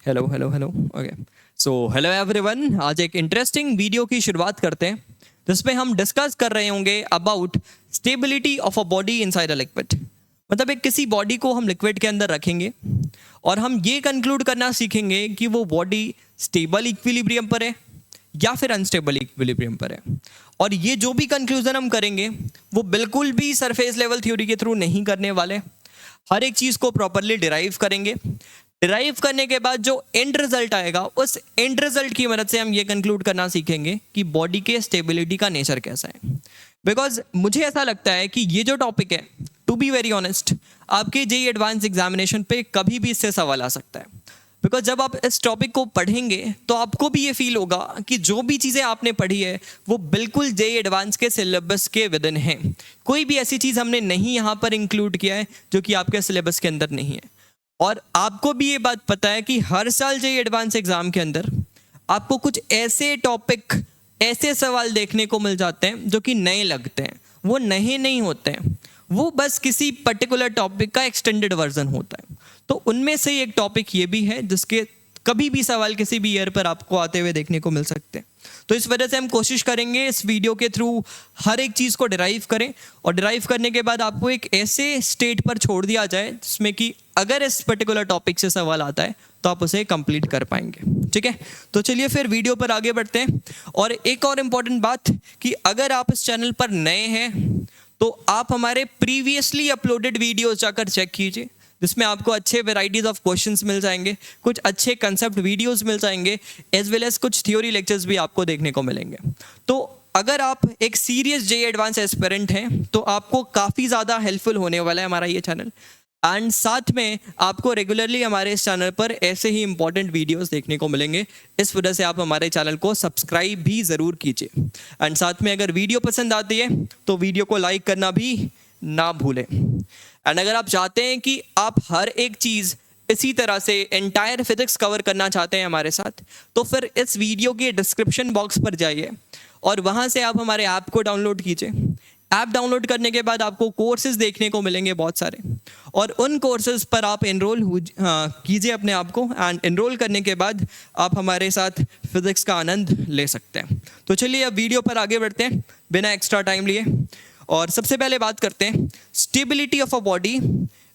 Hello hello hello okay. So hello everyone, आज एक interesting video की शुरुआत करते हैं जिसमें हम डिस्कस कर रहे होंगे about stability of a body inside a liquid. मतलब एक किसी बॉडी को हम लिक्विड के अंदर रखेंगे और हम ये कंक्लूड करना सीखेंगे कि वो बॉडी स्टेबल इक्विलिब्रियम पर है या फिर अनस्टेबल इक्विलिब्रियम पर है। और ये जो भी कंक्लूजन हम करेंगे वो बिल्कुल भी सरफेस लेवल थ्योरी के थ्रू नहीं करने वाले। हर एक चीज़ को प्रॉपरली डिराइव करेंगे। डिराइव करने के बाद जो एंड रिजल्ट आएगा उस एंड रिजल्ट की मदद से हम ये कंक्लूड करना सीखेंगे कि बॉडी के स्टेबिलिटी का नेचर कैसा है। बिकॉज मुझे ऐसा लगता है कि ये जो टॉपिक है, टू बी वेरी ऑनेस्ट, आपके जेईई एडवांस एग्जामिनेशन पे कभी भी इससे सवाल आ सकता है। बिकॉज जब आप इस टॉपिक को पढ़ेंगे तो आपको भी ये फील होगा कि जो भी चीज़ें आपने पढ़ी है वो बिल्कुल जेईई एडवांस के सिलेबस के विद इन है। कोई भी ऐसी चीज़ हमने नहीं यहाँ पर इंक्लूड किया है जो कि आपके सिलेबस के अंदर नहीं है। और आपको भी ये बात पता है कि हर साल जेईई एडवांस एग्जाम के अंदर आपको कुछ ऐसे टॉपिक, ऐसे सवाल देखने को मिल जाते हैं जो कि नए लगते हैं। वो नए नहीं होते हैं, वो बस किसी पर्टिकुलर टॉपिक का एक्सटेंडेड वर्जन होता है। तो उनमें से एक टॉपिक ये भी है जिसके कभी भी सवाल किसी भी ईयर पर आपको आते हुए देखने को मिल सकते हैं। तो इस वजह से हम कोशिश करेंगे इस वीडियो के थ्रू हर एक चीज़ को डिराइव करें और डिराइव करने के बाद आपको एक ऐसे स्टेट पर छोड़ दिया जाए जिसमें कि अगर इस पर्टिकुलर टॉपिक से सवाल आता है तो आप उसे कंप्लीट कर पाएंगे। ठीक है, तो चलिए फिर वीडियो पर आगे बढ़ते हैं। और एक और इम्पॉर्टेंट बात कि अगर आप इस चैनल पर नए हैं तो आप हमारे प्रीवियसली अपलोडेड वीडियोस जाकर चेक कीजिए, जिसमें आपको अच्छे वेराइटीज़ ऑफ क्वेश्चंस मिल जाएंगे, कुछ अच्छे कंसेप्ट वीडियोस मिल जाएंगे, एज वेल एज कुछ थ्योरी लेक्चर्स भी आपको देखने को मिलेंगे। तो अगर आप एक सीरियस जेईई एडवांस एस्पिरेंट हैं तो आपको काफ़ी ज़्यादा हेल्पफुल होने वाला है हमारा ये चैनल। एंड साथ में आपको रेगुलरली हमारे इस चैनल पर ऐसे ही इंपॉर्टेंट वीडियोस देखने को मिलेंगे। इस वजह से आप हमारे चैनल को सब्सक्राइब भी ज़रूर कीजिए। एंड साथ में अगर वीडियो पसंद आती है तो वीडियो को लाइक करना भी ना भूलें। एंड अगर आप चाहते हैं कि आप हर एक चीज़ इसी तरह से एंटायर फिजिक्स कवर करना चाहते हैं हमारे साथ, तो फिर इस वीडियो के डिस्क्रिप्शन बॉक्स पर जाइए और वहाँ से आप हमारे ऐप को डाउनलोड कीजिए। ऐप डाउनलोड करने के बाद आपको कोर्सेज देखने को मिलेंगे बहुत सारे, और उन कोर्सेज पर आप एनरोल कीजिए अपने आप को। एंड एनरोल करने के बाद आप हमारे साथ फिजिक्स का आनंद ले सकते हैं। तो चलिए अब वीडियो पर आगे बढ़ते हैं बिना एक्स्ट्रा टाइम लिए। और सबसे पहले बात करते हैं stability of a body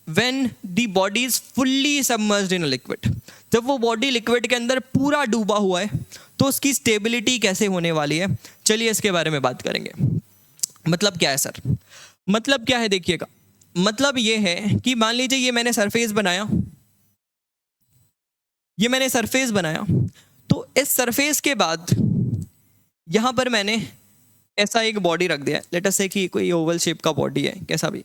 when the body is fully submerged in a liquid. जब वो बॉडी लिक्विड के अंदर पूरा डूबा हुआ है तो उसकी स्टेबिलिटी कैसे होने वाली है, चलिए इसके बारे में बात करेंगे। मतलब क्या है सर? मतलब क्या है, देखिएगा। मतलब ये है कि मान लीजिए ये मैंने सरफेस बनाया, तो इस सरफेस के बाद यहाँ पर मैंने ऐसा एक बॉडी रख दिया है। लेट अस से कि कोई ओवल शेप का बॉडी है, कैसा भी।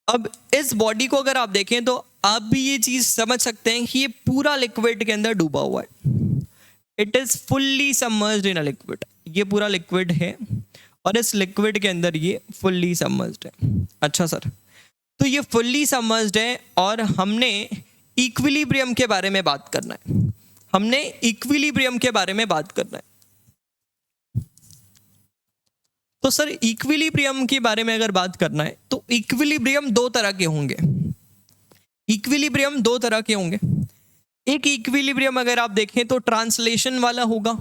अब इस बॉडी को अगर आप देखें तो आप भी ये चीज समझ सकते हैं कि ये पूरा लिक्विड के अंदर डूबा हुआ है। It is fully submerged in a liquid. ये पूरा लिक्विड है और इस लिक्विड के अंदर ये फुल्ली सबमर्ज्ड है। अच्छा सर, तो ये फुल्ली सबमर्ज्ड है और हमने इक्विलिब्रियम के बारे में बात करना है। तो सर इक्विलिब्रियम के बारे में अगर बात करना है तो इक्विलिब्रियम दो तरह के होंगे। एक इक्विलिब्रियम अगर आप देखें तो ट्रांसलेशन वाला होगा,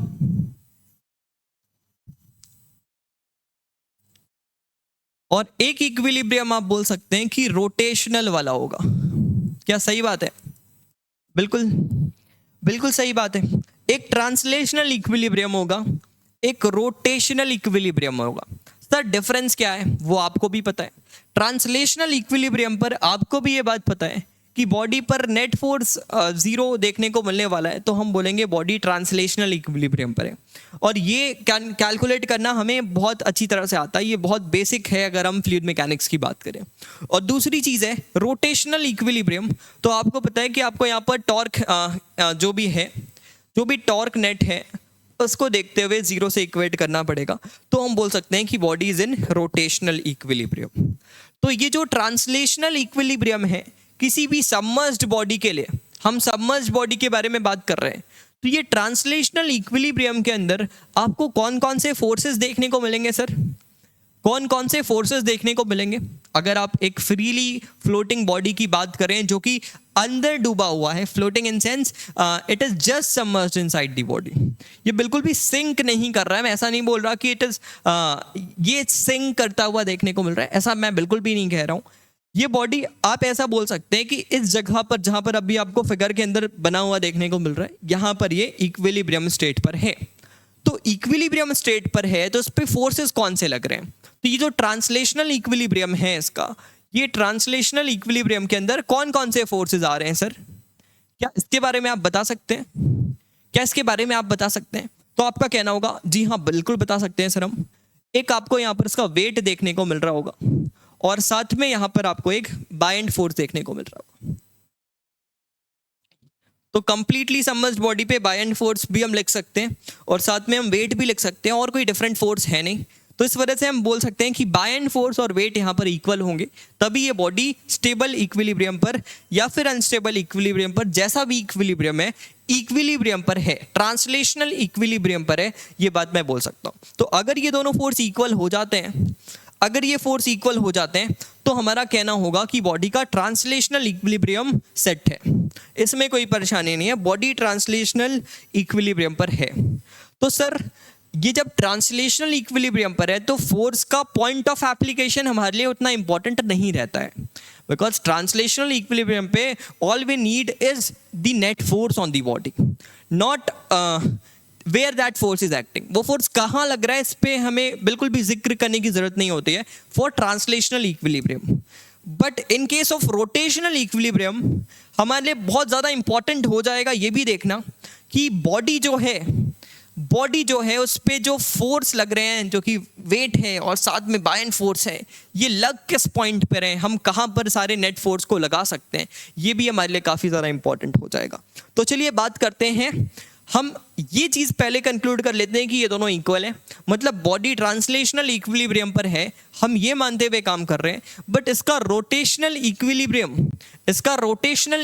और एक इक्विलिब्रियम आप बोल सकते हैं कि रोटेशनल वाला होगा। क्या सही बात है? बिल्कुल सही बात है। एक ट्रांसलेशनल इक्विलिब्रियम होगा, एक रोटेशनल इक्विलिब्रियम होगा। सर डिफरेंस क्या है वो आपको भी पता है। ट्रांसलेशनल इक्विलिब्रियम पर आपको भी ये बात पता है कि बॉडी पर नेट फोर्स 0 देखने को मिलने वाला है, तो हम बोलेंगे बॉडी ट्रांसलेशनल इक्विलिब्रियम पर है। और ये कैलकुलेट करना हमें बहुत अच्छी तरह से आता है, ये बहुत बेसिक है अगर हम फ्लूइड मैकेनिक्स की बात करें। और दूसरी चीज़ है रोटेशनल इक्विलिब्रियम। तो आपको पता है कि आपको यहाँ पर टॉर्क जो भी टॉर्क नेट है उसको देखते हुए 0 से इक्वेट करना पड़ेगा, तो हम बोल सकते हैं कि body is in rotational equilibrium. तो ये जो ट्रांसलेशनल इक्विलिब्रियम है किसी भी सबमर्ज्ड बॉडी के लिए, हम सबमर्ज्ड बॉडी के बारे में बात कर रहे हैं, तो ये ट्रांसलेशनल इक्विलिब्रियम के अंदर आपको कौन कौन से फोर्सेस देखने को मिलेंगे सर? कौन कौन से फोर्सेस देखने को मिलेंगे अगर आप एक फ्रीली फ्लोटिंग बॉडी की बात करें जो कि अंदर डूबा हुआ है, floating in sense it is just submerged inside the body. ये बिल्कुल भी सिंक नहीं कर रहा है, मैं ऐसा नहीं बोल रहा कि इट इज ये सिंक करता हुआ देखने को मिल रहा है, ऐसा मैं बिल्कुल भी नहीं कह रहा हूँ। ये बॉडी आप ऐसा बोल सकते हैं कि इस जगह पर जहां पर अभी आपको फिगर के अंदर बना हुआ देखने को मिल रहा है, यहां पर ये इक्विलिब्रियम स्टेट पर है। तो इक्विलिब्रियम स्टेट पर है तो इस पे फोर्सेस कौन से लग रहे हैं? तो ये जो ट्रांसलेशनल इक्विलिब्रियम है इसका, ये ट्रांसलेशनल इक्विलिब्रियम के अंदर कौन कौन से फोर्सेस आ रहे हैं सर? क्या इसके बारे में आप बता सकते हैं? क्या इसके बारे में आप बता सकते हैं? तो आपका कहना होगा जी हाँ बिल्कुल बता सकते हैं सर हम। एक आपको यहाँ पर इसका वेट देखने को मिल रहा होगा और साथ में यहाँ पर आपको एक बाइंड फोर्स देखने को मिल रहा होगा। तो कंप्लीटली सबमर्ज्ड बॉडी पे बाइंड फोर्स भी हम लिख सकते हैं और साथ में हम वेट भी लिख सकते हैं और कोई डिफरेंट फोर्स है नहीं। तो इस वजह से हम बोल सकते हैं कि बाइंड फोर्स और वेट यहाँ पर इक्वल होंगे, तभी ये बॉडी स्टेबल इक्विलिब्रियम पर या फिर अनस्टेबल इक्विलिब्रियम पर, जैसा भी इक्विलिब्रियम है, इक्विलिब्रियम पर है, ट्रांसलेशनल इक्विलिब्रियम पर है, ये बात मैं बोल सकता हूँ। तो अगर ये दोनों फोर्स इक्वल हो जाते हैं, अगर ये फोर्स इक्वल हो जाते हैं तो हमारा कहना होगा कि बॉडी का ट्रांसलेशनल इक्विलिब्रियम सेट है, इसमें कोई परेशानी नहीं है, बॉडी ट्रांसलेशनल इक्विलिब्रियम पर है। तो सर ये जब ट्रांसलेशनल इक्विलिब्रियम पर है तो फोर्स का पॉइंट ऑफ एप्लीकेशन हमारे लिए उतना इंपॉर्टेंट नहीं रहता है, बिकॉज ट्रांसलेशनल इक्विलिब्रियम पे all we need is the net force on the body, not where that force is acting. वो फोर्स कहाँ लग रहा है इस पे हमें बिल्कुल भी जिक्र करने की जरूरत नहीं होती है for translational equilibrium. But in case of rotational equilibrium हमारे लिए बहुत ज़्यादा इंपॉर्टेंट हो जाएगा ये भी देखना कि बॉडी जो है उस पे जो फोर्स लग रहे हैं, जो कि वेट है और साथ में बाइंड फोर्स है, ये लग किस पॉइंट पर है, हम कहाँ पर सारे नेट फोर्स को लगा सकते हैं, ये भी हमारे लिए काफ़ी ज़्यादा इंपॉर्टेंट हो जाएगा। तो चलिए बात करते हैं, हम ये चीज़ पहले कंक्लूड कर लेते हैं कि ये दोनों इक्वल हैं, मतलब बॉडी ट्रांसलेशनल इक्विलिब्रियम पर है, हम ये मानते हुए काम कर रहे हैं। बट इसका रोटेशनल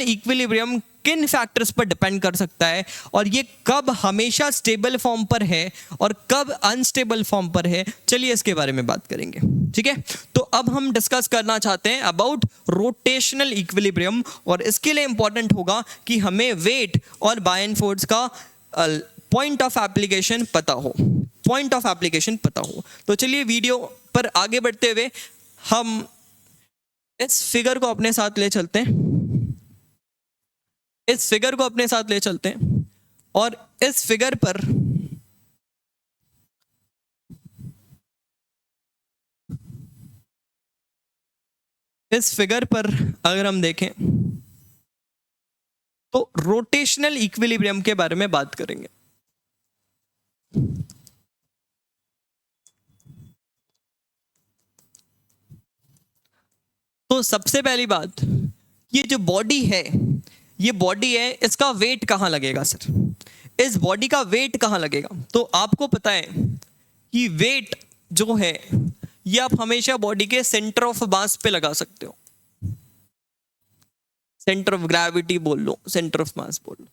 इक्विलिब्रियम किन फैक्टर्स पर डिपेंड कर सकता है और ये कब हमेशा स्टेबल फॉर्म पर है और कब अनस्टेबल फॉर्म पर है, चलिए इसके बारे में बात करेंगे। ठीक है, तो अब हम डिस्कस करना चाहते हैं अबाउट रोटेशनल इक्विलिब्रियम और इसके लिए इंपॉर्टेंट होगा कि हमें वेट और बाइंड फोर्स का पॉइंट ऑफ एप्लीकेशन पता हो। तो चलिए वीडियो पर आगे बढ़ते हुए हम इस फिगर को अपने साथ ले चलते हैं, और इस फिगर पर अगर हम देखें तो रोटेशनल इक्विलिब्रियम के बारे में बात करेंगे। तो सबसे पहली बात, ये जो बॉडी है, इसका वेट कहाँ लगेगा सर? इस बॉडी का वेट कहाँ लगेगा? तो आपको पता है कि वेट जो है ये आप हमेशा बॉडी के सेंटर ऑफ मास पे लगा सकते हो, सेंटर ऑफ ग्रेविटी बोल लो, सेंटर ऑफ मास बोल लो,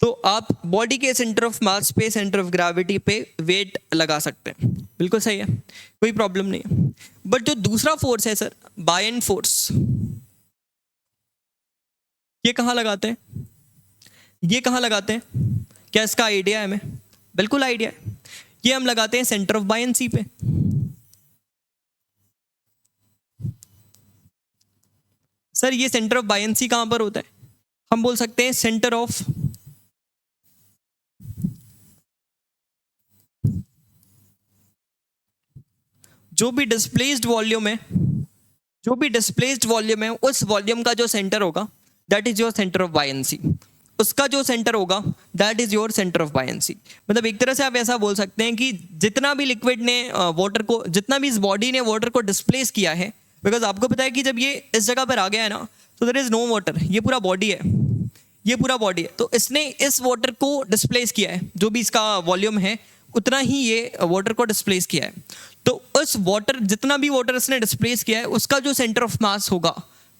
तो आप बॉडी के सेंटर ऑफ मास पे, सेंटर ऑफ ग्रेविटी पे वेट लगा सकते हैं, बिल्कुल सही है, कोई प्रॉब्लम नहीं है। बट जो दूसरा फोर्स है सर, बाइंड फोर्स, ये कहाँ लगाते हैं? क्या इसका आइडिया है हमें? बिल्कुल आइडिया है, ये हम लगाते हैं सेंटर ऑफ बायंसी पे। सर ये सेंटर ऑफ बायंसी कहां पर होता है? हम बोल सकते हैं सेंटर ऑफ जो भी डिस्प्लेस्ड वॉल्यूम है, उस वॉल्यूम का जो सेंटर होगा that is your centre of buoyancy, उसका जो सेंटर होगा that is your centre of buoyancy. मतलब एक तरह से आप ऐसा बोल सकते हैं कि जितना भी लिक्विड ने वाटर को, जितना भी इस बॉडी ने वाटर को डिस्प्लेस किया है, बिकॉज आपको पता है कि जब ये इस जगह पर आ गया है ना, तो देयर इज नो वाटर, ये पूरा बॉडी है, तो इसने इस वाटर को डिस्प्लेस किया है, जो भी इसका वॉल्यूम है उतना ही ये वाटर को डिस्प्लेस किया है। तो उस वाटर, जितना भी वाटर इसने डिस्प्लेस किया है, उसका जो सेंटर ऑफ मास होगा,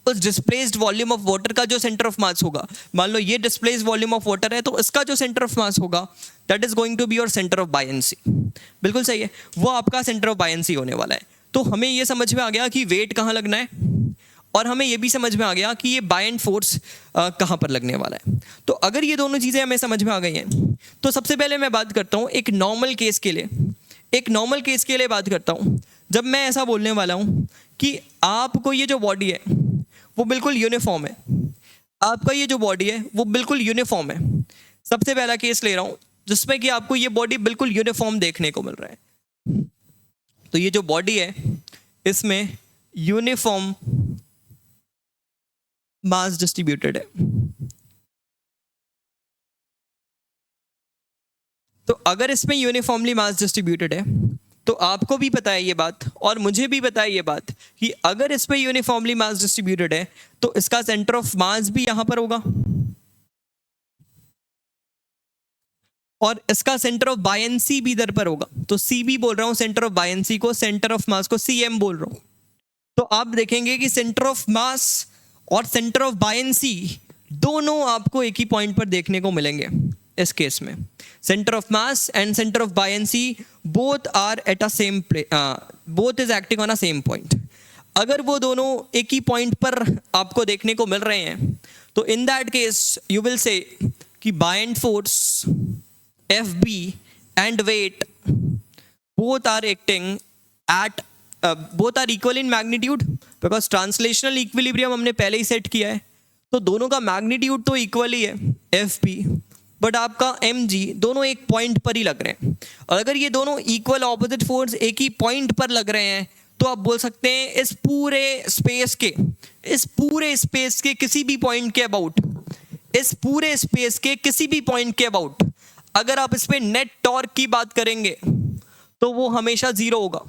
उस डिस्प्लेस्ड वॉल्यूम ऑफ वाटर का जो सेंटर ऑफ मास होगा, मान लो ये डिस्प्लेस्ड वॉल्यूम ऑफ वाटर है, तो इसका जो सेंटर ऑफ मास होगा that is going to be your centre of buoyancy. बिल्कुल सही है, वो आपका सेंटर ऑफ बायंसी होने वाला है। तो हमें ये समझ में आ गया कि वेट कहाँ लगना है, और हमें ये भी समझ में आ गया कि ये बायएंड फोर्स कहाँ पर लगने वाला है। तो अगर ये दोनों चीज़ें हमें समझ में आ गई हैं, तो सबसे पहले मैं बात करता हूँ एक नॉर्मल केस के लिए। एक नॉर्मल केस के लिए बात करता हूँ, जब मैं ऐसा बोलने वाला हूँ कि आपको ये जो बॉडी है वो बिल्कुल यूनिफॉर्म है, आपका ये जो बॉडी है वो बिल्कुल यूनिफॉर्म है। सबसे पहला केस ले रहा हूँ जिसमें कि आपको ये बॉडी बिल्कुल यूनिफॉर्म देखने को मिल रहा है। तो ये जो बॉडी है इसमें यूनिफॉर्म मास डिस्ट्रीब्यूटेड है। तो अगर इसमें यूनिफॉर्मली मास डिस्ट्रीब्यूटेड है तो आपको भी पता है ये बात और मुझे भी पता है ये बात कि अगर इसमें यूनिफॉर्मली मास डिस्ट्रीब्यूटेड है तो इसका सेंटर ऑफ मास भी यहां पर होगा और इसका सेंटर ऑफ बायंसी भी इधर पर होगा। तो सी भी बोल रहा हूं सेंटर ऑफ बायंसी को, सेंटर ऑफ मास को सीएम बोल रहा हूं। तो आप देखेंगे कि सेंटर ऑफ मास और सेंटर ऑफ बायंसी दोनों आपको एक ही पॉइंट पर देखने को मिलेंगे। इस केस में centre of mass and centre of buoyancy both are at a same place, both is acting on a same point. अगर वो दोनों एक ही पॉइंट पर आपको देखने को मिल रहे हैं तो in that case you will say कि buoyant force FB and weight both are acting at both are equal in magnitude because translational equilibrium हमने पहले ही सेट किया है, तो दोनों का मैग्नीट्यूड तो इक्वल ही है FB, बट आपका mg दोनों एक पॉइंट पर ही लग रहे हैं। और अगर ये दोनों इक्वल ऑपोजिट फोर्स एक ही पॉइंट पर लग रहे हैं तो आप बोल सकते हैं इस पूरे स्पेस के किसी भी पॉइंट के अबाउट, इस पूरे स्पेस के किसी भी पॉइंट के अबाउट अगर आप इसमें नेट टॉर्क की बात करेंगे तो वो हमेशा जीरो होगा,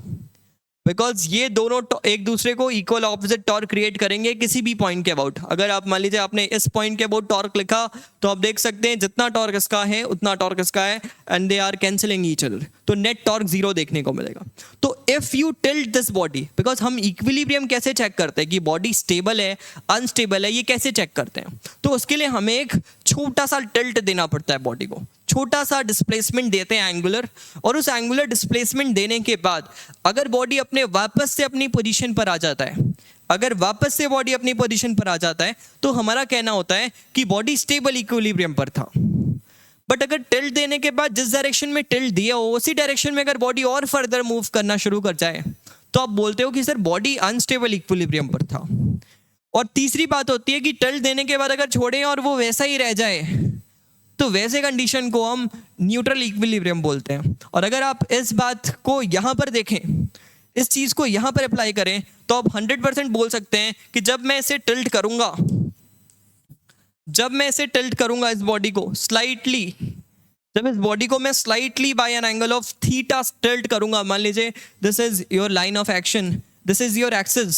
बिकॉज ये दोनों एक दूसरे को इक्वल ऑपोजिट टॉर्क क्रिएट करेंगे किसी भी पॉइंट के अबाउट। अगर आप मान लीजिए आपने इस पॉइंट के अबाउट टॉर्क लिखा तो आप देख सकते हैं जितना टॉर्क इसका है उतना टॉर्क इसका है and they are cancelling each other, तो नेट टॉर्क जीरो देखने को मिलेगा। तो if you tilt this body, because हम इक्विलिब्रियम कैसे चेक करते हैं कि बॉडी स्टेबल है अनस्टेबल है, ये कैसे चेक करते हैं, तो उसके लिए हमें एक छोटा सा टिल्ट देना पड़ता है बॉडी को, छोटा सा डिस्प्लेसमेंट देते हैं एंगुलर, और उस एंगुलर डिस्प्लेसमेंट देने के बाद अगर बॉडी अपने वापस से अपनी पोजीशन पर आ जाता है, अगर वापस से बॉडी अपनी पोजीशन पर आ जाता है तो हमारा कहना होता है कि बॉडी स्टेबल इक्विलिब्रियम पर था। बट अगर टिल्ट देने के बाद जिस डायरेक्शन में टिल्ट दिया हो उसी डायरेक्शन में अगर बॉडी और फर्दर मूव करना शुरू कर जाए तो आप बोलते हो कि सर बॉडी अनस्टेबल इक्विलिब्रियम पर था। और तीसरी बात होती है कि टिल्ट देने के बाद अगर छोड़ें और वो वैसा ही रह जाए तो वैसे कंडीशन को हम न्यूट्रल इक्विलिब्रियम बोलते हैं। और अगर आप इस बात को यहाँ पर देखें, इस चीज़ को यहाँ पर अप्लाई करें तो आप 100% बोल सकते हैं कि जब मैं इसे टिल्ट करूँगा इस बॉडी को स्लाइटली, जब इस बॉडी को मैं slightly by an angle of theta tilt करूँगा, मान लीजिए this is your line of action, this is your axis,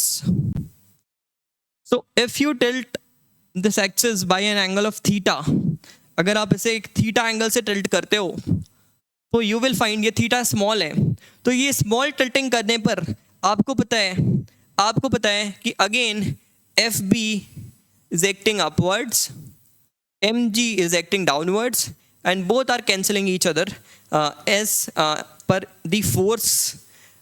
so if you tilt this axis by an angle of theta, अगर आप इसे एक थीटा एंगल से टिल्ट करते हो तो यू विल फाइंड ये थीटा स्मॉल है, तो ये स्मॉल टिल्टिंग करने पर आपको पता है कि again FB is acting upwards, mg is acting downwards and both are cancelling each other as per the force,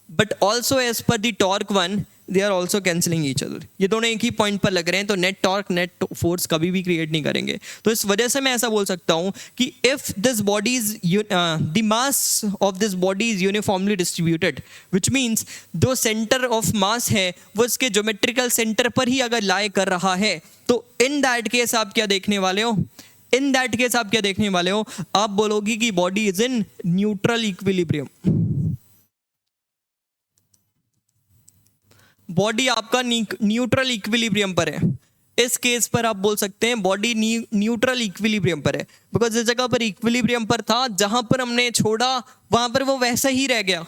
but also as per the torque one they are also cancelling each other। ये दोनों एक ही point पर लग रहे हैं तो net torque net force कभी भी क्रिएट नहीं करेंगे। तो इस वजह से मैं ऐसा बोल सकता हूँ कि if this body is the mass of this body is uniformly distributed, which means जो सेंटर ऑफ मास है वो इसके ज्योमेट्रिकल सेंटर पर ही अगर लाई कर रहा है तो इन दैट केस आप क्या देखने वाले हो, आप बोलोगे कि body is in neutral equilibrium. Body आपका न्यूट्रल इक्विलिब्रियम पर है। इस केस पर आप बोल सकते हैं बॉडी न्यूट्रल इक्विलिब्रियम पर है, बिकॉज जिस जगह पर इक्विलिब्रियम पर था जहां पर हमने छोड़ा वहां पर वो वैसा ही रह गया,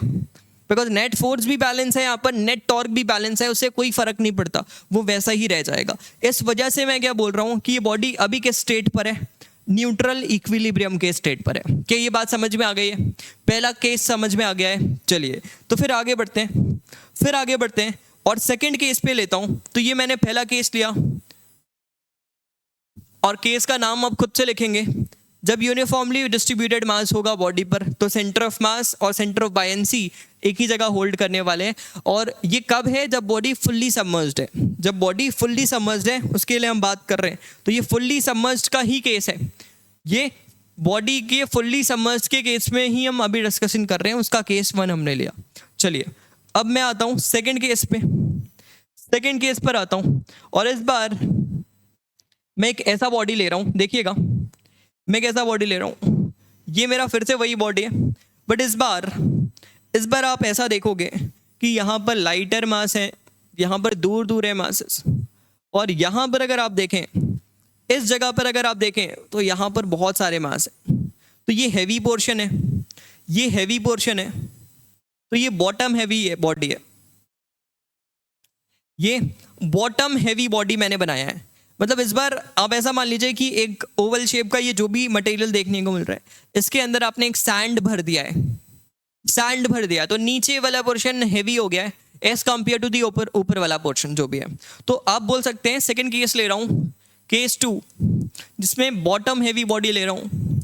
बिकॉज नेट फोर्स भी बैलेंस है, यहाँ पर नेट टॉर्क भी बैलेंस है, उससे कोई फर्क नहीं पड़ता, वो वैसा ही रह जाएगा। इस वजह से मैं क्या बोल रहा हूँ कि ये बॉडी अभी के स्टेट पर है, न्यूट्रल इक्विलिब्रियम के स्टेट पर है। क्या ये बात समझ में आ गई है? पहला केस समझ में आ गया है। चलिए तो फिर आगे बढ़ते हैं और सेकंड केस पे लेता हूं। तो ये मैंने पहला केस लिया और केस का नाम आप खुद से लिखेंगे, जब यूनिफॉर्मली डिस्ट्रीब्यूटेड मास होगा बॉडी पर तो सेंटर ऑफ मास और सेंटर ऑफ बायंसी एक ही जगह होल्ड करने वाले हैं। और ये कब है? जब बॉडी फुल्ली सबमर्ज्ड है। जब बॉडी फुल्ली सबमर्ज्ड है उसके लिए हम बात कर रहे हैं, तो ये फुल्ली सबमर्ज्ड का ही केस है। ये बॉडी के फुल्ली सबमर्ज्ड के केस में ही हम अभी डिस्कशन कर रहे हैं, उसका केस 1 हमने लिया। चलिए अब मैं आता हूँ सेकंड केस पे, सेकंड केस पर आता हूँ। और इस बार मैं एक ऐसा बॉडी ले रहा हूँ, देखिएगा मैं एक ऐसा बॉडी ले रहा हूँ, ये मेरा फिर से वही बॉडी है, बट इस बार आप ऐसा देखोगे कि यहाँ पर लाइटर मास है, यहाँ पर दूर दूर है मासेस, और यहाँ पर अगर आप देखें, इस जगह पर अगर आप देखें तो यहाँ पर बहुत सारे मास हैं। तो ये हैवी पोर्शन है, ये हैवी पोर्शन है, तो ये बॉटम हैवी है बॉडी है, ये बॉटम हैवी बॉडी मैंने बनाया है। मतलब इस बार आप ऐसा मान लीजिए कि एक ओवल शेप का ये जो भी मटेरियल देखने को मिल रहा है, इसके अंदर आपने एक सैंड भर दिया है, सैंड भर दिया, तो नीचे वाला पोर्शन हैवी हो गया है एज कंपेयर टू दी ऊपर वाला पोर्शन जो भी है। तो आप बोल सकते हैं सेकंड केस ले रहा हूं, केस 2, जिसमें बॉटम हैवी बॉडी ले रहा हूं,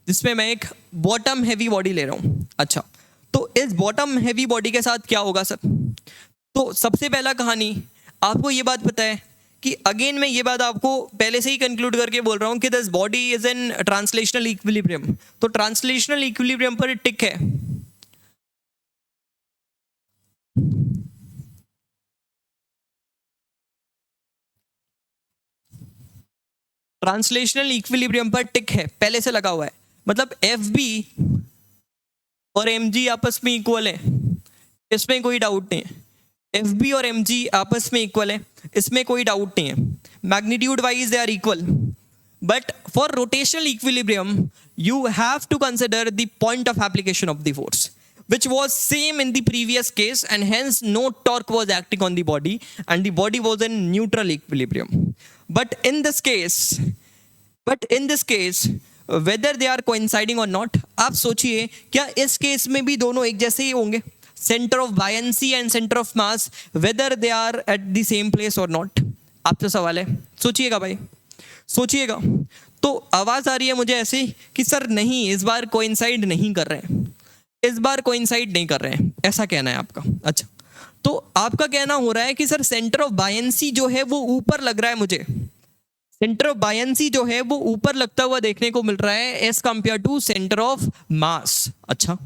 जिसमें मैं एक बॉटम हैवी बॉडी ले रहा हूं। अच्छा, तो इस बॉटम हैवी बॉडी के साथ क्या होगा सर? तो सबसे पहला कहानी आपको ये बात पता है कि अगेन मैं ये बात आपको पहले से ही कंक्लूड करके बोल रहा हूं कि this body is in translational equilibrium. तो ट्रांसलेशनल इक्विलिब्रियम पर टिक है। ट्रांसलेशनल इक्विलिब्रियम पर टिक है, पहले से लगा हुआ है, मतलब एफ बी और एम जी आपस में इक्वल है, इसमें कोई डाउट नहीं है। एफ बी और एम जी आपस में इक्वल है, इसमें कोई डाउट नहीं है। Magnitude wise they are equal, but for rotational equilibrium you have to consider the point of application of the force which was same in the previous case, and hence no torque was acting on the body and the body was in neutral equilibrium. But in this case whether they are coinciding or not, आप सोचिए क्या इस case में भी दोनों एक जैसे ही होंगे? Centre of buoyancy and centre of mass, whether they are at the same place और नॉट, आपसे सवाल है, सोचिएगा भाई, सोचिएगा। तो आवाज आ रही है मुझे ऐसे कि सर नहीं, इस बार कोइंसाइड नहीं कर रहे हैं, इस बार कोइंसाइड नहीं कर रहे हैं, ऐसा कहना है आपका। अच्छा, तो आपका कहना हो रहा है कि सर सेंटर ऑफ बायंसी जो है वो ऊपर लग रहा है, मुझे सेंटर ऑफ बायंसी जो है वो ऊपर लगता हुआ देखने को मिल रहा है as compare to centre of mass. अच्छा,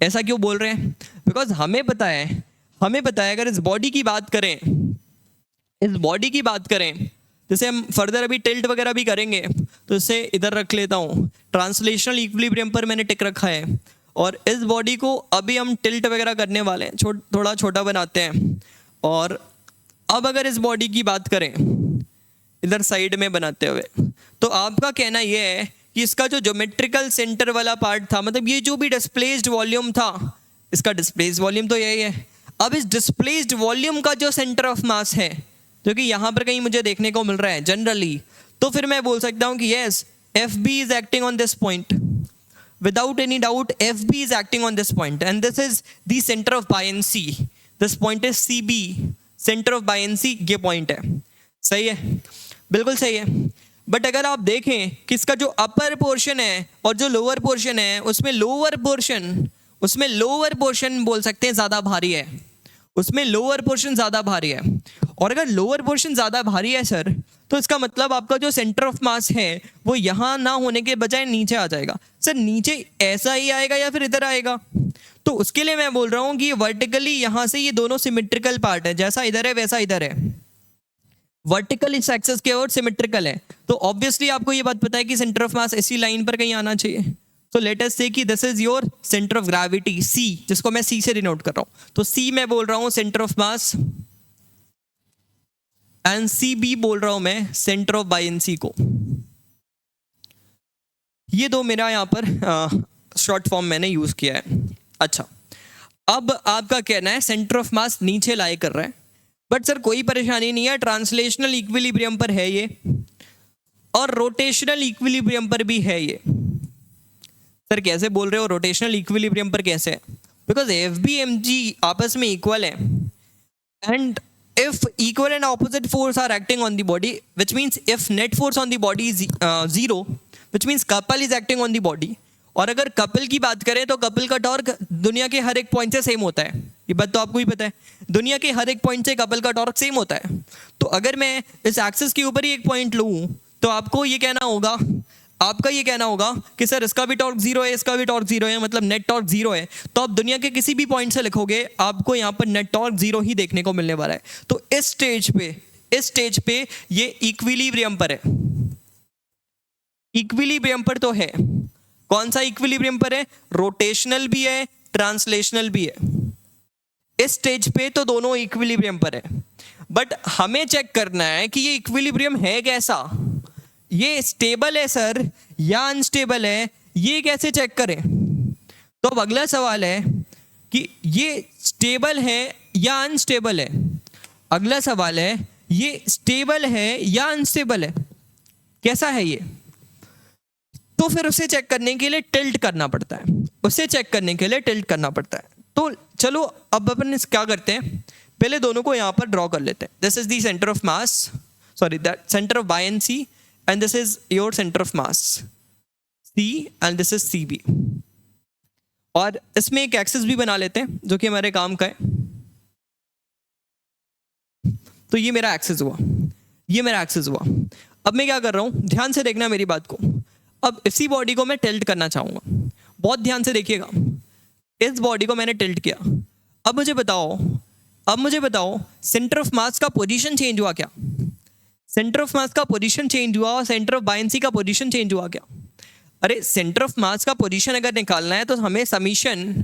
ऐसा क्यों बोल रहे हैं? बिकॉज हमें पता है अगर इस बॉडी की बात करें, जैसे हम फर्दर अभी टिल्ट वगैरह भी करेंगे, तो इसे इधर रख लेता हूँ, ट्रांसलेशनल इक्विलिब्रियम पर मैंने टिक रखा है, और इस बॉडी को अभी हम टिल्ट वगैरह करने वाले हैं, थोड़ा छोटा बनाते हैं। और अब अगर इस बॉडी की बात करें इधर साइड में बनाते हुए, तो आपका कहना यह है कि इसका जो ज्योमेट्रिकल सेंटर वाला पार्ट था, मतलब ये जो भी डिस्प्लेस्ड वॉल्यूम था, इसका डिस्प्लेस्ड वॉल्यूम तो यही है। अब इस डिस्प्लेस्ड वॉल्यूम का जो सेंटर ऑफ मास है, जो कि यहाँ पर कहीं मुझे देखने को मिल रहा है जनरली, तो फिर मैं बोल सकता हूँ कि yes, F B is acting on this point, without any doubt FB is acting on this point, and this is the center of buoyancy. This point is CB, center of buoyancy, ये point है। सही है, बिल्कुल सही है। But अगर आप देखें कि इसका जो अपर पोर्शन है और जो लोअर पोर्शन है, उसमें लोअर पोर्शन बोल सकते हैं ज़्यादा भारी है, उसमें लोअर पोर्शन ज़्यादा भारी है। और अगर लोअर पोर्शन ज़्यादा भारी है सर, तो इसका मतलब आपका जो सेंटर ऑफ मास है वो यहाँ ना होने के बजाय नीचे आ जाएगा। सर नीचे ऐसा ही आएगा या फिर इधर आएगा? तो उसके लिए मैं बोल रहा हूँ कि वर्टिकली यहाँ से ये दोनों सिमेट्रिकल पार्ट है, जैसा इधर है वैसा इधर है, वर्टिकल इस एक्सिस के और सिमेट्रिकल है। तो ऑब्वियसली आपको ये बात पता है कि सेंटर ऑफ मास इसी लाइन पर कहीं आना चाहिए। तो लेट अस से कि this is your centre of gravity C, जिसको मैं C से डिनोट कर रहा हूँ। तो C मैं बोल रहा हूँ centre of mass, and CB बोल रहा हूं मैं सेंटर ऑफ बायंसी को। ये दो मेरा यहां पर शॉर्ट फॉर्म मैंने यूज किया है। अच्छा, अब आपका कहना है सेंटर ऑफ मास नीचे लाई कर रहा है, बट सर कोई परेशानी नहीं है, ट्रांसलेशनल इक्विलिब्रियम पर है ये और रोटेशनल इक्विलिब्रियम पर भी है ये। सर कैसे बोल रहे हो रोटेशनल इक्विलिब्रियम पर कैसे? बिकॉज FB MG आपस में इक्वल है, and if equal and opposite force are acting on the body, which means if net force on the body is zero, which means couple is acting on the body. और अगर couple की बात करें तो couple का torque दुनिया के हर एक पॉइंट से सेम होता है, ये बात तो आपको ही पता है, दुनिया के हर एक पॉइंट से कपल का टॉर्क सेम होता है. तो अगर मैं इस एक्सिस के ऊपर ही एक पॉइंट लूँ तो आपको ये कहना होगा, आपका ये कहना होगा कि सर इसका भी टॉर्क जीरो है, इसका भी टॉर्क जीरो है, मतलब नेट टॉर्क जीरो है. तो आप दुनिया के किसी भी पॉइंट से लिखोगे आपको यहाँ पर नेट टॉर्क जीरो ही देखने को मिलने वाला है. तो इस स्टेज पे ये इक्विलिब्रियम पर है. इक्विलिब्रियम पर तो है. कौन सा इक्विलिब्रियम पर है? रोटेशनल भी है, ट्रांसलेशनल भी है. इस स्टेज पे तो दोनों इक्विलिब्रियम पर है. बट हमें चेक करना है कि ये इक्विलिब्रियम है कैसा. ये स्टेबल है सर या अनस्टेबल है, ये कैसे चेक करें? तो अब अगला सवाल है कि ये स्टेबल है या अनस्टेबल है. अगला सवाल है ये स्टेबल है या अनस्टेबल है, कैसा है ये? तो फिर उसे चेक करने के लिए टिल्ट करना पड़ता है, उसे चेक करने के लिए टिल्ट करना पड़ता है. तो चलो अब अपन क्या करते हैं, पहले दोनों को यहाँ पर ड्रॉ कर लेते हैं. This is the centre of mass, sorry that centre of buoyancy, and this is your centre of mass C, and this is CB. और इसमें एक एक्सिस भी बना लेते हैं जो कि हमारे काम का है. तो ये मेरा एक्सिस हुआ, ये मेरा एक्सिस हुआ. अब मैं क्या कर रहा हूँ, ध्यान से देखना मेरी बात को. अब इसी बॉडी को मैं टिल्ट करना चाहूँगा, बहुत ध्यान से देखिएगा. इस बॉडी को मैंने टिल्ट किया. अब मुझे बताओ सेंटर ऑफ मास का पोजीशन चेंज हुआ क्या? सेंटर ऑफ मास का पोजीशन चेंज हुआ और सेंटर ऑफ बायंसी का पोजीशन चेंज हुआ क्या? अरे सेंटर ऑफ मास का पोजीशन अगर निकालना है तो हमें समीशन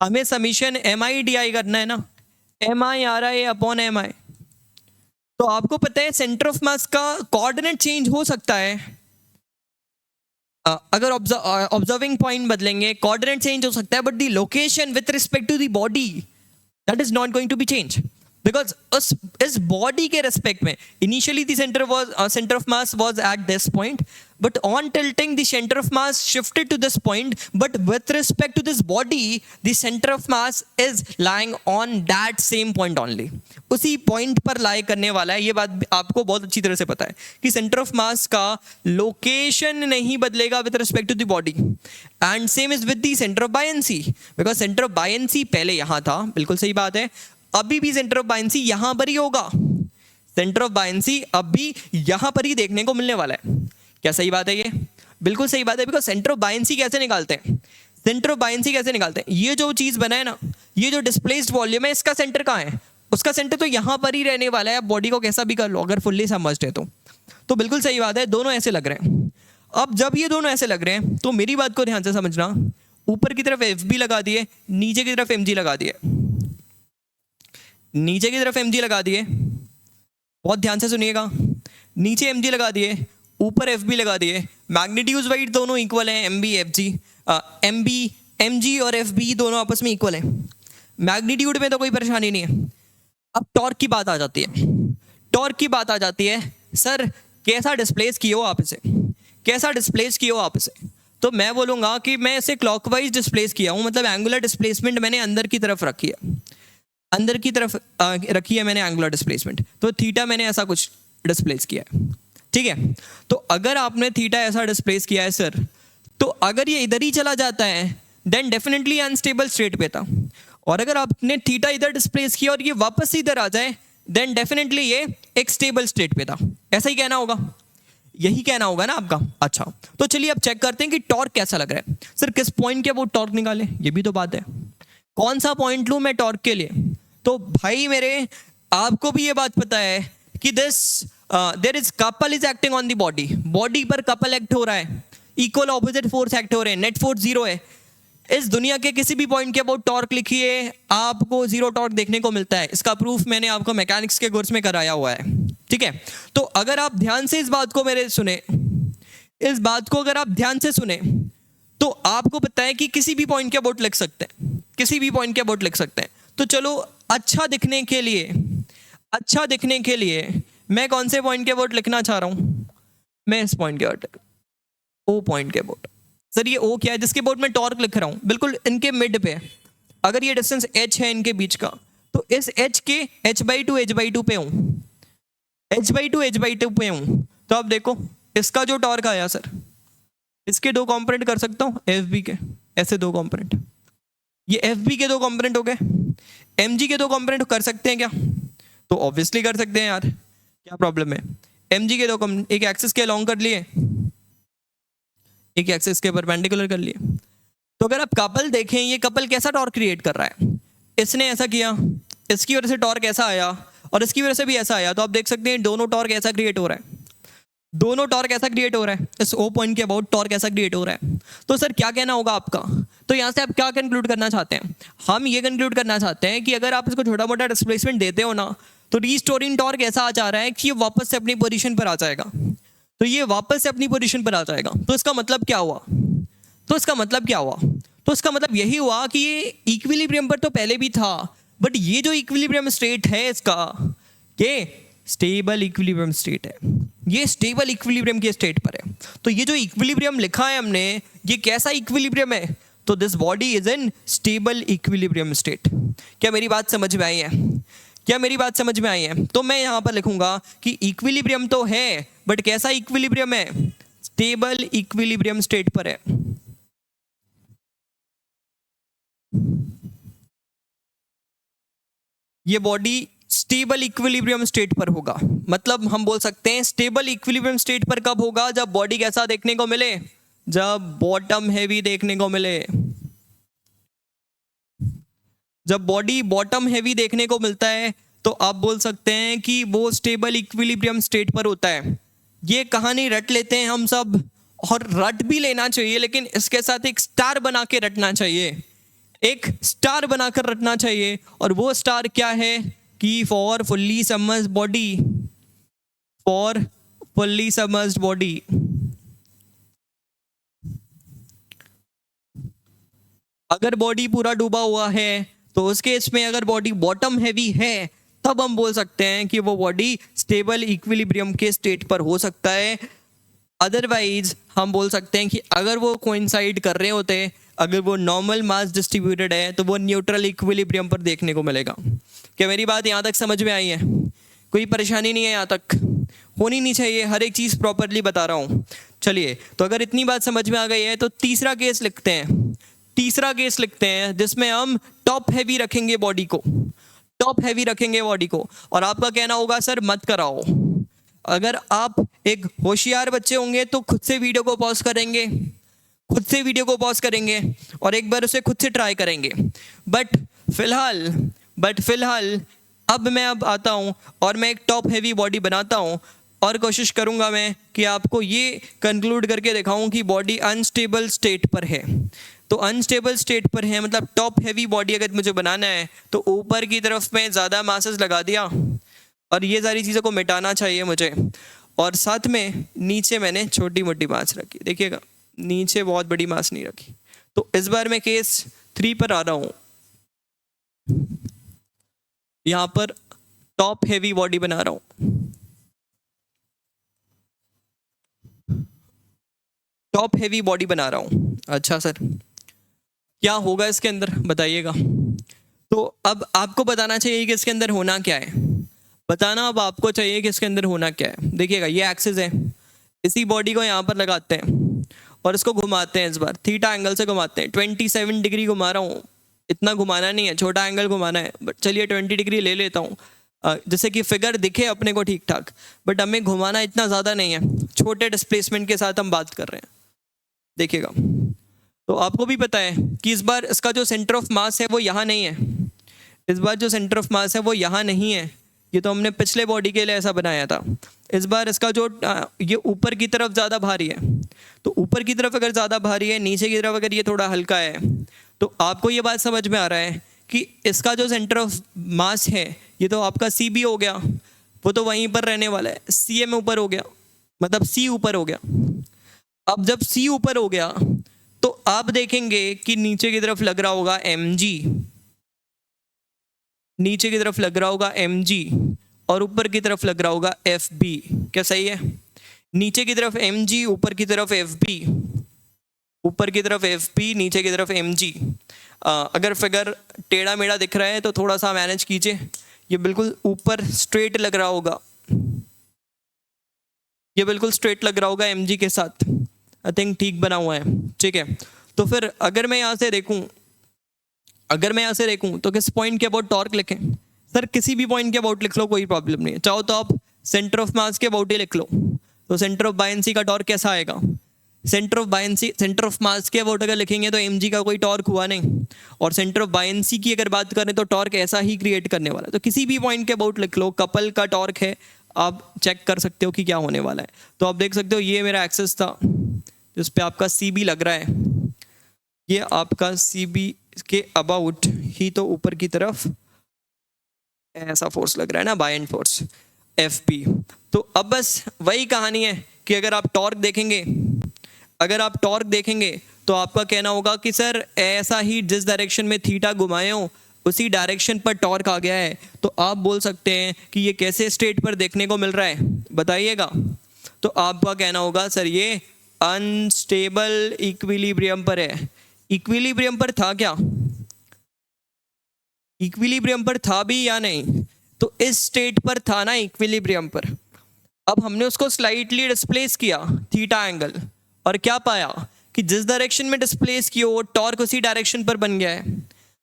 MI/DI करना है ना, MI/RI अपॉन MI. तो आपको पता है सेंटर ऑफ मास का कोऑर्डिनेट चेंज हो सकता है. अगर ऑब्जर्विंग पॉइंट बदलेंगे कोऑर्डिनेट चेंज हो सकता है, but the location with respect to the body that is not going to be change, because इस बॉडी के रेस्पेक्ट में initially the centre of mass was at this point, but on tilting the center of mass shifted to this point, but with respect to this body the center of mass is lying on that same point only. उसी point पर लाई करने वाला है. ये बात आपको बहुत अच्छी तरह से पता है कि सेंटर ऑफ मास का लोकेशन नहीं बदलेगा with respect to the body. And same is with the centre of buoyancy, because centre of buoyancy पहले यहाँ था, बिल्कुल सही बात है. अभी भी सेंटर ऑफ बायंसी यहाँ पर ही होगा. सेंटर ऑफ बायंसी अभी यहाँ पर ही देखने को मिलने वाला है. क्या सही बात है? ये बिल्कुल सही बात है. बिकॉज सेंटर ऑफ बायंसी कैसे निकालते हैं? सेंटर ऑफ बायंसी कैसे निकालते हैं? ये जो चीज बना है ना, ये जो डिस्प्लेस्ड वॉल्यूम है, इसका सेंटर कहाँ है? उसका सेंटर तो यहाँ पर ही रहने वाला है. आप बॉडी को कैसा भी कर लो अगर फुल्ली समझते हैं तो बिल्कुल सही बात है. दोनों ऐसे लग रहे हैं. अब जब ये दोनों ऐसे लग रहे हैं तो मेरी बात को ध्यान से समझना. ऊपर की तरफ FB लगा दिए, नीचे की तरफ MG लगा दिए, नीचे की तरफ MG लगा दिए, बहुत ध्यान से सुनिएगा. नीचे MG लगा दिए, ऊपर FB लगा दिए. मैग्नीट्यूड वाइज दोनों इक्वल हैं, MG और FB दोनों आपस में इक्वल हैं. मैग्नीट्यूड में तो कोई परेशानी नहीं है. अब टॉर्क की बात आ जाती है. टॉर्क की बात आ जाती है, सर कैसा डिस्प्लेस किए हो आप इसे, कैसा डिस्प्लेस किए हो आप इसे? तो मैं बोलूँगा कि मैं इसे क्लॉकवाइज डिस्प्लेस किया हूँ, मतलब एंगुलर डिस्प्लेसमेंट मैंने अंदर की तरफ रखी है, अंदर की तरफ रखी है मैंने एंगुलर डिस्प्लेसमेंट. तो थीटा मैंने ऐसा कुछ डिस्प्लेस किया है, ठीक है. तो अगर आपने थीटा ऐसा डिस्प्लेस किया है सर, तो अगर ये इधर ही चला जाता है देन डेफिनेटली अनस्टेबल स्टेट पे था. और अगर आपने थीटा इधर डिस्प्लेस किया और ये वापस इधर आ जाए देन डेफिनेटली ये एक स्टेबल स्टेट पे था. ऐसा ही कहना होगा, यही कहना होगा ना आपका. अच्छा, तो चलिए अब चेक करते हैं कि टॉर्क कैसा लग रहा है. सर किस पॉइंट के वो टॉर्क निकाले, ये भी तो बात है. कौन सा पॉइंट लूँ मैं टॉर्क के लिए? तो भाई मेरे, आपको भी ये बात पता है कि there is couple is acting on the body. Body पर कपल एक्ट हो रहा है, इक्वल ऑपोजिट फोर्स एक्ट हो रहे हैं, नेट फोर्स जीरो है. इस दुनिया के किसी भी पॉइंट के अबाउट टॉर्क लिखिए, आपको जीरो टॉर्क देखने को मिलता है. इसका प्रूफ मैंने आपको मैकेनिक्स के कोर्स में कराया हुआ है, ठीक है. तो अगर आप ध्यान से इस बात को मेरे सुने, इस बात को अगर आप ध्यान से सुने तो आपको पता है कि किसी भी पॉइंट के अबाउट लिख सकते हैं, किसी भी पॉइंट के अबाउट लिख सकते हैं. तो चलो अच्छा दिखने के लिए मैं कौन से पॉइंट के अबाउट लिखना चाह रहा हूं? मैं इस पॉइंट के अबाउट, ओ पॉइंट के अबाउट. सर ये ओ क्या है जिसके अबाउट मैं टॉर्क लिख रहा हूं? बिल्कुल इनके मिड पे. अगर ये डिस्टेंस h है इनके बीच का, तो इस h के h/2 पे हूँ, h/2 पे हूँ, तो अब देखो इसका जो टॉर्क आया सर, इसके दो कंपोनेंट कर सकता हूँ FB के, ऐसे दो कंपोनेंट, ये FB के दो कंपोनेंट हो गए, MG के दो कंपोनेंट कर सकते हैं क्या? तो ऑब्वियसली कर सकते हैं यार, क्या प्रॉब्लम है? MG के दो कंपोनेंट एक एक्सिस के अलॉन्ग कर लिए, एक एक्सिस के परपेंडिकुलर कर लिए। तो अगर आप कपल देखें, ये कपल कैसा टॉर्क क्रिएट कर रहा है, इसने ऐसा किया, इसकी वजह से टॉर्क ऐसा आया और इसकी वजह से भी ऐसा आया, तो आप देख सकते हैं दोनों टॉर्क ऐसा क्रिएट हो रहा है, दोनों टॉर्क ऐसा क्रिएट हो रहा है, इस O पॉइंट के अबाउट टॉर्क ऐसा क्रिएट हो रहा है। तो सर क्या कहना होगा आपका? तो यहाँ से आप क्या कंक्लूड करना चाहते हैं? हम ये कंक्लूड करना चाहते हैं कि अगर आप इसको छोटा मोटा डिस्प्लेसमेंट देते हो ना, तो रीस्टोरिंग टॉर्क ऐसा आ जा रहा है कि ये वापस से अपनी पोजीशन पर आ जाएगा, तो ये वापस से अपनी पोजीशन पर आ जाएगा। तो इसका मतलब क्या हुआ? तो इसका मतलब क्या हुआ? तो इसका मतलब यही हुआ कि ये इक्विलिब्रियम पर तो पहले भी था, बट ये जो इक्विलिब्रियम स्टेट है इसका, ये स्टेबल इक्विलिब्रियम स्टेट है, ये स्टेबल इक्विलिब्रियम के स्टेट पर है। तो ये जो इक्विलिब्रियम लिखा है हमने, ये कैसा इक्विलिब्रियम है? तो this body is in stable equilibrium state. क्या मेरी बात समझ में आई है? क्या मेरी बात समझ में आई है? तो मैं यहाँ पर लिखूंगा कि इक्विलिब्रियम तो है, बट कैसा इक्विलिब्रियम है? स्टेबल इक्विलिब्रियम स्टेट पर है। ये बॉडी स्टेबल इक्विलिब्रियम स्टेट पर होगा, मतलब हम बोल सकते हैं स्टेबल इक्विलिब्रियम स्टेट पर कब होगा? जब बॉडी कैसा देखने को मिले? जब बॉटम हैवी देखने को मिले। जब बॉडी बॉटम हैवी देखने को मिलता है तो आप बोल सकते हैं कि वो स्टेबल इक्विलिब्रियम स्टेट पर होता है। ये कहानी रट लेते हैं हम सब, और रट भी लेना चाहिए, लेकिन इसके साथ एक स्टार बना के रटना चाहिए, एक स्टार बनाकर रटना चाहिए। और वो स्टार क्या है? कि for fully submerged body, for fully submerged body, अगर बॉडी पूरा डूबा हुआ है तो उस केस में अगर बॉडी बॉटम हैवी है, तब हम बोल सकते हैं कि वो बॉडी स्टेबल इक्विलिब्रियम के स्टेट पर हो सकता है। अदरवाइज हम बोल सकते हैं कि अगर वो कोइंसाइड कर रहे होते, अगर वो नॉर्मल मास डिस्ट्रीब्यूटेड है, तो वो न्यूट्रल इक्विलिब्रियम पर देखने को मिलेगा। क्या मेरी बात यहाँ तक समझ में आई है? कोई परेशानी नहीं है? यहाँ तक होनी नहीं चाहिए, हर एक चीज़ प्रॉपरली बता रहा हूँ। चलिए, तो अगर इतनी बात समझ में आ गई है तो तीसरा केस लिखते हैं, तीसरा केस लिखते हैं जिसमें हम टॉप हैवी रखेंगे बॉडी को, टॉप हैवी रखेंगे बॉडी को। और आपका कहना होगा सर मत कराओ। अगर आप एक होशियार बच्चे होंगे तो खुद से वीडियो को पॉज करेंगे, खुद से वीडियो को पॉज करेंगे और एक बार उसे खुद से ट्राई करेंगे। बट फिलहाल अब मैं आता हूँ और मैं एक टॉप हैवी बॉडी बनाता हूँ और कोशिश करूँगा मैं कि आपको ये कंक्लूड करके दिखाऊँ कि बॉडी अनस्टेबल स्टेट पर है। तो अनस्टेबल स्टेट पर है मतलब टॉप हैवी बॉडी अगर मुझे बनाना है तो ऊपर की तरफ में ज़्यादा मासेस लगा दिया और ये सारी चीज़ों को मिटाना चाहिए मुझे, और साथ में नीचे मैंने छोटी मोटी मास रखी। देखिएगा, नीचे बहुत बड़ी मास नहीं रखी। तो इस बार मैं केस 3 पर आ रहा हूँ, यहाँ पर टॉप हैवी बॉडी बना रहा हूँ, टॉप हैवी बॉडी बना रहा हूँ। अच्छा सर, क्या होगा इसके अंदर बताइएगा। तो अब आपको बताना चाहिए कि इसके अंदर होना क्या है, बताना अब आपको चाहिए कि इसके अंदर होना क्या है। देखिएगा, ये एक्सिस है, इसी बॉडी को यहाँ पर लगाते हैं और इसको घुमाते हैं। इस बार थीटा एंगल से घुमाते हैं, 27 डिग्री घुमा रहा हूँ। इतना घुमाना नहीं है, छोटा एंगल घुमाना है, बट चलिए 20 डिग्री ले लेता हूँ, जैसे कि फिगर दिखे अपने को ठीक ठाक, बट हमें घुमाना इतना ज़्यादा नहीं है, छोटे डिस्प्लेसमेंट के साथ हम बात कर रहे हैं। देखिएगा, तो आपको भी पता है कि इस बार इसका जो सेंटर ऑफ मास है वो यहाँ नहीं है, इस बार जो सेंटर ऑफ मास है वो यहाँ नहीं है। ये तो हमने पिछले बॉडी के लिए ऐसा बनाया था। इस बार इसका जो ये ऊपर की तरफ ज़्यादा भारी है, तो ऊपर की तरफ अगर ज़्यादा भारी है, नीचे की तरफ अगर ये थोड़ा हल्का है, तो आपको ये बात समझ में आ रहा है कि इसका जो सेंटर ऑफ मास है ये तो आपका सी बी हो गया, वो तो वहीं पर रहने वाला है, सी एम ऊपर हो गया, मतलब सी ऊपर हो गया। अब जब सी ऊपर हो गया तो आप देखेंगे कि नीचे की तरफ लग रहा होगा एम जी, नीचे की तरफ लग रहा होगा एम जी और ऊपर की तरफ लग रहा होगा एफ बी। क्या सही है? नीचे की तरफ एम जी, ऊपर की तरफ एफ बी। ऊपर की तरफ एफ पी, नीचे की तरफ एम जी। अगर फिगर टेढ़ा मेढ़ा दिख रहा है तो थोड़ा सा मैनेज कीजिए। ये बिल्कुल ऊपर स्ट्रेट लग रहा होगा, ये बिल्कुल स्ट्रेट लग रहा होगा एम जी के साथ। आई थिंक ठीक बना हुआ है, ठीक है। तो फिर अगर मैं यहाँ से देखूँ, अगर मैं यहाँ से देखूँ तो किस पॉइंट के अबाउट टॉर्क लिखें? सर किसी भी पॉइंट के अबाउट लिख लो, कोई प्रॉब्लम नहीं है। चाहो तो आप सेंटर ऑफ मास के अबाउट ही लिख लो। तो सेंटर ऑफ बायंसी का टॉर्क कैसा आएगा? Centre of buoyancy, centre of मास के अबाउट अगर लिखेंगे तो एमजी का कोई टॉर्क हुआ नहीं, और सेंटर ऑफ बायंसी की अगर बात करें तो टॉर्क ऐसा ही क्रिएट करने वाला है। तो किसी भी पॉइंट के अबाउट लिख लो, कपल का टॉर्क है, आप चेक कर सकते हो कि क्या होने वाला है। तो आप देख सकते हो ये मेरा एक्सेस था जिस पे आपका सी बी लग रहा है, ये आपका सी बी के अबाउट ही तो ऊपर की तरफ ऐसा फोर्स लग रहा है ना, बायंड फोर्स एफ पी। तो अब बस वही कहानी है कि अगर आप टॉर्क देखेंगे, अगर आप टॉर्क देखेंगे तो आपका कहना होगा कि सर ऐसा ही जिस डायरेक्शन में थीटा घुमाए हो उसी डायरेक्शन पर टॉर्क आ गया है। तो आप बोल सकते हैं कि ये कैसे स्ट्रेट पर देखने को मिल रहा है, बताइएगा। तो आपका कहना होगा सर ये अनस्टेबल इक्विलिब्रियम पर है। इक्विलिब्रियम पर था क्या? इक्विलिब्रियम पर था भी या नहीं? तो इस स्टेट पर था ना इक्विलिब्रियम पर। अब हमने उसको स्लाइटली डिस्प्लेस किया थीटा एंगल, और क्या पाया कि जिस डायरेक्शन में डिस्प्लेस किया वो टॉर्क उसी डायरेक्शन पर बन गया है।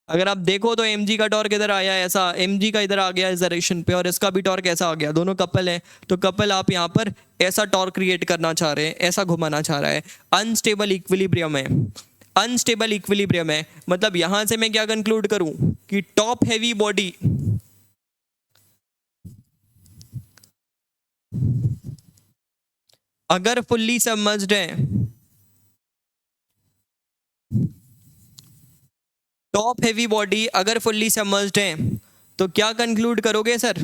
अगर आप देखो तो mg का टॉर्क इधर आया, ऐसा mg का इधर आ गया इस डायरेक्शन पे, और इसका भी टॉर्क ऐसा आ गया। दोनों कपल है, तो कपल आप यहाँ पर ऐसा टॉर्क क्रिएट करना चाह रहे हैं, ऐसा घुमाना चाह रहा है। अनस्टेबल इक्विलिब्रियम है, अनस्टेबल इक्विलिब्रियम है। मतलब यहां से मैं क्या कंक्लूड करूं कि टॉप हैवी बॉडी, अगर फुल्ली सबमर्ज्ड है, टॉप हैवी बॉडी अगर फुल्ली सबमर्ज्ड है, तो क्या कंक्लूड करोगे सर?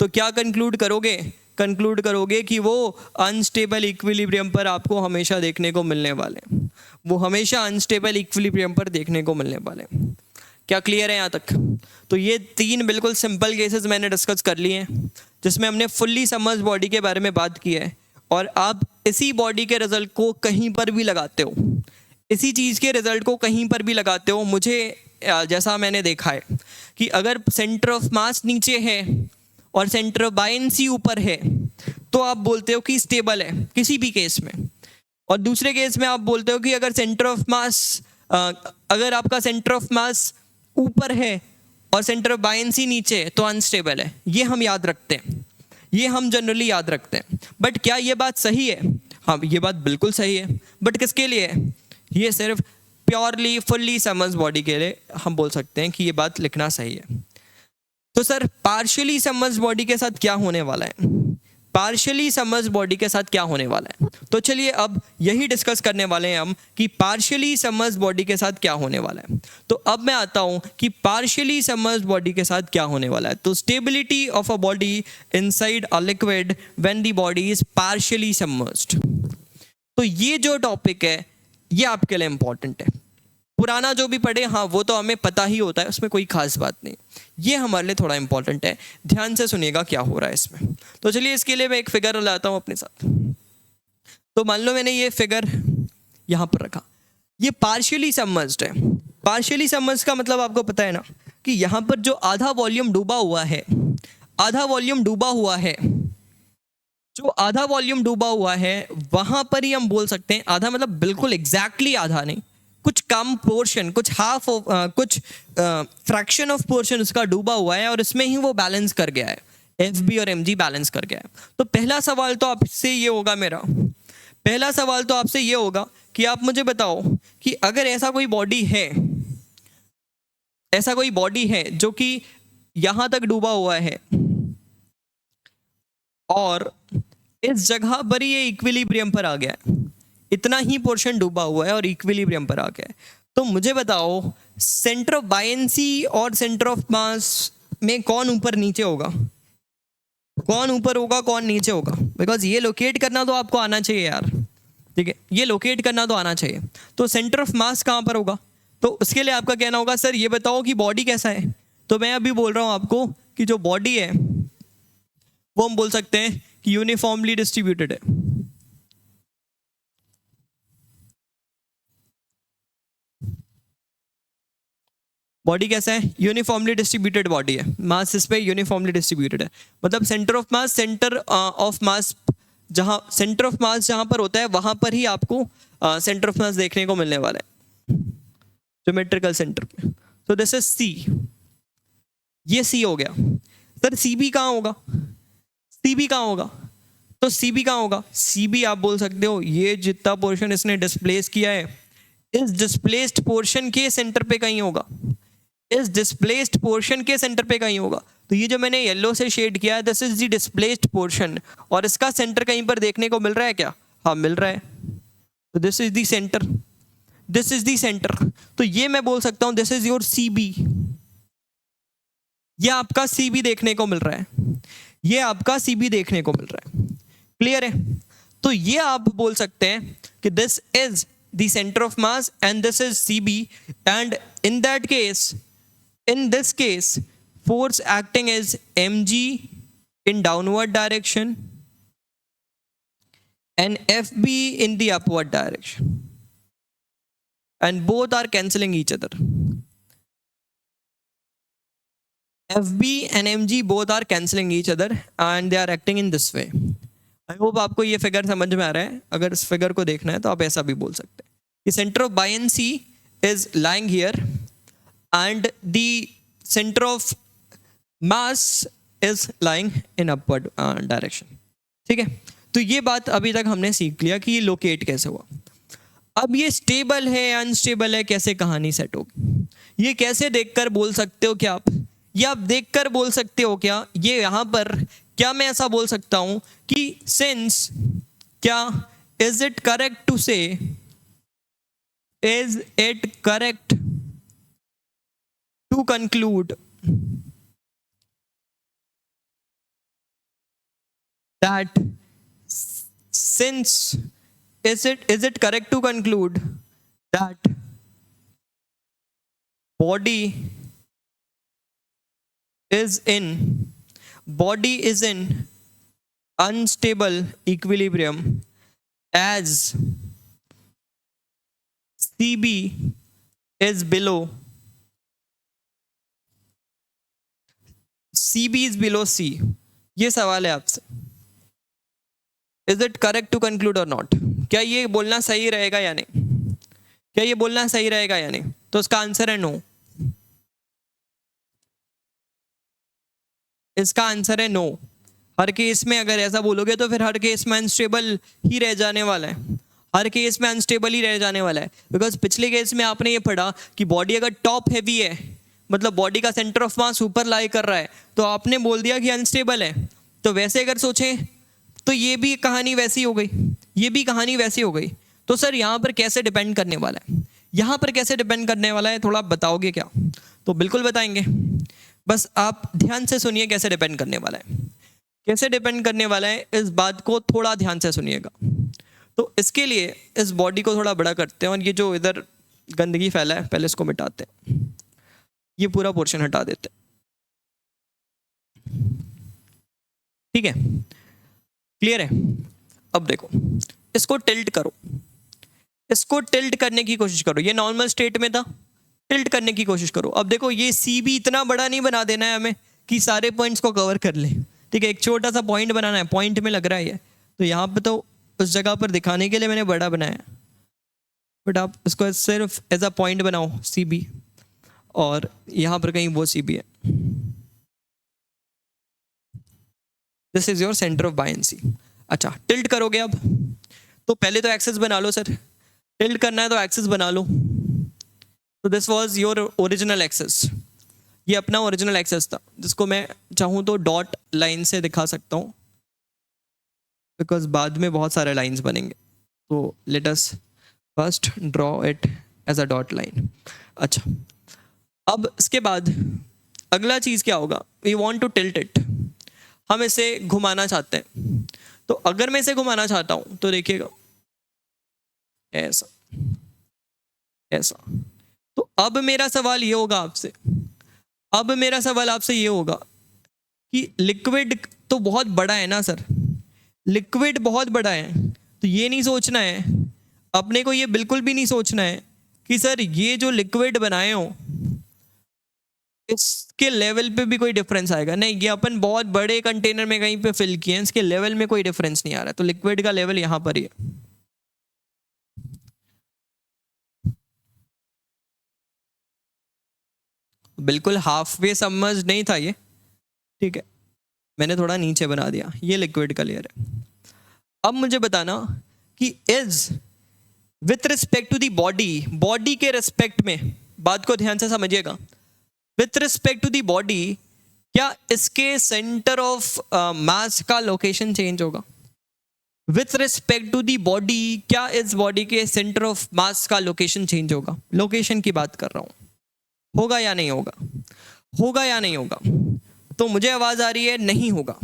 तो क्या कंक्लूड करोगे? कंक्लूड करोगे कि वो अनस्टेबल इक्विलिब्रियम पर आपको हमेशा देखने को मिलने वाले, वो हमेशा अनस्टेबल इक्विलिब्रियम पर देखने को मिलने वाले। क्या क्लियर है यहाँ तक? तो ये तीन बिल्कुल सिंपल केसेस मैंने डिस्कस कर लिए हैं जिसमें हमने फुल्ली सबमर्ज्ड बॉडी के बारे में बात की है, और आप इसी बॉडी के रिजल्ट को कहीं पर भी लगाते हो, इसी चीज़ के रिजल्ट को कहीं पर भी लगाते हो। मुझे जैसा मैंने देखा है कि अगर सेंटर ऑफ मास नीचे है और सेंटर ऑफ बायंसी ऊपर है तो आप बोलते हो कि स्टेबल है किसी भी केस में, और दूसरे केस में आप बोलते हो कि अगर सेंटर ऑफ मास, अगर आपका सेंटर ऑफ मास ऊपर है और सेंटर ऑफ बायंसी नीचे है तो अनस्टेबल है। ये हम याद रखते हैं, ये हम जनरली याद रखते हैं। बट क्या ये बात सही है? हाँ, ये बात बिल्कुल सही है, बट किसके लिए है? ये सिर्फ प्योरली फुल्ली सबमर्ज्ड बॉडी के लिए हम बोल सकते हैं कि ये बात लिखना सही है। तो सर पार्शियली सबमर्ज्ड बॉडी के साथ क्या होने वाला है? पार्शियली सबमर्ज्ड बॉडी के साथ क्या होने वाला है? तो चलिए अब यही डिस्कस करने वाले हैं हम कि पार्शियली सबमर्ज्ड बॉडी के साथ क्या होने वाला है। तो अब मैं आता हूं कि पार्शियली सबमर्ज्ड बॉडी के साथ क्या होने वाला है। तो stability of a body inside a liquid when the body is partially submerged. तो ये जो टॉपिक है ये आपके लिए इंपॉर्टेंट है। पुराना जो भी पढ़े हाँ वो तो हमें पता ही होता है, उसमें कोई खास बात नहीं। ये हमारे लिए थोड़ा इंपॉर्टेंट है, ध्यान से सुनिएगा क्या हो रहा है इसमें। तो चलिए इसके लिए मैं एक फिगर लाता हूँ अपने साथ। तो मान लो मैंने ये फिगर यहाँ पर रखा, ये पार्शियली सबमर्ज्ड है। पार्शियली सबमर्ज्ड का मतलब आपको पता है ना कि यहाँ पर जो आधा वॉल्यूम डूबा हुआ है, आधा वॉल्यूम डूबा हुआ है, जो आधा वॉल्यूम डूबा हुआ है वहां पर ही हम बोल सकते हैं, आधा मतलब बिल्कुल एग्जैक्टली आधा नहीं, कुछ कम पोर्शन, कुछ हाफ, कुछ फ्रैक्शन ऑफ पोर्शन उसका डूबा हुआ है और इसमें ही वो बैलेंस कर गया है, एफ बी और एम जी बैलेंस कर गया है। तो पहला सवाल तो आपसे ये होगा, मेरा पहला सवाल तो आपसे ये होगा कि आप मुझे बताओ कि अगर ऐसा कोई बॉडी है, ऐसा कोई बॉडी है जो कि यहां तक डूबा हुआ है और इस जगह पर ही ये इक्विलिब्रियम पर आ गया है, इतना ही पोर्शन डूबा हुआ है और इक्विलिब्रियम पर आ गया है, तो मुझे बताओ सेंटर ऑफ बायंसी और सेंटर ऑफ मास में कौन ऊपर नीचे होगा? कौन ऊपर होगा कौन नीचे होगा? बिकॉज ये लोकेट करना तो आपको आना चाहिए यार, ठीक है, ये लोकेट करना तो आना चाहिए। तो सेंटर ऑफ मास कहाँ पर होगा? तो उसके लिए आपका कहना होगा सर ये बताओ कि बॉडी कैसा है। तो मैं अभी बोल रहा हूँ आपको कि जो बॉडी है वो हम बोल सकते हैं कि यूनिफॉर्मली डिस्ट्रीब्यूटेड है। बॉडी कैसा है, यूनिफॉर्मली डिस्ट्रीब्यूटेड बॉडी है, मास इस पे यूनिफॉर्मली डिस्ट्रीब्यूटेड है, मतलब centre of mass, centre of मास जहां पर होता है वहां पर ही आपको सेंटर ऑफ मास देखने को मिलने वाला है, ज्योमेट्रिकल सेंटर पे। तो दिस इज सी, ये सी हो गया। सर सी बी कहाँ होगा, सी बी कहाँ होगा, तो सी बी कहाँ होगा, सी बी आप बोल सकते हो ये जितना पोर्शन इसने डिस्प्लेस किया है, इस डिस्प्लेस्ड पोर्शन के सेंटर पे कहीं होगा, इस डिस्प्लेस्ड पोर्शन के सेंटर पे कहीं होगा। तो ये जो मैंने येलो से शेड किया है, this is the displaced portion, और इसका सेंटर कहीं पर देखने को मिल रहा है क्या, हाँ मिल रहा है, तो this is the centre, this is the centre. तो ये मैं बोल सकता हूं this is your C B, ये आपका सी बी देखने को मिल रहा है, ये आपका सी बी देखने को मिल रहा है, क्लियर है। तो ये आप बोल सकते हैं कि this is the centre of mass and this is C B, and in that case, in this case force acting is mg in downward direction and fb in the upward direction, and both are cancelling each other, fb and mg both are cancelling each other and they are acting in this way. I hope आपको ये figure समझ में आ रहा है। अगर इस figure को देखना है तो आप ऐसा भी बोल सकते हैं कि centre of buoyancy is lying here and the center of mass is lying in upward direction, ठीक है। तो ये बात अभी तक हमने सीख लिया कि ये लोकेट कैसे हुआ। अब ये स्टेबल है अनस्टेबल है, कैसे कहानी सेट होगी, ये कैसे देखकर बोल सकते हो क्या आप, ये आप देखकर बोल सकते हो क्या, ये यहाँ पर क्या मैं ऐसा बोल सकता हूँ कि सिंस, क्या इज इट करेक्ट टू से, is it correct to conclude that since, is it correct to conclude that body is in unstable equilibrium as CB is below, CB is below C? ये सवाल है आपसे, is it correct to conclude और not, क्या ये बोलना सही रहेगा या नहीं, क्या ये बोलना सही रहेगा या नहीं, तो इसका आंसर है नो, इसका आंसर है नो। हर केस में अगर ऐसा बोलोगे तो फिर हर केस में अनस्टेबल ही रह जाने वाला है, हर केस में अनस्टेबल ही रह जाने वाला है, बिकॉज पिछले केस में आपने ये पढ़ा कि बॉडी अगर टॉप हैवी है, मतलब बॉडी का सेंटर ऑफ मास ऊपर लाई कर रहा है, तो आपने बोल दिया कि अनस्टेबल है। तो वैसे अगर सोचें तो ये भी कहानी वैसी हो गई, ये भी कहानी वैसी हो गई। तो सर यहाँ पर कैसे डिपेंड करने वाला है, यहाँ पर कैसे डिपेंड करने वाला है, थोड़ा आप बताओगे क्या, तो बिल्कुल बताएंगे, बस आप ध्यान से सुनिए कैसे डिपेंड करने वाला है, कैसे डिपेंड करने वाला है, इस बात को थोड़ा ध्यान से सुनिएगा। तो इसके लिए इस बॉडी को थोड़ा बड़ा करते हैं, और ये जो इधर गंदगी फैला है पहले इसको मिटाते हैं, ये पूरा पोर्शन हटा देते हैं, ठीक है, क्लियर है। अब देखो इसको टिल्ट करो, इसको टिल्ट करने की कोशिश करो, ये नॉर्मल स्टेट में था, टिल्ट करने की कोशिश करो। अब देखो ये सी भी इतना बड़ा नहीं बना देना है हमें कि सारे पॉइंट्स को कवर कर ले, ठीक है, एक छोटा सा पॉइंट बनाना है, पॉइंट में लग रहा है ये, तो यहाँ पे तो उस जगह पर दिखाने के लिए मैंने बड़ा बनाया, बट आप इसको सिर्फ एज अ पॉइंट बनाओ सी बी, और यहाँ पर कहीं वो सी बी है, this is your centre of buoyancy. अच्छा टिल्ट करोगे अब, तो पहले तो एक्सेस बना लो सर, टिल्ट करना है तो एक्सेस बना लो। तो this was your original axes, ये अपना ओरिजिनल एक्सेस था, जिसको मैं चाहूँ तो डॉट लाइन से दिखा सकता हूँ, बिकॉज बाद में बहुत सारे लाइंस बनेंगे, तो let us first draw it as a dot line. अच्छा अब इसके बाद अगला चीज़ क्या होगा, we want to tilt it, हम इसे घुमाना चाहते हैं। तो अगर मैं इसे घुमाना चाहता हूं तो देखिएगा ऐसा ऐसा। तो अब मेरा सवाल ये होगा आपसे, अब मेरा सवाल आपसे ये होगा कि लिक्विड तो बहुत बड़ा है ना सर, लिक्विड बहुत बड़ा है, तो ये नहीं सोचना है अपने को, ये बिल्कुल भी नहीं सोचना है कि सर ये जो लिक्विड बनाए हो इसके लेवल पे भी कोई डिफरेंस आएगा नहीं, ये अपन बहुत बड़े कंटेनर में कहीं पे फिल किए हैं, इसके लेवल में कोई डिफरेंस नहीं आ रहा, तो लिक्विड का लेवल यहाँ पर ही है। बिल्कुल हाफ वे सबमर्ज नहीं था ये, ठीक है, मैंने थोड़ा नीचे बना दिया, ये लिक्विड का लेयर है। अब मुझे बताना कि is with respect to the body, body के रिस्पेक्ट में, बात को ध्यान से समझिएगा, with respect to the body क्या इसके सेंटर ऑफ मास का लोकेशन चेंज होगा? With respect to the body क्या इस बॉडी के सेंटर ऑफ मास का लोकेशन चेंज होगा? लोकेशन की बात कर रहा हूं, होगा या नहीं होगा? होगा या नहीं होगा? तो मुझे आवाज आ रही है नहीं होगा,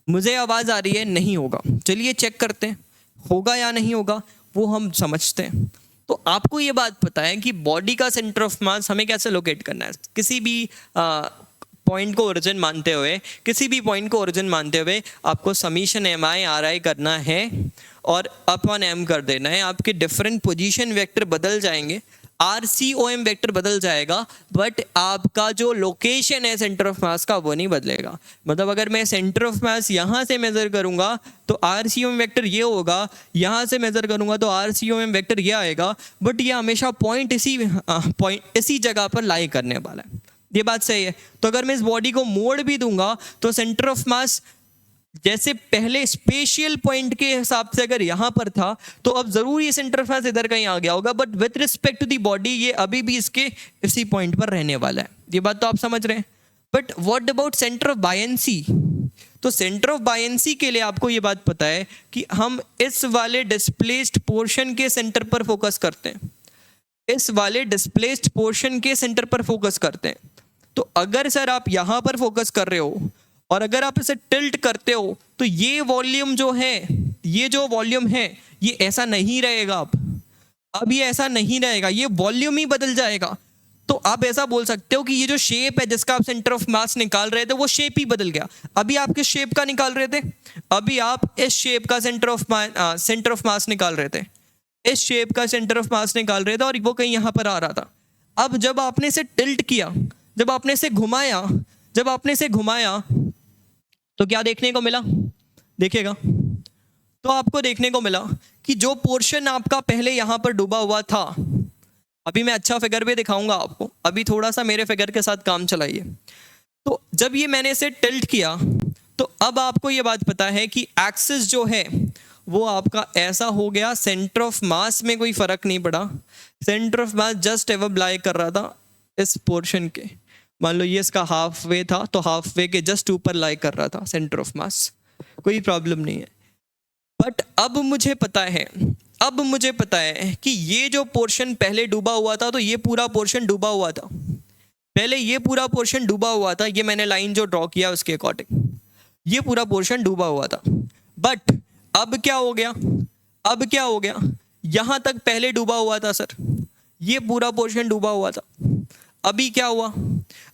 मुझे आवाज आ रही है नहीं होगा। चलिए चेक करते हैं होगा या नहीं होगा, वो हम समझते हैं। तो आपको ये बात पता है कि बॉडी का सेंटर ऑफ मास हमें कैसे लोकेट करना है? किसी भी पॉइंट को ओरिजिन मानते हुए, किसी भी पॉइंट को ओरिजिन मानते हुए आपको summation M I R I करना है और अपॉन एम कर देना है। आपके डिफरेंट पोजीशन वेक्टर बदल जाएंगे, R C O M vector बदल जाएगा, बट आपका जो लोकेशन है सेंटर ऑफ मास का वो नहीं बदलेगा। मतलब अगर मैं सेंटर ऑफ मास यहाँ से मेजर करूंगा तो R C O M vector ये होगा, यहाँ से मेजर करूंगा तो R C O M vector ये आएगा, बट ये हमेशा पॉइंट इसी जगह पर लाई करने वाला है। ये बात सही है। तो अगर मैं इस बॉडी को मोड़ भी दूंगा तो सेंटर ऑफ मास जैसे पहले स्पेशियल पॉइंट के हिसाब से अगर यहां पर था तो अब जरूर ये सेंटर ऑफ मास इधर कहीं आ गया होगा, but with respect to the body ये अभी भी इसके इसी पॉइंट पर रहने वाला है। ये बात तो आप समझ रहे हैं। But what about centre of buoyancy? तो सेंटर ऑफ बायंसी के लिए आपको ये बात पता है कि हम इस वाले डिस्प्लेस्ड पोर्शन के सेंटर पर फोकस करते हैं, इस वाले डिस्प्लेस्ड पोर्शन के सेंटर पर फोकस करते हैं। तो अगर सर आप यहां पर फोकस कर रहे हो और अगर आप इसे टिल्ट करते हो तो ये वॉल्यूम जो है, ये जो वॉल्यूम है ये ऐसा नहीं रहेगा। अब ये ऐसा नहीं रहेगा, ये वॉल्यूम ही बदल जाएगा। तो आप ऐसा बोल सकते हो कि ये जो शेप है जिसका आप सेंटर ऑफ मास निकाल रहे थे वो शेप ही बदल गया। अभी आप किस शेप का निकाल रहे थे? अभी आप इस शेप का सेंटर ऑफ मास निकाल रहे थे, इस शेप का सेंटर ऑफ मास निकाल रहे थे और वो कहीं यहां पर आ रहा था। अब जब आपने इसे टिल्ट किया, जब आपने इसे घुमाया, जब आपने इसे घुमाया तो क्या देखने को मिला? देखिएगा, तो आपको देखने को मिला कि जो पोर्शन आपका पहले यहां पर डूबा हुआ था, अभी मैं अच्छा फिगर भी दिखाऊंगा आपको, अभी थोड़ा सा मेरे फिगर के साथ काम चलाइए। तो जब ये मैंने इसे टिल्ट किया तो अब आपको ये बात पता है कि एक्सिस जो है वो आपका ऐसा हो गया, सेंटर ऑफ मास में कोई फर्क नहीं पड़ा, centre of mass just above lie कर रहा था इस पोर्शन के। मान लो ये इसका हाफ वे था तो हाफ वे के जस्ट ऊपर लाई कर रहा था सेंटर ऑफ मास, कोई प्रॉब्लम नहीं है। बट अब मुझे पता है, अब मुझे पता है कि ये जो पोर्शन पहले डूबा हुआ था तो ये पूरा पोर्शन डूबा हुआ था, पहले ये पूरा पोर्शन डूबा हुआ था, ये मैंने लाइन जो ड्रॉ किया उसके अकॉर्डिंग ये पूरा पोर्शन डूबा हुआ था। बट अब क्या हो गया? अब क्या हो गया? यहां तक पहले डूबा हुआ था सर, ये पूरा पोर्शन डूबा हुआ था। अभी क्या हुआ?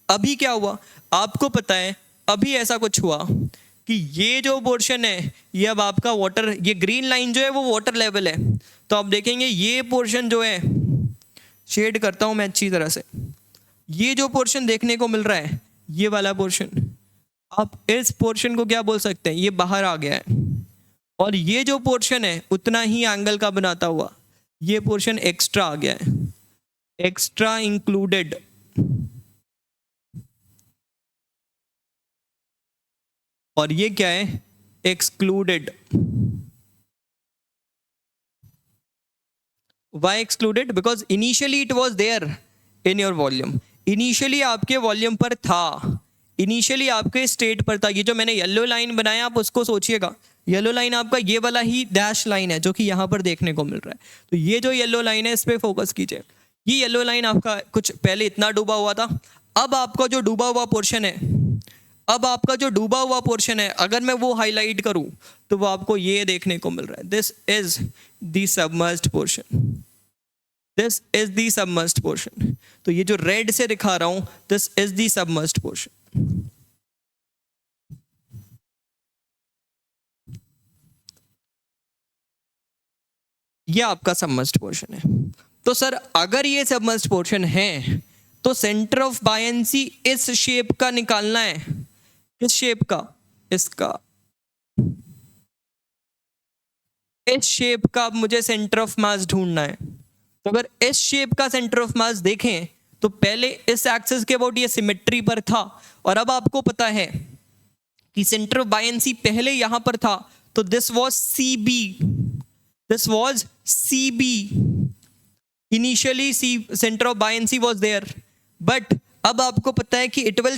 अभी क्या हुआ? आपको पता है अभी ऐसा कुछ हुआ कि ये जो पोर्शन है ये अब आपका वाटर, ये ग्रीन लाइन जो है वो वाटर लेवल है। तो आप देखेंगे ये पोर्शन जो है, शेड करता हूं मैं अच्छी तरह से, ये जो पोर्शन देखने को मिल रहा है ये वाला पोर्शन, आप इस पोर्शन को क्या बोल सकते हैं? ये बाहर आ गया है। और ये जो पोर्शन है उतना ही एंगल का बनाता हुआ ये पोर्शन एक्स्ट्रा आ गया है, एक्स्ट्रा इंक्लूडेड। और ये क्या है? Excluded. Why excluded? Because initially it was there in your volume, initially आपके वॉल्यूम पर था, इनिशियली आपके स्टेट पर था। ये जो मैंने येलो लाइन बनाया आप उसको सोचिएगा, येलो लाइन आपका ये वाला ही डैश लाइन है जो कि यहाँ पर देखने को मिल रहा है। तो ये जो येलो लाइन है इस पर फोकस कीजिए, ये येलो लाइन आपका कुछ पहले इतना डूबा हुआ था, अब आपका जो डूबा हुआ पोर्शन है, अब आपका जो डूबा हुआ पोर्शन है अगर मैं वो हाईलाइट करूं तो वो आपको ये देखने को मिल रहा है, this is the submerged portion, this is the submerged portion. तो ये जो रेड से दिखा रहा हूं this is the submerged portion. ये आपका सबमर्ज्ड पोर्शन है। तो सर अगर ये सबमर्ज्ड पोर्शन है, तो सेंटर ऑफ बायंसी इस शेप का निकालना है। किस शेप का? इसका। इस शेप का अब मुझे सेंटर ऑफ मास ढूंढना है। तो अगर इस शेप का सेंटर ऑफ मास देखें तो पहले इस एक्सिस के अबाउट ये सिमेट्री पर था, और अब आपको पता है कि सेंटर ऑफ बायंसी पहले यहां पर था, तो this was CB, this was CB. Initially C centre of buoyancy was there, but अब आपको पता है कि it will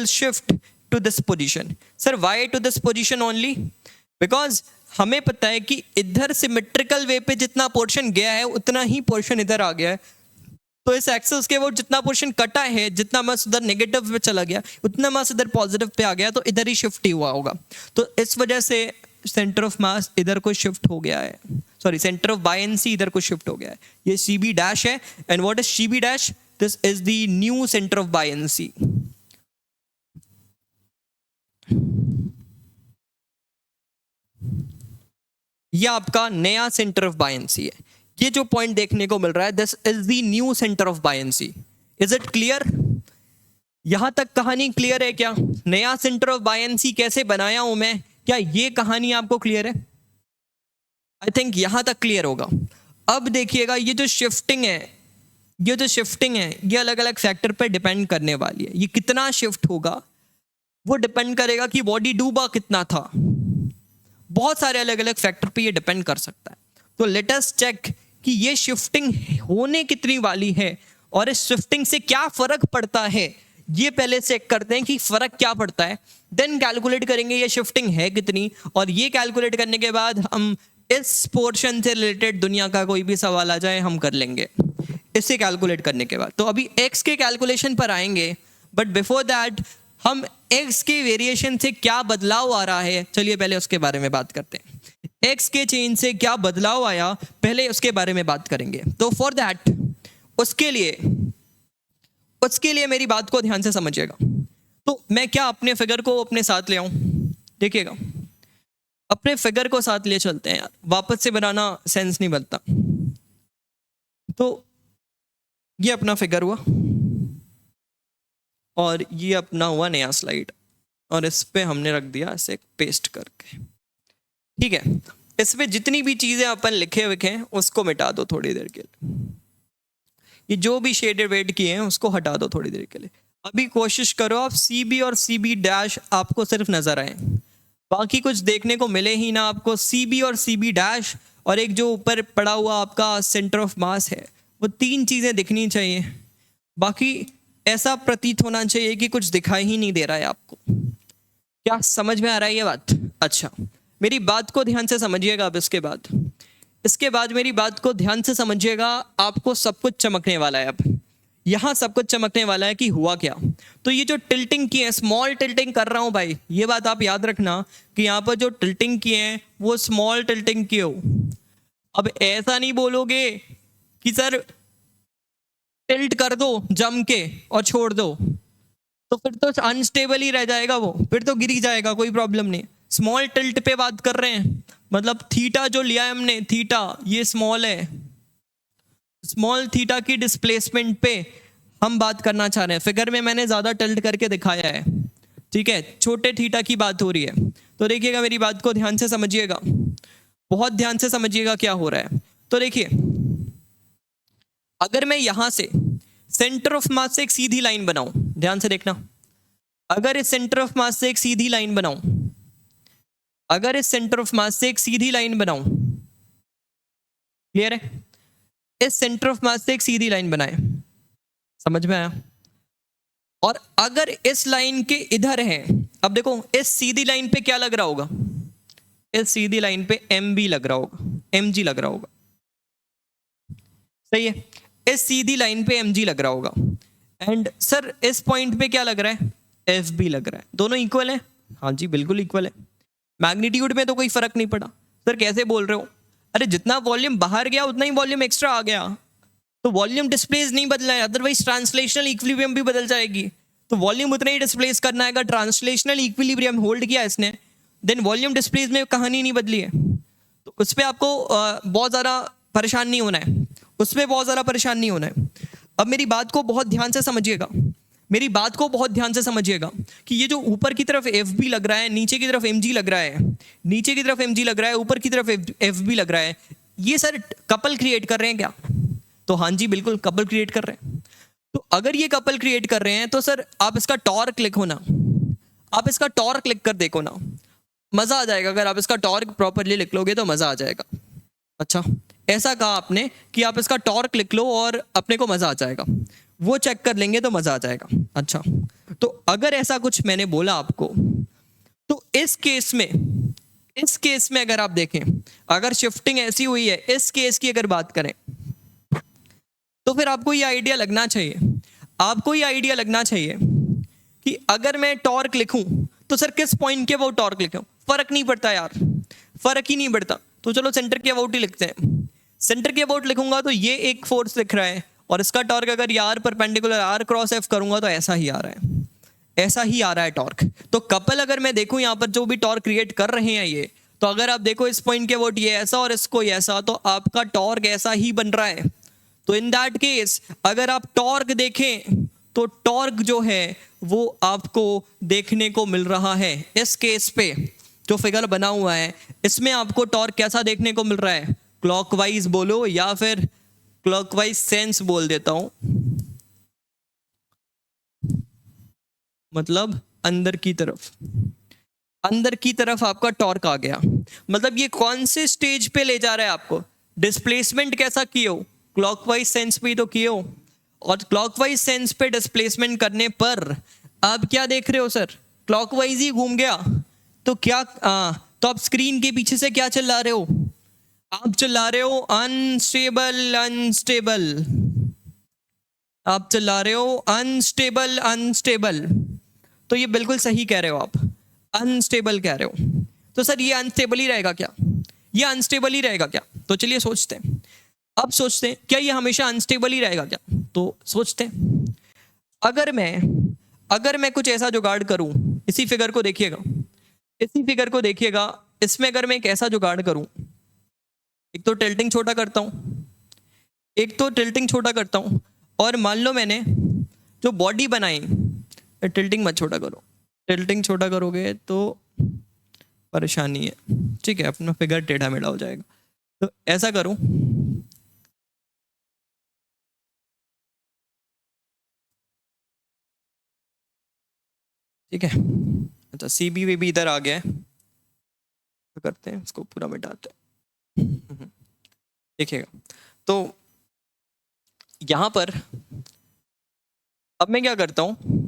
shift to this position. Sir why to this position only? Because हमें पता है कि इधर सिमेट्रिकल वे पे जितना पोर्शन गया है उतना ही पोर्शन इधर आ गया है। तो इस एक्सिस के वो जितना पोर्शन कटा है, जितना मास उधर नेगेटिव पे चला गया, उतना मास इधर पॉजिटिव पे आ गया, तो इधर ही शिफ्ट ही हुआ होगा। तो इस वजह से सेंटर ऑफ मास इधर को शिफ्ट हो गया है, सॉरी सेंटर ऑफ बायंसी इधर को शिफ्ट हो गया है। ये CB डैश है, and what is CB dash? This is the new centre of buoyancy. ये आपका नया सेंटर ऑफ बायंसी है। ये जो पॉइंट देखने को मिल रहा है, this is the new centre of buoyancy. Is it clear? यहां तक कहानी क्लियर है क्या? नया सेंटर ऑफ बायंसी कैसे बनाया हूं मैं, क्या ये कहानी आपको क्लियर है? आई थिंक यहां तक क्लियर होगा। अब देखिएगा ये जो शिफ्टिंग है, ये अलग अलग फैक्टर पर डिपेंड करने वाली है। ये कितना शिफ्ट होगा वो डिपेंड करेगा कि बॉडी डूबा कितना था। बहुत सारे अलग अलग फैक्टर पे ये डिपेंड कर सकता है। तो लेट अस चेक कि ये शिफ्टिंग होने कितनी वाली है और इस शिफ्टिंग से क्या फर्क पड़ता है। ये पहले चेक करते हैं कि फर्क क्या पड़ता है, देन कैलकुलेट करेंगे ये शिफ्टिंग है कितनी, और ये कैलकुलेट करने के बाद हम इस पोर्शन से रिलेटेड दुनिया का कोई भी सवाल आ जाए हम कर लेंगे इससे कैलकुलेट करने के बाद। तो अभी एक्स के कैलकुलेशन पर आएंगे, बट बिफोर दैट हम एक्स के वेरिएशन से क्या बदलाव आ रहा है, चलिए पहले उसके बारे में बात करते हैं। एक्स के चेंज से क्या बदलाव आया, पहले उसके बारे में बात करेंगे। तो फॉर दैट उसके लिए मेरी बात को ध्यान से समझिएगा। तो मैं क्या अपने फिगर को अपने साथ ले आऊं? देखिएगा, अपने फिगर को साथ ले चलते हैं यार, वापस से बनाना सेंस नहीं बनता। तो ये अपना फिगर हुआ और ये अपना हुआ नया स्लाइड, और इस पे हमने रख दिया ऐसे पेस्ट करके। ठीक है, इस पे जितनी भी चीजें अपन लिखे हुए हैं उसको मिटा दो थोड़ी देर के लिए। ये जो भी शेडेड वेड किए हैं उसको हटा दो थोड़ी देर के लिए। अभी कोशिश करो आप CB और CB डैश आपको सिर्फ नजर आए, बाकी कुछ देखने को मिले ही ना आपको। CB और CB डैश और एक जो ऊपर पड़ा हुआ आपका सेंटर ऑफ मास है, वो तीन चीजें दिखनी चाहिए। बाकी ऐसा प्रतीत होना चाहिए कि कुछ दिखाई ही नहीं दे रहा है आपको। क्या समझ में आ रहा है ये बात? अच्छा, मेरी बात को ध्यान से समझिएगा। अब इसके बाद मेरी बात को ध्यान से समझिएगा। आपको सब कुछ चमकने वाला है। अब यहाँ सब कुछ चमकने वाला है कि हुआ क्या। तो ये जो टिल्टिंग की है, स्मॉल टिल्टिंग कर रहा हूँ भाई, ये बात आप याद रखना कि यहाँ पर जो टिल्टिंग किए हैं वो स्मॉल टिल्टिंग की हो। अब ऐसा नहीं बोलोगे कि सर टिल्ट कर दो जम के और छोड़ दो, तो फिर तो अनस्टेबल ही रह जाएगा वो, फिर तो गिर ही जाएगा, कोई प्रॉब्लम नहीं। स्मॉल टिल्ट पे बात कर रहे हैं, मतलब थीटा जो लिया है हमने, थीटा ये स्मॉल है, स्मॉल थीटा की डिस्प्लेसमेंट पे हम बात करना चाह रहे हैं। फिगर में मैंने ज्यादा टिल्ट करके दिखाया है, ठीक है, छोटे थीटा की बात हो रही है। तो देखिएगा, मेरी बात को ध्यान से समझिएगा, बहुत ध्यान से समझिएगा क्या हो रहा है। तो देखिए, अगर मैं यहां से सेंटर ऑफ मास से एक सीधी लाइन बनाऊं, ध्यान से देखना, अगर इस सेंटर ऑफ मास से एक सीधी लाइन बनाऊं, अगर इस सेंटर ऑफ मास से एक सीधी लाइन बनाऊं, क्लियर है? इस सेंटर ऑफ मास से एक सीधी लाइन बनाए, समझ में आया? और अगर इस लाइन के इधर है, अब देखो इस सीधी लाइन पे क्या लग रहा होगा, इस सीधी लाइन पे MB लग रहा होगा, MG लग रहा होगा, सही है? इस सीधी लाइन पे MG लग रहा होगा। एंड सर इस पॉइंट पे क्या लग रहा है? FB लग रहा है। दोनों इक्वल है? हाँ जी बिल्कुल इक्वल है। मैग्नीट्यूड में तो कोई फर्क नहीं पड़ा। सर कैसे बोल रहे हो? अरे जितना वॉल्यूम बाहर गया उतना ही वॉल्यूम एक्स्ट्रा आ गया, तो वॉल्यूम डिस्प्लेस नहीं बदला है, अदरवाइज ट्रांसलेशनल इक्विलिब्रियम भी बदल जाएगी। तो वॉल्यूम उतना ही डिस्प्लेस करना है। अगर ट्रांसलेशनल इक्विलिब्रियम होल्ड किया इसने, देन वॉल्यूम डिस्प्लेस में कहानी नहीं बदली है। तो उस पर आपको बहुत ज़्यादा परेशान नहीं होना है, उसमें बहुत ज़्यादा परेशान नहीं होना है। अब मेरी बात को बहुत ध्यान से समझिएगा, मेरी बात को बहुत ध्यान से समझिएगा कि ये जो ऊपर की तरफ एफ बी लग रहा है, नीचे की तरफ एम जी लग रहा है, नीचे की तरफ एम जी लग रहा है, ऊपर की तरफ एफ बी लग रहा है, ये सर कपल क्रिएट कर रहे हैं क्या? तो हाँ जी बिल्कुल कपल क्रिएट कर रहे हैं। तो अगर ये कपल क्रिएट कर रहे हैं तो सर आप इसका टॉर्क लिखो ना, आप इसका टॉर्क लिख कर देखो ना, मजा आ जाएगा। अगर आप इसका टॉर्क प्रॉपरली लिख लोगे तो मजा आ जाएगा। अच्छा, ऐसा कहा आपने कि आप इसका टॉर्क लिख लो और अपने को मजा आ जाएगा, वो चेक कर लेंगे तो मजा आ जाएगा। अच्छा, तो अगर ऐसा कुछ मैंने बोला आपको, तो इस केस में अगर आप देखें, अगर शिफ्टिंग ऐसी हुई है, इस केस की अगर बात करें, तो फिर आपको ये आइडिया लगना चाहिए, आपको ये आइडिया लगना चाहिए कि अगर मैं टॉर्क लिखूं तो सर किस पॉइंट के अबाउट टॉर्क लिखूं? फर्क नहीं पड़ता यार, फर्क ही नहीं पड़ता। तो चलो सेंटर के अबाउट ही लिखते हैं। सेंटर के अबाउट लिखूंगा तो ये एक फोर्स लिख रहा है, और इसका टॉर्क अगर यार परपेंडिकुलर आर क्रॉस एफ करूंगा तो ऐसा ही आ रहा है, ऐसा ही आ रहा है टॉर्क। तो कपल अगर मैं देखूं यहाँ पर जो भी टॉर्क क्रिएट कर रहे हैं ये, तो अगर आप देखो इस पॉइंट के अबाउट ये ऐसा और इसको ये ऐसा, तो आपका टॉर्क ऐसा ही बन रहा है। तो इन दैट केस अगर आप टॉर्क देखें तो टॉर्क जो है वो आपको देखने को मिल रहा है। इस केस पे जो फिगर बना हुआ है इसमें आपको टॉर्क कैसा देखने को मिल रहा है? क्लॉकवाइज बोलो या फिर क्लॉकवाइज सेंस बोल देता हूं, मतलब अंदर की तरफ, अंदर की तरफ आपका टॉर्क आ गया। मतलब ये कौन से स्टेज पे ले जा रहा है आपको? डिस्प्लेसमेंट कैसा किए हो? क्लॉकवाइज सेंस पे तो किए हो, और क्लॉकवाइज सेंस पे डिस्प्लेसमेंट करने पर आप क्या देख रहे हो सर? क्लॉकवाइज ही घूम गया। तो क्या तो आप स्क्रीन के पीछे से क्या चिल्ला रहे हो? आप चिल्ला रहे हो अनस्टेबल अनस्टेबल, आप चिल्ला रहे हो अनस्टेबल अनस्टेबल। तो ये बिल्कुल सही कह रहे हो आप, अनस्टेबल कह रहे हो। तो सर ये अनस्टेबल ही रहेगा क्या? ये अनस्टेबल ही रहेगा क्या? तो चलिए सोचते हैं, अब सोचते हैं क्या ये हमेशा अनस्टेबल ही रहेगा क्या? तो सोचते हैं, अगर मैं कुछ ऐसा जुगाड़ करूं, इसी फिगर को देखिएगा, इसी फिगर को देखिएगा, इसमें अगर मैं एक ऐसा जुगाड़ करूं, एक तो टिल्टिंग छोटा करता हूं, एक तो टिल्टिंग छोटा करता हूं, और मान लो मैंने जो बॉडी बनाई, टिल्टिंग मत छोटा करो, टिल्टिंग छोटा करोगे तो परेशानी है, ठीक है, अपना फिगर टेढ़ा मेढ़ा हो जाएगा। तो ऐसा करूं, ठीक है, अच्छा सी बी वे भी इधर आ गया है, तो करते हैं इसको पूरा मिटाते हैं। देखिएगा, तो यहां पर अब मैं क्या करता हूं,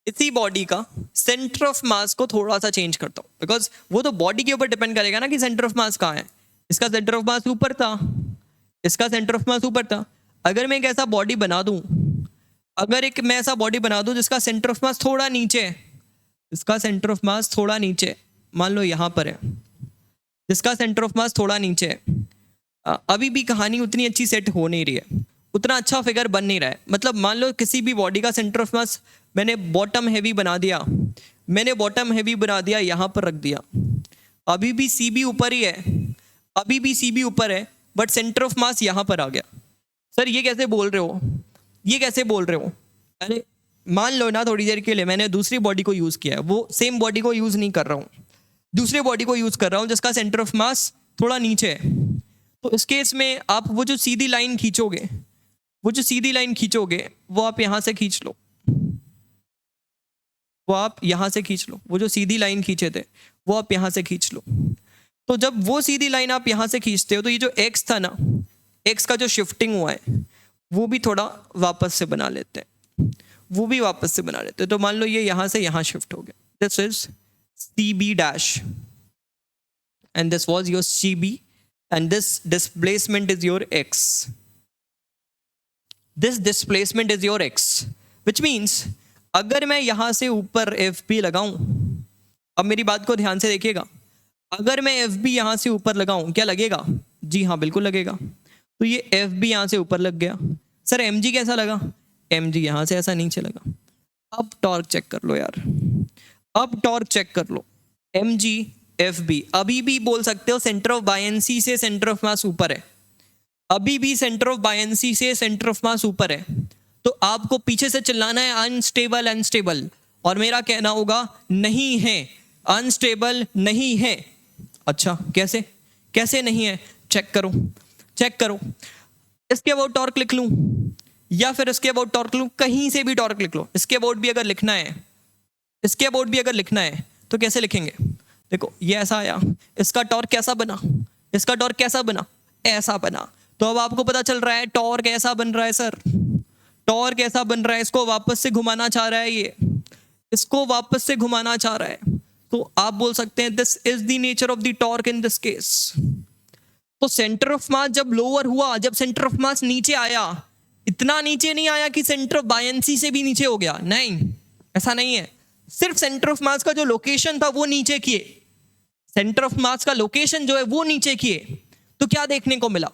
इसी बॉडी का सेंटर ऑफ मास को थोड़ा सा चेंज करता हूं, बिकॉज वो तो बॉडी के ऊपर डिपेंड करेगा ना कि सेंटर ऑफ मास कहाँ है। इसका सेंटर ऑफ मास ऊपर था, इसका सेंटर ऑफ मास ऊपर था। अगर मैं एक ऐसा बॉडी बना दूं, अगर एक मैं ऐसा बॉडी बना दूं जिसका सेंटर ऑफ मास थोड़ा नीचे है, इसका सेंटर ऑफ मास थोड़ा नीचे, मान लो यहां पर है, जिसका सेंटर ऑफ मास थोड़ा नीचे है, अभी भी कहानी उतनी अच्छी सेट हो नहीं रही है, उतना अच्छा फिगर बन नहीं रहा है। मतलब मान लो किसी भी बॉडी का सेंटर ऑफ मास मैंने बॉटम हैवी बना दिया, मैंने बॉटम हैवी बना दिया, यहाँ पर रख दिया, अभी भी सी बी ऊपर ही है, अभी भी सी बी ऊपर है, बट सेंटर ऑफ मास यहाँ पर आ गया। सर ये कैसे बोल रहे हो, ये कैसे बोल रहे हो? अरे मान लो ना थोड़ी देर के लिए मैंने दूसरी बॉडी को यूज़ किया है, वो सेम बॉडी को यूज़ नहीं कर रहा हूँ, दूसरे बॉडी को यूज़ कर रहा हूँ जिसका सेंटर ऑफ मास थोड़ा नीचे है। तो इस केस में आप वो जो सीधी लाइन खींचोगे, वो जो सीधी लाइन खींचोगे वो आप यहाँ से खींच लो, वो आप यहाँ से खींच लो, वो जो सीधी लाइन खींचे थे वो आप यहाँ से खींच लो। तो जब वो सीधी लाइन आप यहाँ से खींचते हो तो ये जो एक्स था ना, एक्स का जो शिफ्टिंग हुआ है वो भी थोड़ा वापस से बना लेते हैं, वो भी वापस से बना लेते हैं। तो मान लो ये यहाँ से यहाँ शिफ्ट हो गया, this is C B dash and this was your C B and this displacement is your X, this displacement is your X, which means अगर मैं यहां से ऊपर एफ बी लगाऊं, अब मेरी बात को ध्यान से देखिएगा, अगर मैं एफ बी यहां से ऊपर लगाऊं क्या लगेगा? जी हाँ बिल्कुल लगेगा। तो ये एफ बी यहां से ऊपर लग गया। सर एम जी कैसा लगा? एम जी यहां से ऐसा नीचे लगा। अब टॉर्क चेक कर लो यार, अब टॉर्क चेक कर लो, एम जी एफ बी, अभी भी बोल सकते हो सेंटर ऑफ बायंसी से सेंटर ऑफ मास ऊपर है, अभी भी सेंटर ऑफ बायंसी से सेंटर ऑफ मास ऊपर है। तो आपको पीछे से चिल्लाना है अनस्टेबल अनस्टेबल, और मेरा कहना होगा नहीं है, अनस्टेबल नहीं है। अच्छा कैसे, कैसे नहीं है, चेक करो, चेक करो। इसके अबाउट टॉर्क लिख लूं या फिर इसके अबाउट टॉर्क लूं, कहीं से भी टॉर्क लिख लो। इसके अबाउट भी अगर लिखना है, इसके अबाउट भी अगर लिखना है तो कैसे लिखेंगे? देखो ये ऐसा आया, इसका टॉर्क कैसा बना, इसका टॉर्क कैसा बना, ऐसा बना। तो अब आपको पता चल रहा है टॉर्क ऐसा बन रहा है सर, टॉर्क ऐसा बन रहा है, इसको वापस से घुमाना चाह रहा है, ये इसको वापस से घुमाना चाह रहा है। तो आप बोल सकते हैं this is the nature of the torque in this case. तो सेंटर ऑफ मास जब लोअर हुआ, जब सेंटर ऑफ मास नीचे आया, इतना नीचे नहीं आया कि सेंटर ऑफ बायंसी से भी नीचे हो गया, नहीं, ऐसा नहीं है। सिर्फ सेंटर ऑफ मास का जो लोकेशन था वो नीचे किए, सेंटर ऑफ मास का लोकेशन जो है वो नीचे किए। तो क्या देखने को मिला,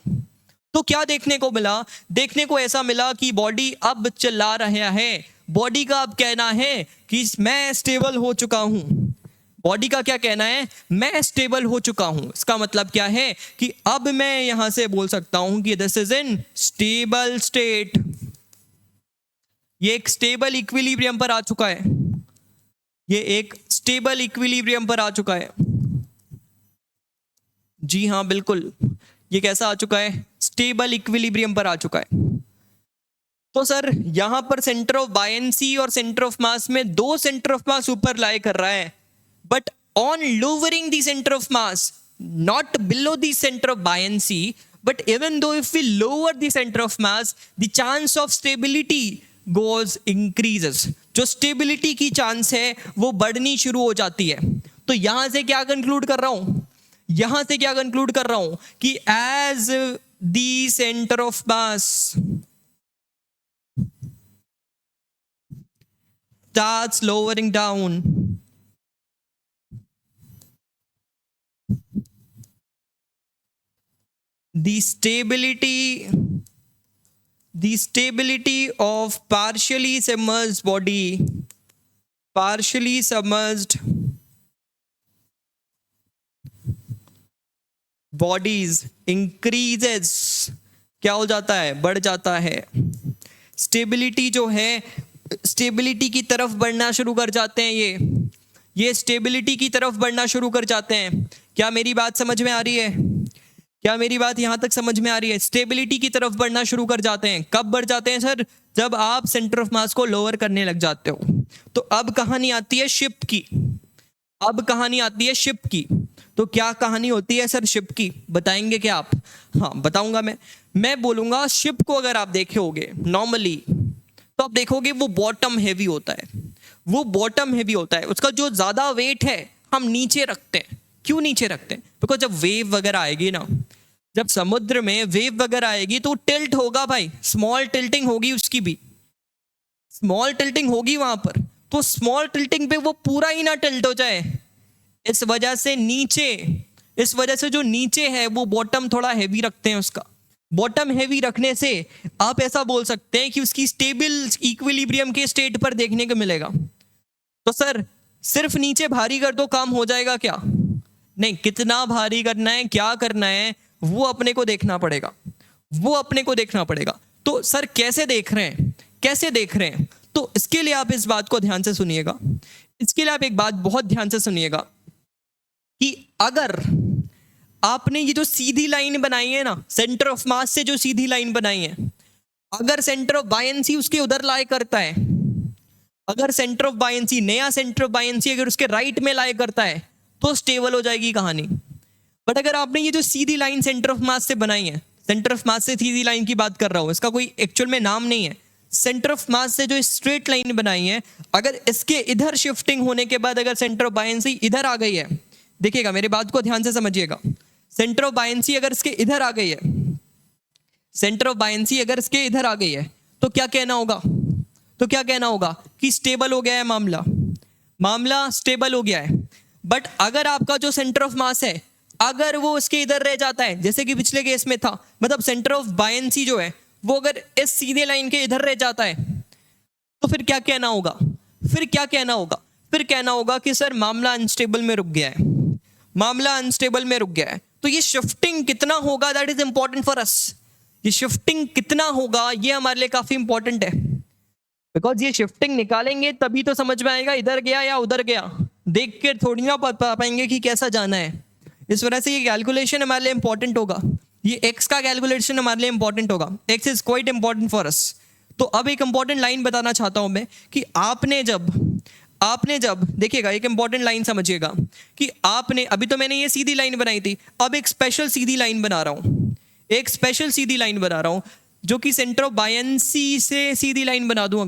तो क्या देखने को मिला, देखने को ऐसा मिला कि बॉडी अब चला रहा है, बॉडी का अब कहना है कि मैं स्टेबल हो चुका हूं। बॉडी का क्या कहना है, मैं स्टेबल हो चुका हूं। इसका मतलब क्या है कि अब मैं यहां से बोल सकता हूं कि this is in stable state, ये एक स्टेबल इक्विलिब्रियम पर आ चुका है, ये एक स्टेबल इक्विलिब्रियम पर आ चुका है। जी हाँ बिल्कुल, ये कैसा आ चुका है, स्टेबल इक्विलिब्रियम पर आ चुका है। तो सर यहां पर सेंटर ऑफ बायंसी और सेंटर ऑफ मास में दो सेंटर ऑफ मास ऊपर लाई कर रहा है, but on lowering the centre of mass, not below the centre of buoyancy, but even though if we lower the center of mass, the chance of stability goes increases. जो stability की chance है वो बढ़नी शुरू हो जाती है। तो यहां से क्या कंक्लूड कर रहा हूं, यहां से क्या कंक्लूड कर रहा हूं कि as the center of mass starts lowering down, the stability of partially submerged body, partially submerged bodies increases, क्या हो जाता है, बढ़ जाता है। स्टेबिलिटी जो है, स्टेबिलिटी की तरफ बढ़ना शुरू कर जाते हैं, ये स्टेबिलिटी की तरफ बढ़ना शुरू कर जाते हैं। क्या मेरी बात समझ में आ रही है, क्या मेरी बात यहां तक समझ में आ रही है? स्टेबिलिटी की तरफ बढ़ना शुरू कर जाते हैं। कब बढ़ जाते हैं सर, जब आप सेंटर ऑफ मास को लोअर करने लग जाते हो। तो अब कहानी आती है शिप की, अब कहानी आती है शिप की। तो क्या कहानी होती है सर शिप की, बताएंगे क्या आप? हाँ बताऊंगा मैं बोलूंगा शिप को अगर आप देखे होगे नॉर्मली, तो आप देखोगे वो बॉटम हैवी होता है, वो बॉटम हैवी होता है, उसका जो ज्यादा वेट है हम नीचे रखते हैं। क्यों नीचे रखते हैं? बिकॉज जब वेव वगैरह आएगी ना, जब समुद्र में वेव वगैरह आएगी तो टिल्ट होगा भाई, स्मॉल टिल्टिंग होगी, उसकी भी स्मॉल टिल्टिंग होगी वहां पर। तो स्मॉल टिल्टिंग पे वो पूरा ही ना टिल्ट हो जाए, इस वजह से नीचे, इस वजह से जो नीचे है वो बॉटम थोड़ा हैवी रखते हैं। उसका बॉटम हैवी रखने से आप ऐसा बोल सकते हैं कि उसकी स्टेबल इक्विलिब्रियम के स्टेट पर देखने को मिलेगा। तो सर सिर्फ नीचे भारी कर दो काम हो जाएगा क्या? नहीं, कितना भारी करना है, क्या करना है, वो अपने को देखना पड़ेगा, वो अपने को देखना पड़ेगा। तो सर कैसे देख रहे हैं, कैसे देख रहे हैं? तो इसके लिए आप इस बात को ध्यान से सुनिएगा, इसके लिए आप एक बात बहुत ध्यान से सुनिएगा कि अगर आपने ये जो सीधी लाइन बनाई है ना, सेंटर ऑफ मास से जो सीधी लाइन बनाई है, अगर सेंटर ऑफ बायंसी उसके उधर लाई करता है, अगर सेंटर ऑफ बायंसी, नया सेंटर ऑफ बायंसी अगर उसके राइट में लाई करता है तो स्टेबल हो जाएगी कहानी। बट अगर आपने ये जो सीधी लाइन सेंटर ऑफ मास से बनाई है, सेंटर ऑफ मास से सीधी लाइन की बात कर रहा हूं, इसका कोई एक्चुअल में नाम नहीं है, सेंटर ऑफ मास से जो स्ट्रेट लाइन बनाई है, अगर इसके इधर शिफ्टिंग होने के बाद अगर सेंटर ऑफ बायंसी इधर आ गई है, देखिएगा मेरी बात को ध्यान से समझिएगा, सेंटर ऑफ बायंसी अगर इसके इधर आ गई है, सेंटर ऑफ बायंसी अगर इसके इधर आ गई है, तो क्या कहना होगा, तो क्या कहना होगा कि स्टेबल हो गया है मामला, मामला स्टेबल हो गया है। बट अगर आपका जो सेंटर ऑफ मास है अगर वो उसके इधर रह जाता है, जैसे कि पिछले केस में था, मतलब सेंटर ऑफ बायंसी जो है वो अगर इस सीधे लाइन के इधर रह जाता है, तो फिर क्या कहना होगा, फिर क्या कहना होगा, फिर कहना होगा कि सर मामला अनस्टेबल में रुक गया है, मामला अनस्टेबल में रुक गया है। तो ये शिफ्टिंग कितना होगा, that is important for us. ये शिफ्टिंग कितना होगा ये हमारे लिए काफी इंपॉर्टेंट है। बिकॉज ये शिफ्टिंग निकालेंगे तभी तो समझ में आएगा इधर गया या उधर गया, देख के थोड़ी ना पा पाएंगे कि कैसा जाना है। इस वजह से ये कैलकुलेशन हमारे लिए इंपॉर्टेंट होगा, ये एक्स का कैलकुलेशन हमारे लिए इंपॉर्टेंट होगा, x is quite important for us. तो अब एक इंपॉर्टेंट लाइन बताना चाहता हूं मैं कि आपने जब देखिएगा, एक इंपॉर्टेंट लाइन समझिएगा कि आपने अभी तो मैंने ये सीधी लाइन बनाई थी, अब एक स्पेशल सीधी लाइन बना रहा हूं, एक स्पेशल सीधी लाइन बना रहा हूं जो कि सेंटर ऑफ बायंसी से सीधी लाइन बना दूं।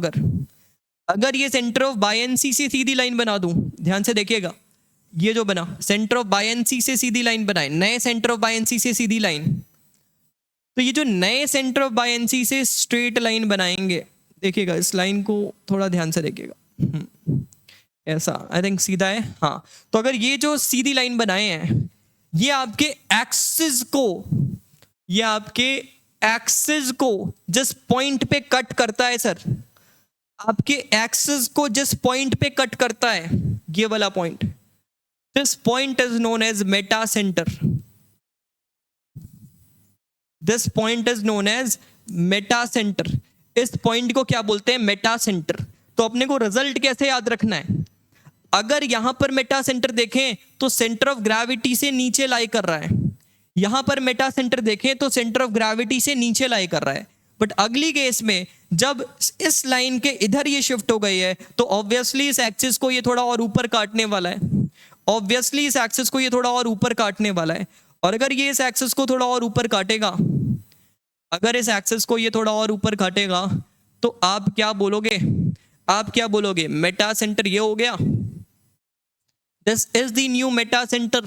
अगर ये सेंटर ऑफ बायंसी से सीधी लाइन बना दूं, ध्यान से देखिएगा, ये जो बना सेंटर ऑफ बायंसी से सीधी लाइन बनाए, नए सेंटर ऑफ बायंसी से सीधी लाइन, तो ये जो नए सेंटर ऑफ बायंसी से स्ट्रेट लाइन बनाएंगे, देखिएगा इस लाइन को थोड़ा ध्यान से देखिएगा, ऐसा आई थिंक सीधा है, हाँ। तो अगर ये जो सीधी लाइन बनाए हैं, ये आपके एक्सिस को जिस पॉइंट पे कट करता है सर, आपके एक्सिस को जिस पॉइंट पे कट करता है, ये वाला point, this point is known as metacentre, this point is known as metacentre. इस पॉइंट को क्या बोलते हैं? Metacentre. तो अपने को रिजल्ट कैसे याद रखना है? अगर यहां पर मेटा सेंटर देखें तो सेंटर ऑफ ग्रेविटी से नीचे लाई कर रहा है, यहां पर मेटा सेंटर देखें तो सेंटर ऑफ ग्रेविटी से नीचे लाई कर रहा है। बट अगली केस में जब इस लाइन के इधर ये शिफ्ट हो गई है तो ऑब्वियसली इस एक्सिस को ये थोड़ा और ऊपर काटने वाला है, ऑब्वियसली इस एक्सिस को ये थोड़ा और ऊपर काटने वाला है। और अगर ये इस एक्सिस को थोड़ा और ऊपर काटेगा, अगर इस एक्सिस को ये थोड़ा और ऊपर काटेगा तो आप क्या बोलोगे? आप क्या बोलोगे? मेटा सेंटर ये हो गया, this is the new Meta centre,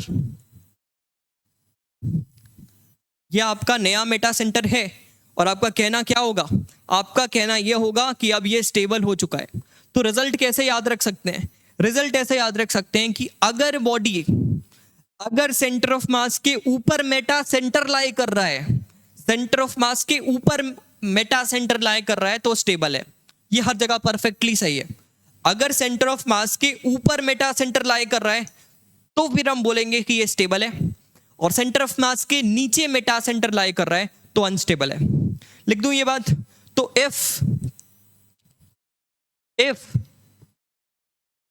ये आपका नया मेटा सेंटर है। और आपका कहना क्या होगा? आपका कहना यह होगा कि अब ये स्टेबल हो चुका है। तो रिजल्ट कैसे याद रख सकते हैं? रिजल्ट ऐसे याद रख सकते हैं कि अगर बॉडी, अगर सेंटर ऑफ मास के ऊपर मेटा सेंटर लाई कर रहा है, सेंटर ऑफ मास के ऊपर मेटा सेंटर लाई कर रहा है तो स्टेबल है। ये हर जगह परफेक्टली सही है। अगर सेंटर ऑफ मास के ऊपर मेटा सेंटर लाई कर रहा है तो फिर हम बोलेंगे कि ये स्टेबल है, और सेंटर ऑफ मास के नीचे मेटा सेंटर लाई कर रहा है तो अनस्टेबल है। लिख दूं ये बात? तो इफ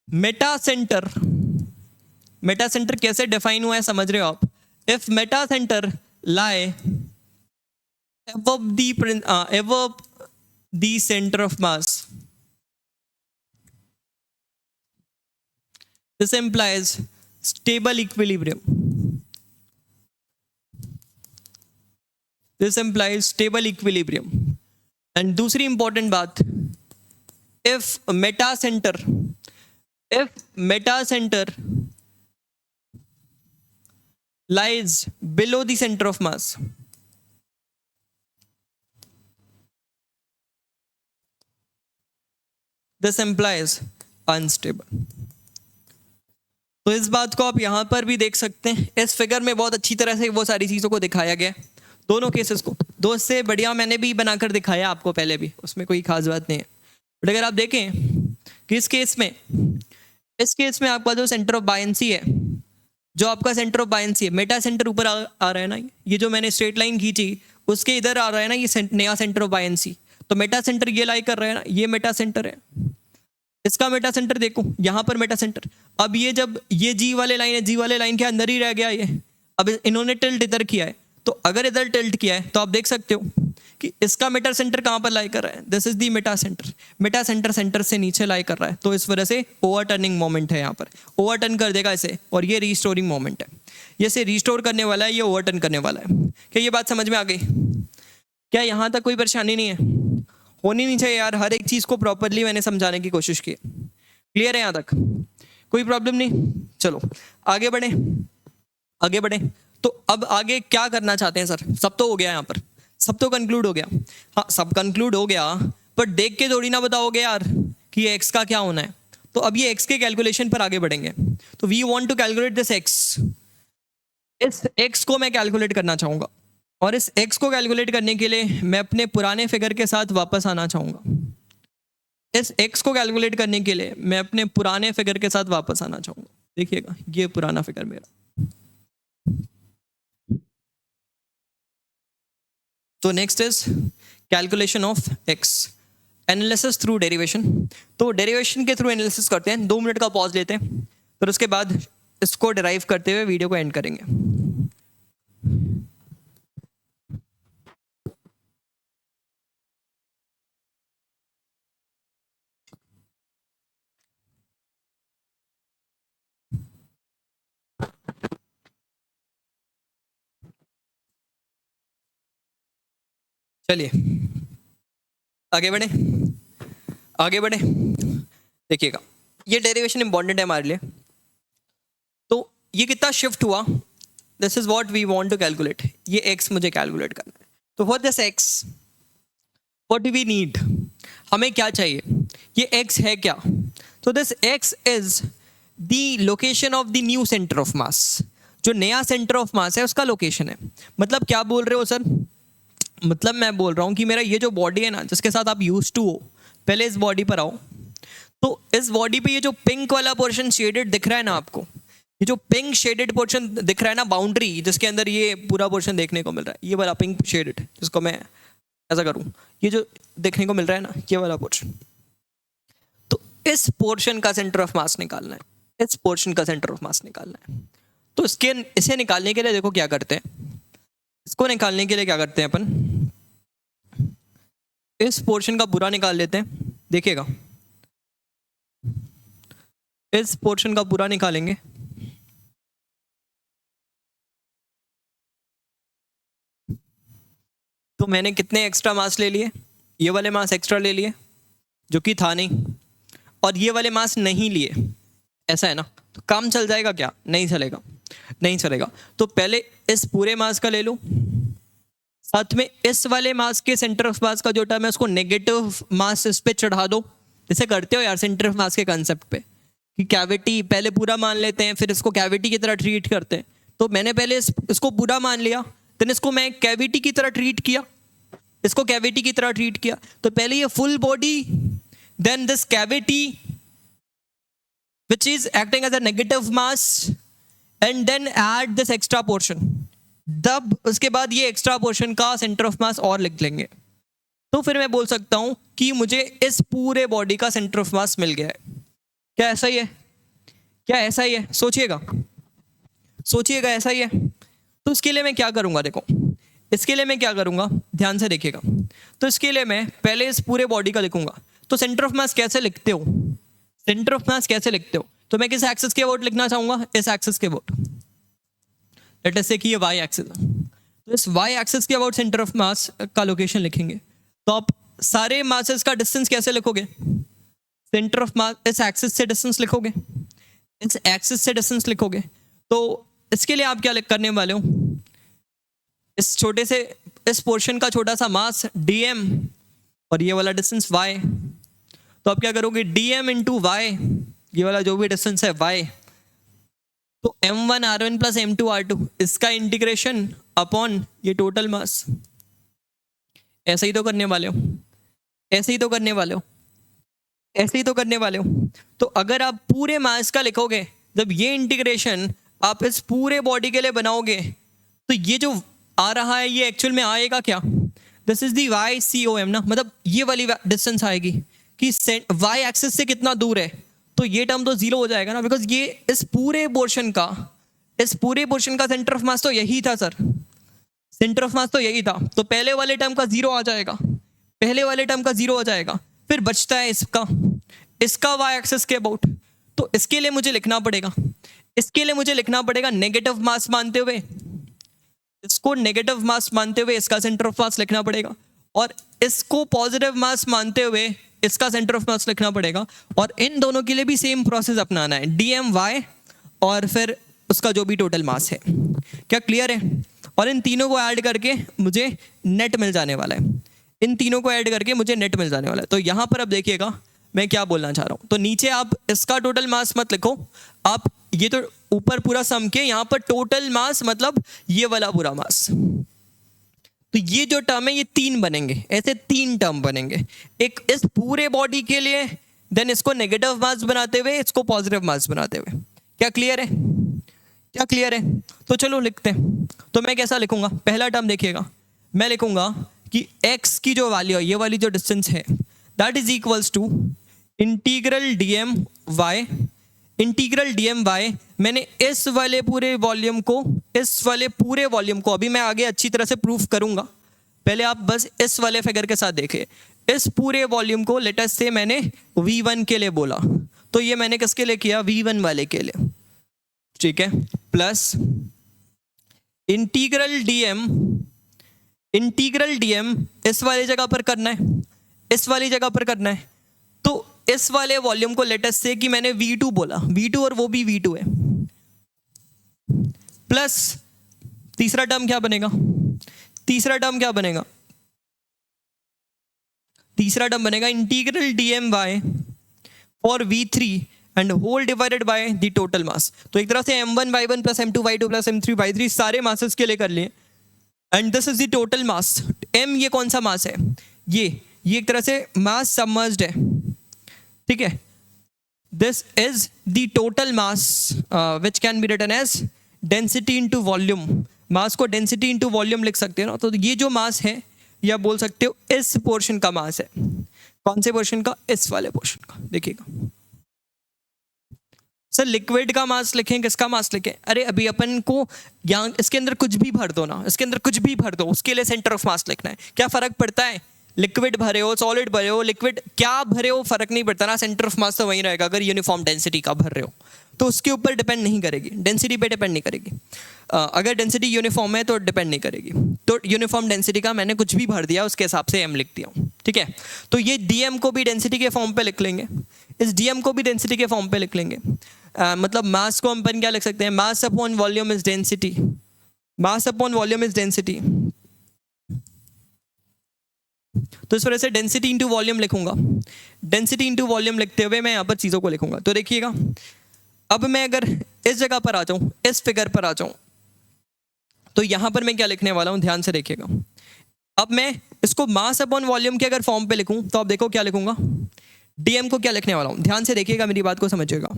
मेटा सेंटर कैसे डिफाइन हुआ है समझ रहे हो आप? If Meta centre lie above the center of mass, this implies stable equilibrium. This implies stable equilibrium. And दूसरी इंपॉर्टेंट बात, if meta center lies below the center of mass, this implies unstable. तो इस बात को आप यहां पर भी देख सकते हैं, इस फिगर में बहुत अच्छी तरह से वो सारी चीजों को दिखाया गया है, दोनों केसेस को। दो से बढ़िया मैंने भी बनाकर दिखाया आपको पहले भी, उसमें कोई खास बात नहीं है। बट अगर आप देखें कि इस केस में आपका जो सेंटर ऑफ बायंसी है, जो आपका सेंटर ऑफ बायंसी है, मेटा सेंटर ऊपर आ रहा है ना, ये जो मैंने स्ट्रेट लाइन खींची उसके इधर आ रहा है ना, ये नया सेंटर ऑफ बायंसी। तो मेटा सेंटर ये लाई कर रहा है ना, ये मेटा सेंटर है, इसका मेटा सेंटर देखो यहां पर मेटा सेंटर। अब ये जब ये जी वाले लाइन है, जी वाले लाइन के अंदर ही रह गया ये, अब इन्होंने टिल्ट इधर किया है, तो अगर इधर टिल्ट किया है तो आप देख सकते हो कि इसका मेटा सेंटर कहां पर लाई कर रहा है, this is the Meta centre. Meta centre centre से नीचे लाई कर रहा है, तो इस वजह से ओवरटर्निंग मोमेंट है, यहाँ पर ओवरटर्न कर देगा इसे, और ये रिस्टोरिंग मोमेंट है, ये इसे रिस्टोर करने वाला है, ये ओवरटर्न करने वाला है। क्या ये बात समझ में आ गई? क्या यहाँ तक कोई परेशानी नहीं है? होनी नहीं चाहिए यार, हर एक चीज को प्रॉपरली मैंने समझाने की कोशिश की। क्लियर है यहाँ तक? कोई प्रॉब्लम नहीं? चलो आगे बढ़े। तो अब आगे क्या करना चाहते हैं सर? सब तो हो गया, यहाँ पर सब तो कंक्लूड हो गया। हाँ सब कंक्लूड हो गया, पर देख के थोड़ी ना बताओगे यार कि ये एक्स का क्या होना है। तो अब ये एक्स के कैलकुलेशन पर आगे बढ़ेंगे। तो we want to calculate this X, इस एक्स को मैं कैलकुलेट करना चाहूंगा, और इस एक्स को कैलकुलेट करने के लिए मैं अपने पुराने फिगर के साथ वापस आना चाहूंगा। इस एक्स को कैलकुलेट करने के लिए मैं अपने पुराने फिगर के साथ वापस आना चाहूंगा। देखिएगा ये पुराना फिगर मेरा। तो next is calculation of x. Analysis through derivation. तो डेरिवेशन के थ्रू एनालिसिस करते हैं, 2 मिनट का पॉज लेते हैं, फिर उसके बाद इसको डिराइव करते हुए वीडियो को एंड करेंगे। चलिए आगे बढ़े, आगे बढ़े। देखिएगा, ये डेरिवेशन इंपॉर्टेंट है हमारे लिए। तो ये कितना शिफ्ट हुआ, this is what we want to calculate. ये एक्स मुझे कैलकुलेट करना है। तो for this X what do we need, हमें क्या चाहिए, ये एक्स है क्या। तो this X is the location of the new centre of mass. जो नया सेंटर ऑफ मास है उसका लोकेशन है। मतलब क्या बोल रहे हो सर, मतलब मैं बोल रहा हूँ कि मेरा ये जो बॉडी है ना, जिसके साथ आप यूज टू हो, पहले इस बॉडी पर आओ। तो इस बॉडी पे ये जो पिंक वाला पोर्शन शेडेड दिख रहा है ना आपको, ये जो पिंक शेडेड पोर्शन दिख रहा है ना, बाउंड्री जिसके अंदर ये पूरा पोर्शन देखने को मिल रहा है, ये वाला पिंक शेडेड, जिसको मैं ऐसा करूँ, ये जो देखने को मिल रहा है ना, ये वाला पोर्शन। तो इस पोर्शन का सेंटर ऑफ मास निकालना है, इस पोर्शन का सेंटर ऑफ मास निकालना है। तो इसे निकालने के लिए देखो क्या करते हैं, इसको निकालने के लिए क्या करते हैं अपन, इस पोर्शन का पूरा निकाल लेते हैं। देखिएगा, इस पोर्शन का पूरा निकालेंगे, तो मैंने कितने एक्स्ट्रा मास ले लिए, ये वाले मास एक्स्ट्रा ले लिए जो कि था नहीं, और ये वाले मास नहीं लिए, ऐसा है ना। तो काम चल जाएगा क्या, नहीं चलेगा, नहीं चलेगा। तो पहले इस पूरे मास का ले लो, साथ में इस वाले मास के सेंटर ऑफ मास का जो टर्म है उसको नेगेटिव मास इस पे चढ़ा दो। जैसे करते हो यार सेंटर ऑफ मास के कंसेप्ट पे, कि कैविटी पहले पूरा मान लेते हैं, फिर इसको कैविटी की तरह ट्रीट करते हैं। तो मैंने पहले इसको पूरा मान लिया, देन इसको मैं कैविटी की तरह ट्रीट किया, इसको कैविटी की तरह ट्रीट किया। तो पहले ये full body, then this cavity which is acting as a negative mass, and then add this extra portion। तब उसके बाद ये एक्स्ट्रा पोर्शन का सेंटर ऑफ मास और लिख लेंगे। तो फिर मैं बोल सकता हूं कि मुझे इस पूरे बॉडी का सेंटर ऑफ मास मिल गया है। क्या ऐसा ही है, क्या ऐसा ही है, सोचिएगा, सोचिएगा ऐसा ही है। तो इसके लिए मैं क्या करूंगा, देखो इसके लिए मैं क्या करूंगा, ध्यान से देखिएगा। तो इसके लिए मैं पहले इस पूरे बॉडी का लिखूंगा। तो सेंटर ऑफ मास कैसे लिखते हो, सेंटर ऑफ मास कैसे लिखते हो, तो मैं किस एक्सिस के अबाउट लिखना चाहूंगा, इस एक्सिस के अबाउट। लेट अस से कि ये वाई एक्सिस है, तो इस वाई एक्सिस के अबाउट सेंटर ऑफ मास का लोकेशन लिखेंगे। तो आप सारे मासेस का डिस्टेंस कैसे लिखोगे, सेंटर ऑफ मास इस एक्सिस से डिस्टेंस लिखोगे, इस एक्सिस से डिस्टेंस लिखोगे। तो इसके लिए आप क्या करने वाले हो, इस छोटे से इस पोर्शन का छोटा सा मास dm और ये वाला डिस्टेंस y। तो आप क्या करोगे, dm इंटू वाई, ये वाला जो भी डिस्टेंस है y, तो m1 r1 plus m2 r2, इसका इंटीग्रेशन अपॉन ये टोटल मास। ऐसे ही तो करने वाले हो, ऐसे ही तो करने वाले हो, ऐसे ही तो करने वाले हो। तो अगर आप पूरे मास का लिखोगे, जब ये इंटीग्रेशन आप इस पूरे बॉडी के लिए बनाओगे, तो ये जो आ रहा है ये एक्चुअल में आएगा क्या, this is the Y C O M ना, मतलब ये वाली डिस्टेंस आएगी कि वाई एक्सिस से कितना दूर है। तो ये टर्म तो जीरो हो जाएगा ना, बिकॉज ये इस पूरे पोर्शन का सेंटर ऑफ मास तो यही था सर, सेंटर ऑफ मास तो यही था। तो पहले वाले टर्म का जीरो आ जाएगा, पहले वाले टर्म का जीरो हो जाएगा। फिर बचता है इसका वाई एक्सिस के अबाउट। तो इसके लिए मुझे लिखना पड़ेगा, इसके लिए मुझे लिखना पड़ेगा नेगेटिव मास मानते हुए, इसको नेगेटिव मास मानते हुए इसका सेंटर ऑफ मास लिखना पड़ेगा, और इसको पॉजिटिव मास मानते हुए इसका सेंटर ऑफ मास लिखना पड़ेगा। और इन दोनों के लिए भी सेम प्रोसेस अपनाना है, डीएम वाई और फिर उसका जो भी टोटल मास है। क्या क्लियर है? और इन तीनों को ऐड करके मुझे नेट मिल जाने वाला है, इन तीनों को ऐड करके मुझे नेट मिल जाने वाला है। तो यहाँ पर अब देखिएगा मैं क्या बोलना चाह रहा हूँ। तो नीचे आप इसका टोटल मास मत लिखो, आप ये तो ऊपर पूरा सम के, यहाँ पर टोटल मास मतलब ये वाला पूरा मास। तो ये जो टर्म है ये 3 बनेंगे, ऐसे 3 टर्म बनेंगे, एक इस पूरे बॉडी के लिए, देन इसको नेगेटिव मास बनाते हुए, इसको पॉजिटिव मास बनाते हुए। क्या क्लियर है? क्या क्लियर है? तो चलो लिखते हैं। तो मैं कैसा लिखूंगा, पहला टर्म देखिएगा, मैं लिखूंगा कि x की जो वैल्यू है, ये वाली जो डिस्टेंस है, that is equals to integral dm y. Integral dm y मैंने इस वाले पूरे वॉल्यूम को, इस वाले पूरे वॉल्यूम को, अभी मैं आगे अच्छी तरह से प्रूफ करूंगा, पहले आप बस इस वाले फिगर के साथ देखें। इस पूरे वॉल्यूम को लेट अस से मैंने V1 के लिए बोला, तो ये मैंने किसके लिए किया? V1 वाले के लिए, ठीक है। Plus integral DM, integral DM इस वाली जगह पर करना है, इस वाली जगह पर करना है। तो इस वाले वॉल्यूम को लेट अस से कि मैंने V2 बोला, V2 और वो भी V2 है, प्लस तीसरा टर्म क्या बनेगा? तीसरा टर्म क्या बनेगा? तीसरा टर्म बनेगा integral dm y for V3 and whole divided by the total mass. तो एक तरह से M1 Y1 plus M2 Y2 plus M3 Y3 सारे मासेस के लिए कर लिए, and this is the total mass. M ये कौन सा मास है? ये एक तरह से मास सबमर्ज्ड है, ठीक है। This is the total mass which can be written as density into volume. Mass को डेंसिटी इनटू वॉल्यूम लिख सकते हैं ना, तो ये जो मास है या बोल सकते हो इस पोर्शन का मास है। कौन से पोर्शन का? इस वाले पोर्शन का। देखिएगा सर, लिक्विड का मास लिखें, किसका मास लिखें? अरे अभी अपन को यहाँ इसके अंदर कुछ भी भर दो ना, इसके अंदर कुछ भी भर दो, उसके लिए सेंटर ऑफ मास लिखना है। क्या फर्क पड़ता है? लिक्विड भरे हो, सॉलिड भरे हो, लिक्विड क्या भरे हो, फर्क नहीं पड़ता ना, सेंटर ऑफ मास तो वहीं रहेगा। अगर यूनिफॉर्म डेंसिटी का भर रहे हो तो उसके ऊपर डिपेंड नहीं करेगी, डेंसिटी पे डिपेंड नहीं करेगी। अगर डेंसिटी यूनिफॉर्म है तो डिपेंड नहीं करेगी। तो यूनिफॉर्म डेंसिटी का मैंने कुछ भी भर दिया, उसके हिसाब से एम लिख दिया हूँ, ठीक है। तो ये डीएम को भी डेंसिटी के फॉर्म पे लिख लेंगे, इस डीएम को भी डेंसिटी के फॉर्म पे लिख लेंगे। मतलब मास को हम अपन क्या लिख सकते हैं? Mass upon volume is density, mass upon volume is density. तो इस वजह से डेंसिटी इंटू वॉल्यूम लिखूंगा। डेंसिटी इंटू वॉल्यूम लिखते हुए मैं यहाँ पर चीज़ों को लिखूंगा। तो देखिएगा, अब मैं अगर इस जगह पर आ जाऊँ, इस फिगर पर आ जाऊँ, तो यहाँ पर मैं क्या लिखने वाला हूँ, ध्यान से देखिएगा। अब मैं इसको मास अपॉन वॉल्यूम के अगर फॉर्म पे लिखूँ तो आप देखो क्या लिखूंगा। डीएम को क्या लिखने वाला हूँ, ध्यान से देखिएगा, मेरी बात को समझिएगा।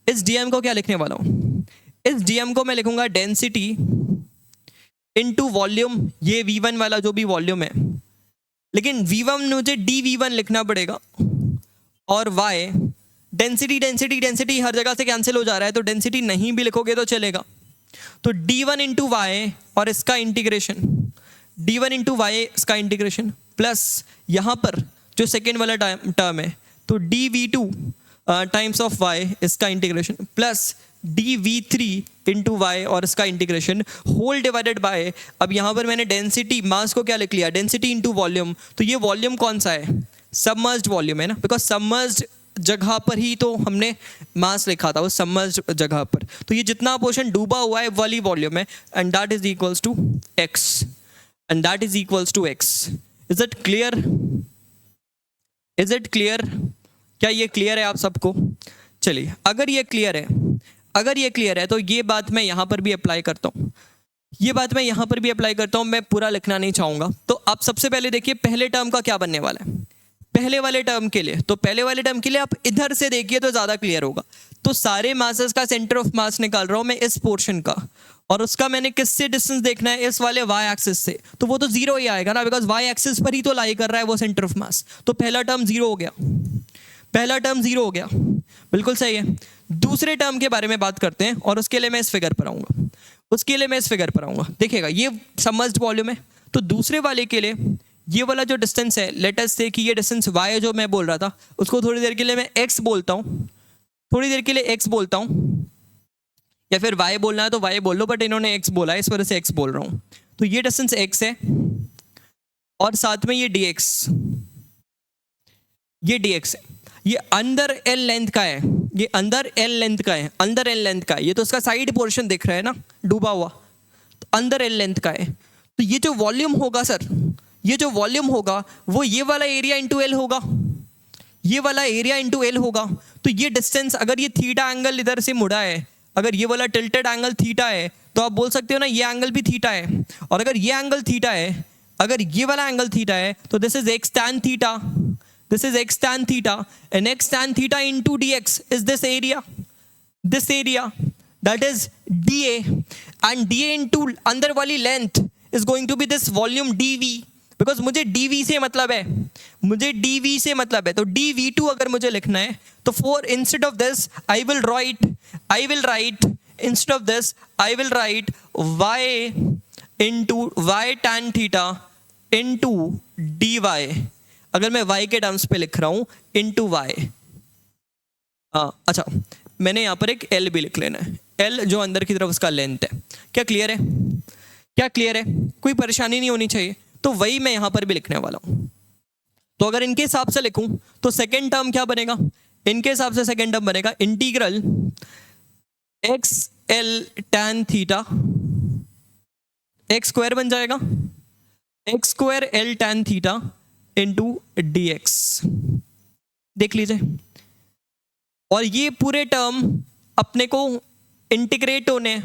इस डीएम को क्या लिखने वाला हूँ? इस डीएम को मैं लिखूंगा डेंसिटी इनटू वॉल्यूम, ये V1 वाला जो भी वॉल्यूम है, लेकिन V1 मुझे dV1 लिखना पड़ेगा, और Y डेंसिटी डेंसिटी डेंसिटी हर जगह से कैंसिल हो जा रहा है, तो डेंसिटी नहीं भी लिखोगे तो चलेगा। तो D1 इंटू वाई और इसका इंटीग्रेशन, D1 इंटू वाई इसका इंटीग्रेशन, प्लस यहाँ पर जो सेकेंड वाला टर्म है तो dV2 टाइम्स ऑफ y इसका integration, plus dV3 into y और इसका इंटीग्रेशन, होल डिवाइडेड बाय, अब यहाँ पर मैंने डेंसिटी, मास को क्या लिख लिया? Density into volume. तो ये वॉल्यूम कौन सा है? सबमर्ज्ड वॉल्यूम है ना, बिकॉज सबमर्ज्ड जगह पर ही तो हमने मास लिखा था, उस सबमर्ज्ड जगह पर। तो ये जितना पोर्शन डूबा हुआ है वाली वॉल्यूम है, and that is equals to x, and that is equals to x। Is it clear? Is it clear? क्या ये क्लियर है आप सबको? चलिए, अगर ये क्लियर है, अगर ये क्लियर है तो ये बात मैं यहाँ पर भी अप्लाई करता हूँ, ये बात मैं यहाँ पर भी अप्लाई करता हूँ। मैं पूरा लिखना नहीं चाहूँगा। तो आप सबसे पहले देखिए पहले टर्म का क्या बनने वाला है। पहले वाले टर्म के लिए, तो पहले वाले टर्म के लिए आप इधर से देखिए तो ज़्यादा क्लियर होगा। तो सारे मासेस का सेंटर ऑफ मास निकाल रहा हूँ मैं इस पोर्शन का, और उसका मैंने किससे डिस्टेंस देखना है? इस वाले y एक्सिस से। तो वो तो जीरो ही आएगा ना, बिकॉज y एक्सिस पर ही तो लाई कर रहा है वो सेंटर ऑफ मास। तो पहला टर्म जीरो हो गया, पहला टर्म जीरो हो गया, बिल्कुल सही है। दूसरे टर्म के बारे में बात करते हैं, और उसके लिए मैं इस फिगर पर आऊँगा, उसके लिए मैं इस फिगर पर आऊँगा। देखिएगा, ये सबमर्ज्ड वॉल्यूम है, तो दूसरे वाले के लिए ये वाला जो डिस्टेंस है, लेट अस से कि ये डिस्टेंस y जो मैं बोल रहा था, उसको थोड़ी देर के लिए मैं x बोलता हूँ, थोड़ी देर के लिए x बोलता हूँ, या फिर y बोलना है तो y बोल लो, बट इन्होंने x बोला है इस वजह से x बोल रहा हूँ। तो ये डिस्टेंस x है, और साथ में ये dx, ये dx है। ये अंदर l लेंथ का है, ये अंदर l लेंथ का है, अंदर l लेंथ का है। ये तो उसका साइड पोर्शन दिख रहा है ना डूबा हुआ, तो अंदर l लेंथ का है। तो ये जो वॉल्यूम होगा सर, ये जो वॉल्यूम होगा वो ये वाला एरिया इंटू एल होगा, ये वाला एरिया इंटू एल होगा। तो ये डिस्टेंस, अगर ये थीटा एंगल इधर से मुड़ा है, अगर ये वाला टिल्टेड एंगल थीटा है, तो आप बोल सकते हो ना ये एंगल भी थीटा है। और अगर ये एंगल थीटा है, अगर ये वाला एंगल थीटा है, तो this is x tan theta, this is x tan theta, and x tan theta into dx is this area that is dA, and dA into अंदर वाली length is going to be this volume dV, because मुझे dv से मतलब है, मुझे dv से मतलब है, तो dv2 अगर मुझे लिखना है तो for instead of this I will write instead of this I will write y into y tan theta into dy, अगर मैं y के टर्म्स पे लिख रहा हूं इंटू y। अच्छा, मैंने यहाँ पर एक L भी लिख लेना है, L जो अंदर की तरफ उसका लेंथ है। क्या क्लियर है? क्या क्लियर है? कोई परेशानी नहीं होनी चाहिए। तो वही मैं यहाँ पर भी लिखने वाला हूँ। तो अगर इनके हिसाब से लिखूं तो सेकेंड टर्म क्या बनेगा? इनके हिसाब से सेकेंड टर्म बनेगा integral x L tan theta, x square बन जाएगा, x square L tan theta into D x. देख लीजिए, और ये पूरे टर्म अपने को इंटीग्रेट होने,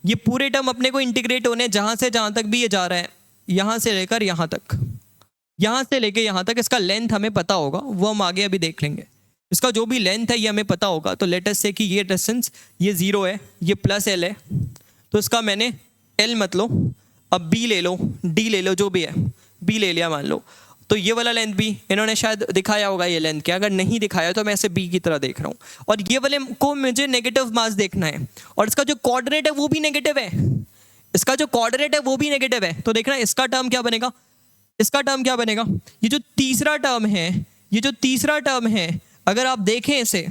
ये पूरे टर्म अपने को इंटीग्रेट होने जहां से जहां तक भी ये जा रहा है, यहां से लेकर यहां तक, यहां से लेकर यहां तक। इसका लेंथ हमें पता होगा, वो हम आगे अभी देख लेंगे। इसका जो भी लेंथ है ये हमें पता होगा। तो लेट अस से कि ये डिस्टेंस ये 0 है, ये प्लस एल है, तो इसका मैंने एल मत लो, अब बी ले लो, डी ले लो, जो भी है बी ले लिया मान लो। तो ये वाला लेंथ भी इन्होंने शायद दिखाया होगा ये लेंथ क्या, अगर नहीं दिखाया तो मैं ऐसे बी की तरह देख रहा हूँ। और ये वाले को मुझे नेगेटिव मास देखना है, और इसका जो कोऑर्डिनेट है वो भी नेगेटिव है, इसका जो कोऑर्डिनेट है वो भी नेगेटिव है। तो देखना इसका टर्म क्या बनेगा, इसका टर्म क्या बनेगा, ये जो तीसरा टर्म है, ये जो तीसरा टर्म है, अगर आप देखें इसे,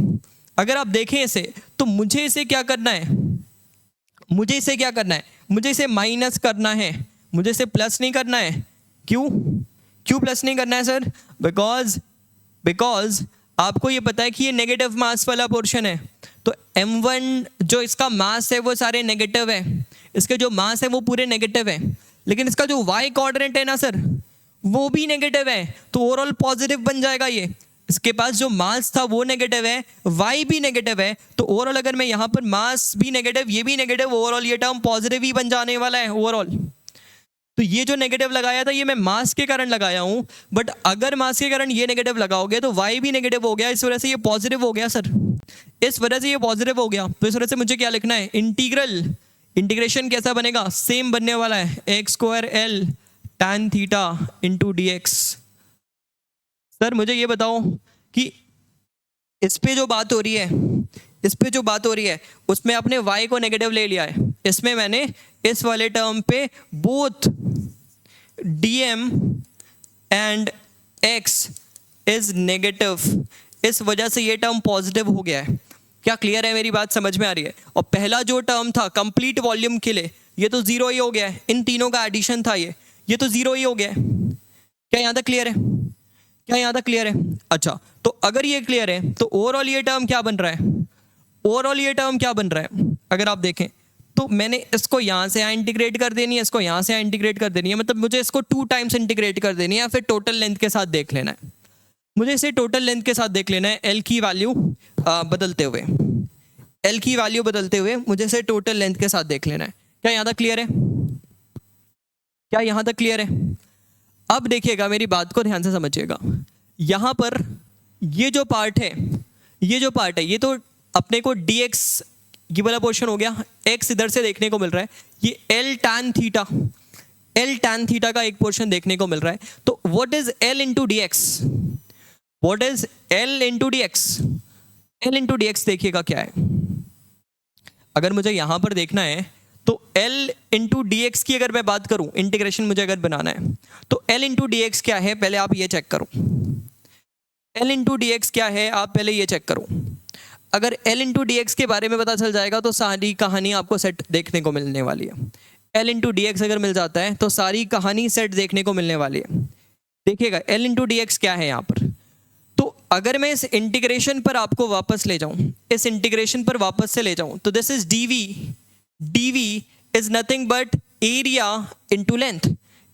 अगर आप देखें इसे, तो मुझे इसे क्या करना है, मुझे इसे क्या करना है, मुझे इसे माइनस करना है, मुझे इसे प्लस नहीं करना है। क्यों क्यों प्लस नहीं करना है सर? बिकॉज आपको ये पता है कि ये नेगेटिव मास वाला पोर्शन है, तो m1 जो इसका मास है वो सारे नेगेटिव है, इसके जो मास है वो पूरे नेगेटिव है, लेकिन इसका जो y कोऑर्डिनेट है ना सर वो भी नेगेटिव है, तो ओवरऑल पॉजिटिव बन जाएगा। ये इसके पास जो मास था वो नेगेटिव है, y भी नेगेटिव है, तो ओवरऑल अगर मैं यहाँ पर मास भी नेगेटिव, ये भी नेगेटिव, ओवरऑल ये टर्म पॉजिटिव ही बन जाने वाला है ओवरऑल। तो ये जो नेगेटिव लगाया था ये मैं मास के कारण लगाया हूँ, बट अगर मास के कारण ये नेगेटिव लगाओगे तो y भी नेगेटिव हो गया, इस वजह से ये पॉजिटिव हो गया सर, इस वजह से ये पॉजिटिव हो गया। तो इस वजह से मुझे क्या लिखना है, इंटीग्रेशन कैसा बनेगा, सेम बनने वाला है, x square L tan theta into D x. Sir मुझे ये बताओ कि इस पे जो बात हो रही है, इस पे जो बात हो रही है उसमें आपने y को नेगेटिव ले लिया है, इसमें मैंने इस वाले टर्म पे both dm and x is negative, इस वजह से ये टर्म पॉजिटिव हो गया है। क्या क्लियर है, मेरी बात समझ में आ रही है? और पहला जो टर्म था कंप्लीट वॉल्यूम के लिए ये तो 0 ही हो गया है, इन तीनों का एडिशन था ये तो 0 ही हो गया है। क्या यहाँ तक क्लियर है? क्या यहाँ तक क्लियर है? अच्छा, तो अगर ये क्लियर है तो ओवरऑल ये टर्म क्या बन रहा है, ओवरऑल ये टर्म क्या बन रहा है अगर आप देखें तो मैंने इसको यहाँ से यहाँ इंटीग्रेट कर देनी है, इसको यहाँ से यहाँ इंटीग्रेट कर देनी है, मतलब मुझे इसको 2 टाइम्स इंटीग्रेट कर देनी है, या फिर टोटल लेंथ के साथ देख लेना है। मुझे इसे टोटल लेंथ के साथ देख लेना है, एल की वैल्यू बदलते हुए, एल की वैल्यू बदलते हुए मुझे इसे टोटल लेंथ के साथ देख लेना है। क्या यहाँ तक क्लियर है? क्या यहाँ तक क्लियर है? अब देखिएगा, मेरी बात को ध्यान से समझिएगा। यहाँ पर ये जो पार्ट है, ये जो पार्ट है, ये तो अपने को dx ये वाला पोर्शन हो गया, x इधर से देखने को मिल रहा है, ये l tan थीटा का एक पोर्शन देखने को मिल रहा है। तो what is l into D x, what is l into D x, l into D x देखिएगा क्या है। अगर मुझे यहां पर देखना है तो l इंटू डी एक्स की अगर मैं बात करूं, इंटीग्रेशन मुझे अगर बनाना है तो l इंटू डी एक्स क्या है, पहले आप ये चेक करो, l इंटू डी एक्स क्या है, आप पहले ये चेक करो। अगर l इंटू डी एक्स के बारे में पता चल जाएगा तो सारी कहानी आपको सेट देखने को मिलने वाली है। l इंटू डी एक्स अगर मिल जाता है तो सारी कहानी सेट देखने को मिलने वाली है। देखिएगा l इंटू डी एक्स क्या है यहाँ पर। तो अगर मैं इस इंटीग्रेशन पर आपको वापस ले जाऊं, इस इंटीग्रेशन पर वापस से ले जाऊं, तो this is dv is nothing but area into length,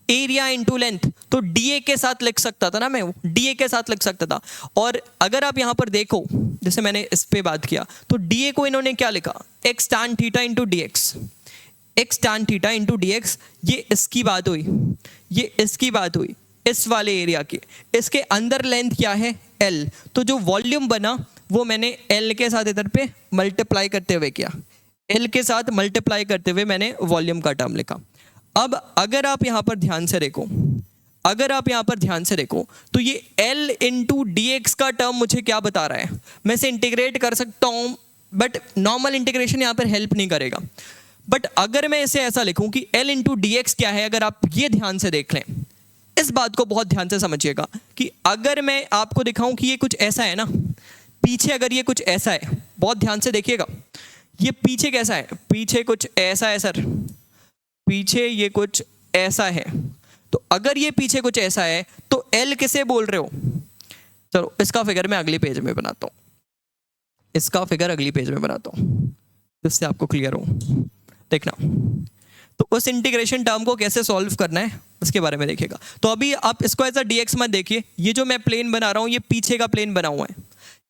area into length. तो dA के साथ लिख सकता था ना मैं, वो dA के साथ लिख सकता था। और अगर आप यहाँ पर देखो, जैसे मैंने इस पे बात किया, तो dA को इन्होंने क्या लिखा, x tan theta into D x, x tan theta into D x. ये इसकी बात हुई, ये इसकी बात हुई इस वाले एरिया की। इसके अंदर लेंथ क्या है, L। तो जो वॉल्यूम बना वो मैंने L के साथ इधर पे मल्टीप्लाई करते हुए किया, L के साथ मल्टीप्लाई करते हुए मैंने वॉल्यूम का टर्म लिखा। अब अगर आप यहाँ पर ध्यान से देखो, अगर आप यहाँ पर ध्यान से देखो तो ये L इंटू डी एक्स का टर्म मुझे क्या बता रहा है, मैं इसे इंटीग्रेट कर सकता हूँ बट नॉर्मल इंटीग्रेशन यहाँ पर हेल्प नहीं करेगा। बट अगर मैं इसे ऐसा लिखूं कि L इंटू डी एक्स क्या है, अगर आप ये ध्यान से देख लें, इस बात को बहुत ध्यान से समझिएगा कि अगर मैं आपको दिखाऊं कि ये कुछ ऐसा है ना, पीछे अगर ये कुछ ऐसा है, बहुत ध्यान से देखिएगा, ये पीछे कैसा है, पीछे कुछ ऐसा है सर, पीछे ये कुछ ऐसा है। तो अगर ये पीछे कुछ ऐसा है तो L किसे बोल रहे हो? चलो इसका फिगर मैं अगली पेज में बनाता हूँ, इसका फिगर अगली पेज में बनाता हूँ जिससे आपको क्लियर हो। देखना, तो उस इंटीग्रेशन टर्म को कैसे सॉल्व करना है उसके बारे में देखिएगा। तो अभी आप इसको एज अ dx मत देखिए, ये जो मैं प्लेन बना रहा हूँ ये पीछे का प्लेन बना हुआ है,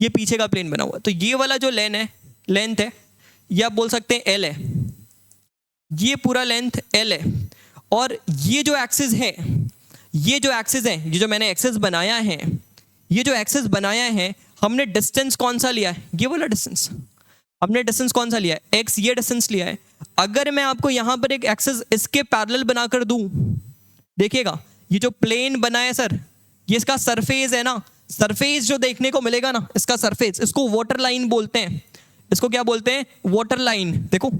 ये पीछे का प्लेन बना हुआ है। तो ये वाला जो लेंथ है ये आप बोल सकते हैं L है, ये पूरा लेंथ L है, और ये जो एक्सिस है, ये जो एक्सिस है, ये जो मैंने एक्सिस बनाया है, ये जो एक्सिस बनाया है, हमने डिस्टेंस कौन सा लिया है? ये वाला डिस्टेंस, हमने डिस्टेंस कौन सा लिया है? x, ये डिस्टेंस लिया है। अगर मैं आपको यहाँ पर एक एक्सिस इसके पैरेलल बनाकर दूं, देखिएगा ये जो प्लेन बना है सर, ये इसका सरफेस है ना, सरफेस जो देखने को मिलेगा ना, इसका सरफेस, इसको वाटर लाइन बोलते हैं। इसको क्या बोलते हैं? Water line. देखो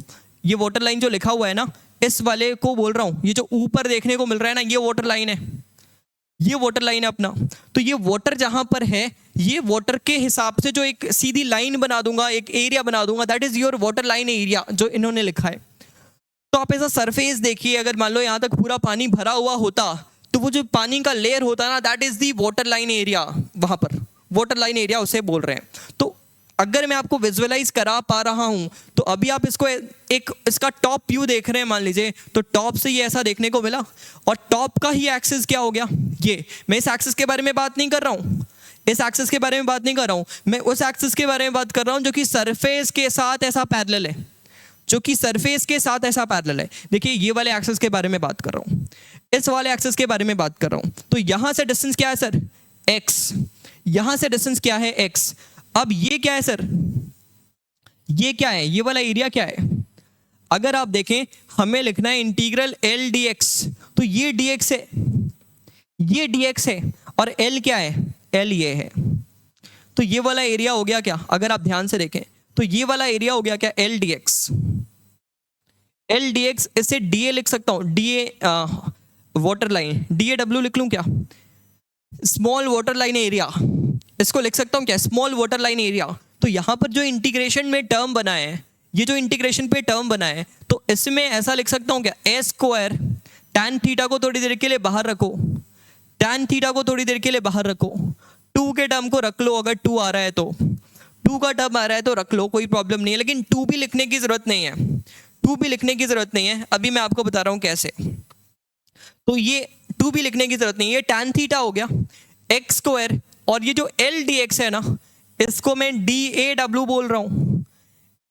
ये वाटर लाइन जो लिखा हुआ है ना, इस वाले को बोल रहा हूँ, ये जो ऊपर देखने को मिल रहा है ना, ये वाटर लाइन है, ये वाटर लाइन है अपना। तो ये वाटर जहां पर है, ये वाटर के हिसाब से जो एक सीधी लाइन बना दूंगा, एक एरिया बना दूंगा, that is your water line area जो इन्होंने लिखा है। तो आप ऐसा सरफेस देखिए, अगर मान लो यहाँ तक पूरा पानी भरा हुआ होता तो वो जो पानी का लेयर होता ना, that is the water line area, वहां पर वाटर लाइन एरिया उसे बोल रहे हैं। तो अगर मैं आपको विजुअलाइज करा पा रहा हूं तो अभी आप इसको एक इसका टॉप व्यू देख रहे हैं मान लीजिए, तो टॉप से ये ऐसा देखने को मिला, और टॉप का ही एक्सिस क्या हो गया? ये। मैं इस एक्सिस के बारे में बात नहीं कर रहा हूं, इस एक्सिस के बारे में बात नहीं कर रहा हूं, मैं उस एक्सिस के बारे में बात कर रहा हूं जो कि सरफेस के साथ ऐसा पैरेलल है, जो कि सरफेस के साथ ऐसा पैरेलल है। देखिए ये वाले एक्सिस के बारे में बात कर रहा हूं, इस वाले एक्सिस के बारे में बात कर रहा हूं। तो यहां से डिस्टेंस क्या है सर? x। यहां से डिस्टेंस क्या है? x। अब ये क्या है सर? ये क्या है? ये वाला एरिया क्या है? अगर आप देखें, हमें लिखना है इंटीग्रल L dx, तो ये dx है, ये dx है, और L क्या है? L ये है। तो ये वाला एरिया हो गया क्या? अगर आप ध्यान से देखें तो ये वाला एरिया हो गया क्या? L dx। L dx, इसे dA लिख सकता हूं, dA वाटर लाइन, DAW लिख लूं क्या? स्मॉल वाटर लाइन एरिया, इसको लिख सकता हूं क्या? Small water line area. तो यहां पर जो इंटीग्रेशन में टर्म बना है, ये जो इंटीग्रेशन पे टर्म बना है, तो इसमें ऐसा लिख सकता हूं क्या? a स्क्वायर, tan थीटा को थोड़ी देर के लिए बाहर रखो, tan थीटा को थोड़ी देर के लिए बाहर रखो, 2 के टर्म को रख लो, अगर 2 आ रहा है तो 2 का टर्म आ रहा है तो रख लो, कोई प्रॉब्लम नहीं है, लेकिन 2 भी लिखने की जरूरत नहीं है, 2 भी लिखने की जरूरत नहीं है। अभी मैं आपको बता रहा हूं कैसे। तो ये 2 भी लिखने की जरूरत नहीं है, tan थीटा हो गया x स्क्वायर, और ये जो L dx है ना, इसको मैं DAW बोल रहा हूं,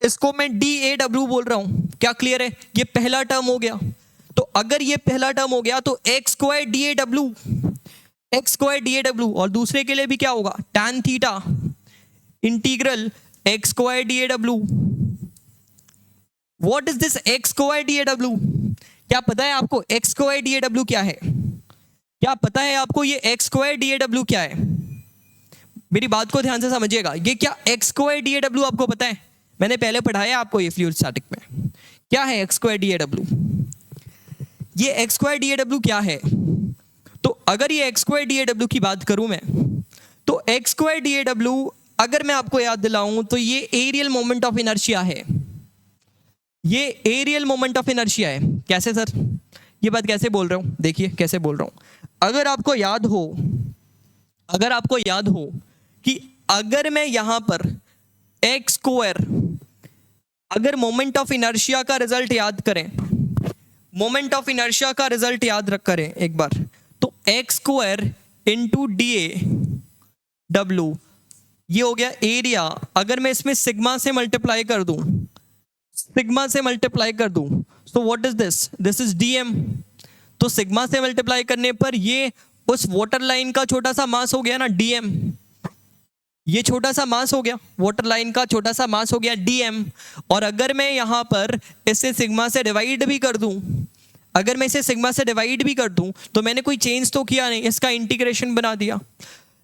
इसको मैं DAW बोल रहा हूं। क्या क्लियर है? ये पहला टर्म हो गया। तो अगर ये पहला टर्म हो गया तो x square DAW, x square DAW, और दूसरे के लिए भी क्या होगा? tan theta integral x square DAW। What is this x square DAW? क्या पता है आपको x स्क्वायर DAW क्या है? क्या पता है आपको ये x स्क्वायर DAW क्या है? मेरी बात को ध्यान से समझिएगा, ये क्या x स्क्वायर DAW आपको पता है? मैंने पहले पढ़ाया आपको ये फ्लूइड स्टैटिक में। क्या है x स्क्वायर DAW? ये x स्क्वायर DAW क्या है? तो अगर ये x स्क्वायर DAW की बात करूं मैं, तो x स्क्वायर DAW अगर मैं आपको याद दिलाऊं तो ये एरियल मोमेंट ऑफ इनर्शिया है, ये एरियल मोमेंट ऑफ इनर्शिया है। कैसे सर? ये बात कैसे बोल रहा हूं? देखिए कैसे बोल रहा हूं। अगर आपको याद हो, अगर आपको याद हो कि अगर मैं यहां पर x स्क्वायर, अगर मोमेंट ऑफ इनर्शिया का रिजल्ट याद करें, मोमेंट ऑफ इनर्शिया का रिजल्ट याद रख करें एक बार, तो x स्क्वायर इंटू DAW, ये हो गया एरिया। अगर मैं इसमें सिग्मा से मल्टीप्लाई कर दूं, सिग्मा से मल्टीप्लाई कर दूं, तो what is this? This is dm। तो सिग्मा से मल्टीप्लाई करने पर ये उस वाटर लाइन का छोटा सा मास हो गया ना, dm। ये छोटा सा मास हो गया, वाटर लाइन का छोटा सा मास हो गया dm। और अगर मैं यहां पर इसे सिग्मा से डिवाइड भी कर दूं, अगर मैं इसे सिग्मा से डिवाइड भी कर दूं तो मैंने कोई चेंज तो किया नहीं, इसका इंटीग्रेशन बना दिया,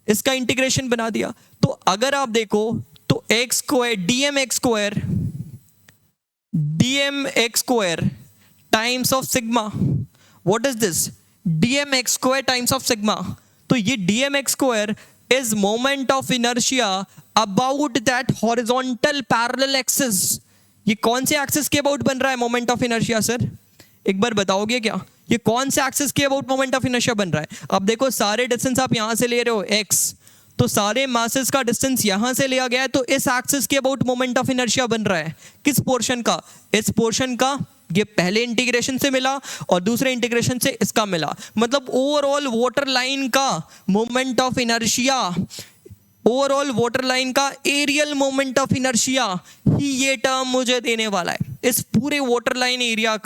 इसका इंटीग्रेशन बना दिया। तो अगर आप देखो तो X square D M X square times of sigma, what is this, D M X square times of sigma. तो ये D M X square is moment of inertia about that horizontal parallel axis. ये कौन से axis के about बन रहा है moment of inertia sir, एक बार बताओगे क्या, ये कौन से एक्सिस के अबाउट मोमेंट ऑफ इनर्शिया बन रहा है। अब देखो सारे डिस्टेंस आप यहां से ले रहे हो x, तो सारे मासेस का डिस्टेंस यहां से लिया गया है, तो इस एक्सिस के अबाउट मोमेंट ऑफ इनर्शिया बन रहा है। किस पोर्शन का, इस पोर्शन का। ये पहले इंटीग्रेशन से मिला और दूसरे इंटीग्रेशन से इसका मिला, मतलब ओवरऑल वाटर लाइन का moment of inertia, overall water line का एरियल मोमेंट ऑफ इनर्शिया ही ये टर्म मुझे देने वाला है। इस पूरे वाटर लाइन एरिया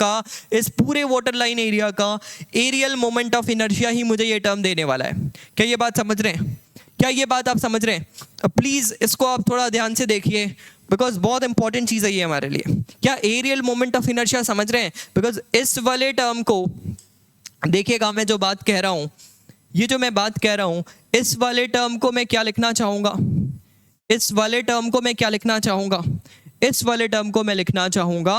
का एरियल मोमेंट ऑफ इनर्शिया ही मुझे ये टर्म देने वाला है। क्या ये बात समझ रहे हैं, क्या ये बात आप समझ रहे हैं। प्लीज इसको आप थोड़ा ध्यान से देखिए, बिकॉज बहुत इंपॉर्टेंट चीज है ये हमारे लिए। क्या एरियल मोमेंट ऑफ इनर्शिया समझ रहे हैं, बिकॉज इस वाले टर्म को देखिएगा, मैं जो बात कह रहा हूं, ये जो मैं बात कह रहा हूं, इस वाले टर्म को मैं क्या लिखना चाहूंगा, इस वाले टर्म को मैं क्या लिखना चाहूंगा, इस वाले टर्म को मैं लिखना चाहूंगा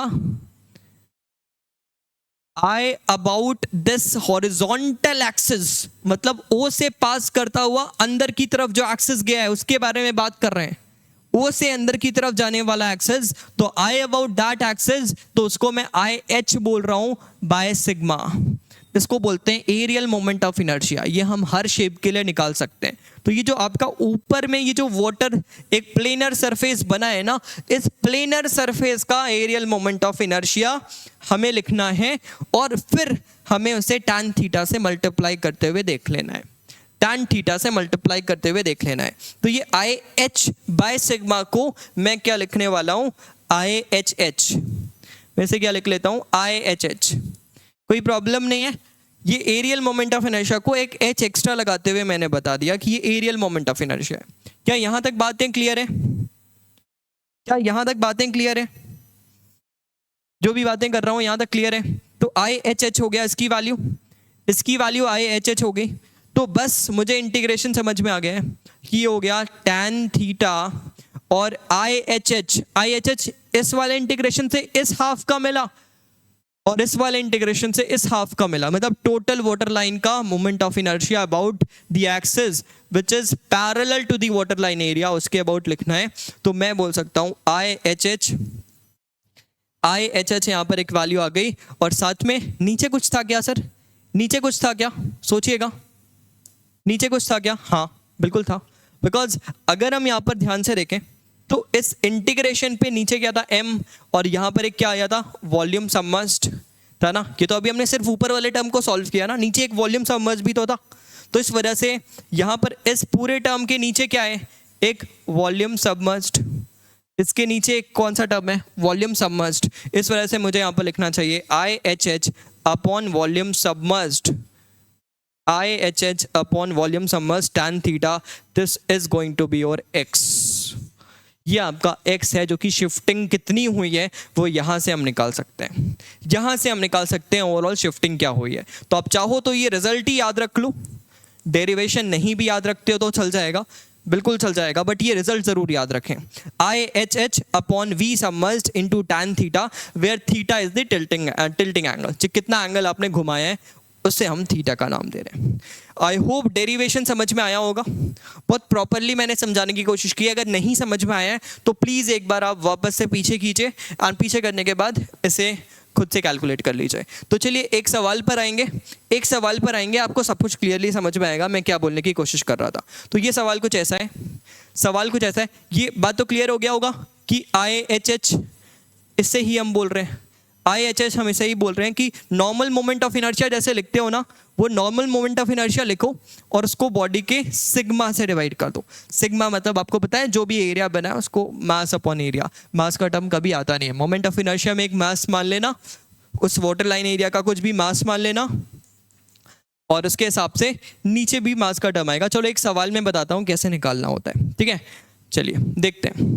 I about this horizontal axis, मतलब O से पास करता हुआ अंदर की तरफ जो एक्सिस गया है उसके बारे में बात कर रहे हैं। O से अंदर की तरफ जाने वाला एक्सिस, तो I अबाउट दैट एक्सिस, तो उसको मैं IH बोल रहा हूं बाय सिग्मा। इसको बोलते हैं एरियल मोमेंट ऑफ इनर्शिया। ये हम हर शेप के लिए निकाल सकते हैं। तो ये जो आपका ऊपर में ये जो वाटर एक प्लेनर सरफेस बना है ना, इस प्लेनर सरफेस का एरियल मोमेंट ऑफ इनर्शिया हमें लिखना है और फिर हमें उसे tan थीटा से मल्टीप्लाई करते हुए देख लेना है, tan थीटा से मल्टीप्लाई करते हुए देख लेना है। तो ये IH बाय सिग्मा को मैं क्या लिखने वाला हूं, IHH। मैं इसे क्या लिख लेता हूं, IHH। कोई प्रॉब्लम नहीं है। ये एरियल मोमेंट ऑफ इनर्शिया को एक H एक्स्ट्रा लगाते हुए मैंने बता दिया कि ये एरियल मोमेंट ऑफ इनर्शिया है। क्या यहां तक बातें क्लियर है, क्या यहां तक बातें क्लियर है, जो भी बातें कर रहा हूं यहां तक क्लियर है। तो IHH हो गया, इसकी वैल्यू IHH हो गई। तो बस मुझे इंटीग्रेशन समझ में आ गया है कि ये हो गया tan थीटा और IHH इस वाले इंटीग्रेशन से इस हाफ का मिला और इस वाले इंटीग्रेशन से इस हाफ का मिला, मतलब टोटल वाटर लाइन का moment of inertia about the axis which is parallel to the water line area, उसके अबाउट लिखना है। तो मैं बोल सकता हूं IHH यहां पर एक वैल्यू आ गई और साथ में नीचे कुछ था क्या सर, नीचे कुछ था क्या, सोचिएगा नीचे कुछ था क्या, हाँ बिल्कुल था। बिकॉज अगर हम यहां पर ध्यान से देखें तो इस इंटीग्रेशन पे नीचे क्या था m और यहां पर एक क्या आया था, वॉल्यूम सबमर्ज्ड था ना। ये तो अभी हमने सिर्फ ऊपर वाले टर्म को सॉल्व किया ना, नीचे एक वॉल्यूम सबमर्ज्ड भी तो था। तो इस वजह से यहां पर इस पूरे टर्म के नीचे क्या है, एक वॉल्यूम सबमर्ज्ड, इसके नीचे एक कौन सा टर्म है, वॉल्यूम सबमर्ज्ड। इस वजह से मुझे यहां पर लिखना चाहिए IHH upon volume submerged, IHH upon volume submerged tan theta, this is going to be your x। ये आपका x है जो कि शिफ्टिंग कितनी हुई है वो यहां से हम निकाल सकते हैं, यहां से हम निकाल सकते हैं ओवरऑल शिफ्टिंग क्या हुई है। तो आप चाहो तो ये रिजल्ट ही याद रख लो, डेरिवेशन नहीं भी याद रखते हो तो चल जाएगा, बिल्कुल चल जाएगा, बट ये रिजल्ट जरूर याद रखें। IHH upon V submerged into tan theta where theta is the tilting angle. कितना एंगल आपने घुमाया है उससे हम थीटा का नाम दे रहे हैं। आई होप डेरिवेशन समझ में आया होगा, बहुत प्रॉपरली मैंने समझाने की कोशिश की। अगर नहीं समझ में आया है तो प्लीज़ एक बार आप वापस से पीछे कीजिए और पीछे करने के बाद इसे खुद से कैलकुलेट कर लीजिए। तो चलिए एक सवाल पर आएंगे, आपको सब कुछ क्लियरली समझ में आएगा मैं क्या बोलने की कोशिश कर रहा था। तो ये सवाल कुछ ऐसा है, ये बात तो क्लियर हो गया होगा कि IHH इससे ही हम बोल रहे हैं, IHH हम इसे ही बोल रहे हैं कि नॉर्मल मोमेंट ऑफ इनर्शिया जैसे लिखते हो ना, वो नॉर्मल मोमेंट ऑफ इनर्शिया लिखो और उसको बॉडी के सिग्मा से डिवाइड कर दो। सिग्मा मतलब आपको पता है जो भी एरिया बना है उसको मास अपॉन एरिया, मास का टर्म कभी आता नहीं है। मोमेंट ऑफ इनर्शिया में एक मास मान लेना, उस वाटर लाइन एरिया का कुछ भी मास मान लेना और उसके हिसाब से नीचे भी मास का टर्म आएगा। चलो एक सवाल में बताता हूँ कैसे निकालना होता है, ठीक है। चलिए देखते हैं।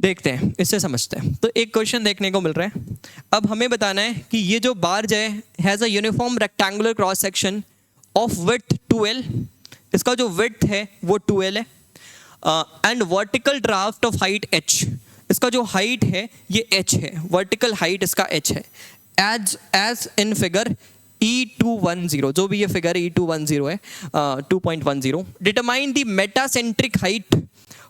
देखते हैं, इससे समझते हैं। तो एक क्वेश्चन देखने को मिल रहा है। अब हमें बताना है कि ये जो बार है has a uniform rectangular cross section of width 2L, इसका जो विड्थ है वो 2L है, and vertical draft of height h, इसका जो हाइट है ये h है, वर्टिकल हाइट इसका h है, एज इन फिगर E210, जो भी ये फिगर E210 है, 2.10। Determine the metacentric height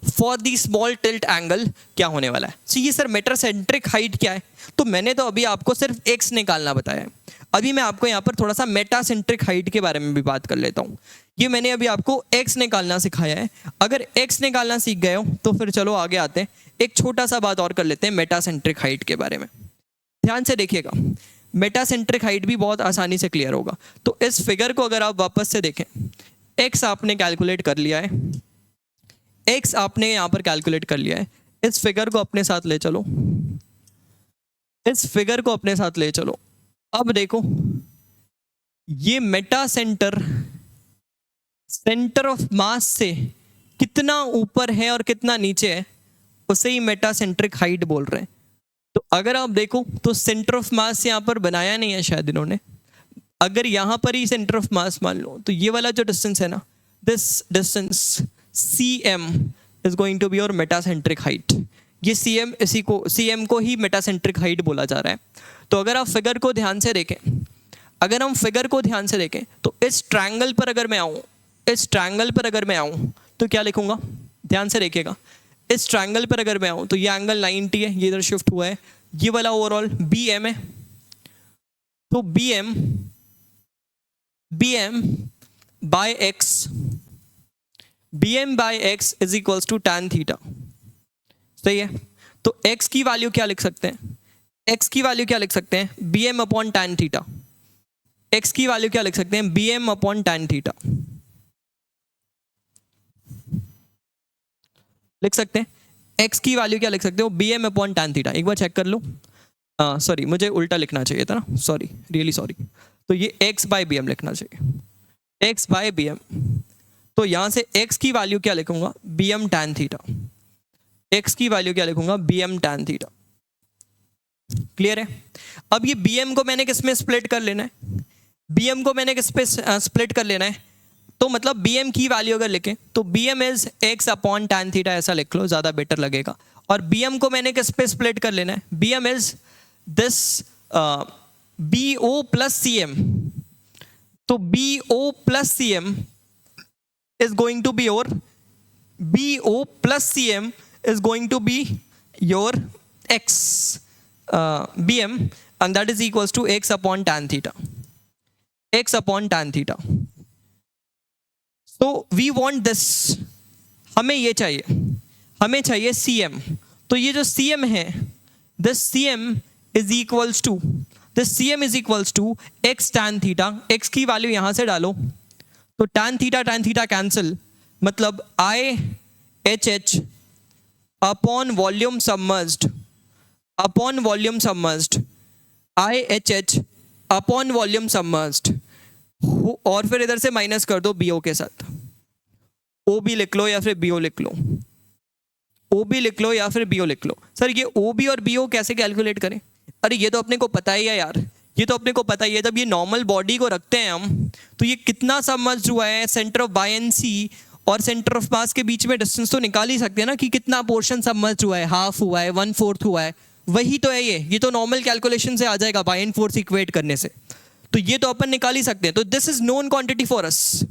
for the small tilt angle क्या होने वाला है। सो ये सर मेटासेंट्रिक हाइट क्या है, तो मैंने तो अभी आपको सिर्फ x निकालना बताया है। अभी मैं आपको यहाँ पर थोड़ा सा मेटासेंट्रिक हाइट के बारे में भी बात कर लेता हूँ। ये मैंने अभी आपको x निकालना सिखाया है, अगर x निकालना सीख गए हो तो फिर चलो आगे आते हैं, एक छोटा सा बात और कर लेते हैं मेटासेंट्रिक हाइट के बारे में। ध्यान से देखिएगा, मेटासेंट्रिक हाइट भी बहुत आसानी से क्लियर होगा। तो इस फिगर को अगर आप वापस से देखें, x आपने कैलकुलेट कर लिया है, x आपने यहाँ पर कैलकुलेट कर लिया है, इस फिगर को अपने साथ ले चलो, इस फिगर को अपने साथ ले चलो। अब देखो ये मेटा सेंटर ऑफ मास से कितना ऊपर है और कितना नीचे है, उसे ही मेटासेंट्रिक हाइट बोल रहे हैं। तो अगर आप देखो तो सेंटर ऑफ मास यहाँ पर बनाया नहीं है शायद इन्होंने, अगर यहाँ पर ही सेंटर ऑफ मास मान लो तो ये वाला जो डिस्टेंस है ना, this distance CM is going to be your metacentric height. ये CM को ही मेटासेंट्रिक हाइट बोला जा रहा है। तो अगर आप फिगर को ध्यान से देखें, अगर हम फिगर को ध्यान से देखें तो इस ट्रायंगल पर अगर मैं आऊँ, इस ट्रायंगल पर अगर मैं आऊँ तो क्या लिखूंगा, ध्यान से देखिएगा, इस ट्रायंगल पर अगर मैं आऊँ तो ये एंगल 90 है, ये इधर शिफ्ट हुआ है, ये वाला ओवरऑल BM है। तो BM by x is equals to tan theta, सही है। तो x की वैल्यू क्या लिख सकते हैं, x की वैल्यू क्या लिख सकते हैं, BM upon tan theta. x की वैल्यू क्या लिख सकते हैं, BM अपॉन tan थीटा लिख सकते हैं। x की वैल्यू क्या लिख सकते हो, BM अपॉन tan थीटा। एक बार चेक कर लो, सॉरी मुझे उल्टा लिखना चाहिए था ना, सॉरी रियली सॉरी। तो ये x बाय BM लिखना चाहिए, x बाय BM। तो यहां से x की वैल्यू क्या लिखूंगा, BM tan थीटा। x की वैल्यू क्या लिखूंगा, BM tan थीटा। क्लियर है। अब ये BM को मैंने किस में स्प्लिट कर लेना है, BM को मैंने किस पे स्प्लिट कर लेना है, तो मतलब BM की वैल्यू अगर लिखें तो BM is x upon tan theta, ऐसा लिख लो, ज़्यादा बेटर लगेगा। और BM को मैंने किस पे स्प्लिट कर लेना है, BM is this BO plus CM। तो BO plus CM is going to be your BO plus CM is going to be your x BM, and that is equals to x upon tan theta, x upon tan theta. So we want this, हमें ये चाहिए, हमें चाहिए CM। तो ये जो CM है, this CM is equals to x tan theta। x की वैल्यू यहाँ से डालो तो tan थीटा कैंसिल, मतलब IHH upon volume submerged, IHH upon volume submerged, और फिर इधर से माइनस कर दो BO के साथ, OB लिख लो या फिर BO लिख लो, OB लिख लो या फिर BO लिख लो। सर ये OB और BO कैसे कैलकुलेट करें, अरे ये तो अपने को पता ही है यार, ये तो अपने को पता ही है। जब ये नॉर्मल बॉडी को रखते हैं हम, तो ये कितना सबमर्ज्ड हुआ है, सेंटर ऑफ बायंसी और सेंटर ऑफ मास के बीच में डिस्टेंस तो निकाल ही सकते हैं ना, कि कितना पोर्शन सबमर्ज्ड हुआ है, हाफ हुआ है, 1/4 हुआ है, वही तो है ये तो नॉर्मल कैलकुलेशन से आ जाएगा, बाय एंड फोर्स इक्वेट करने से, तो ये तो अपन निकाल ही सकते हैं। तो this is known quantity for us,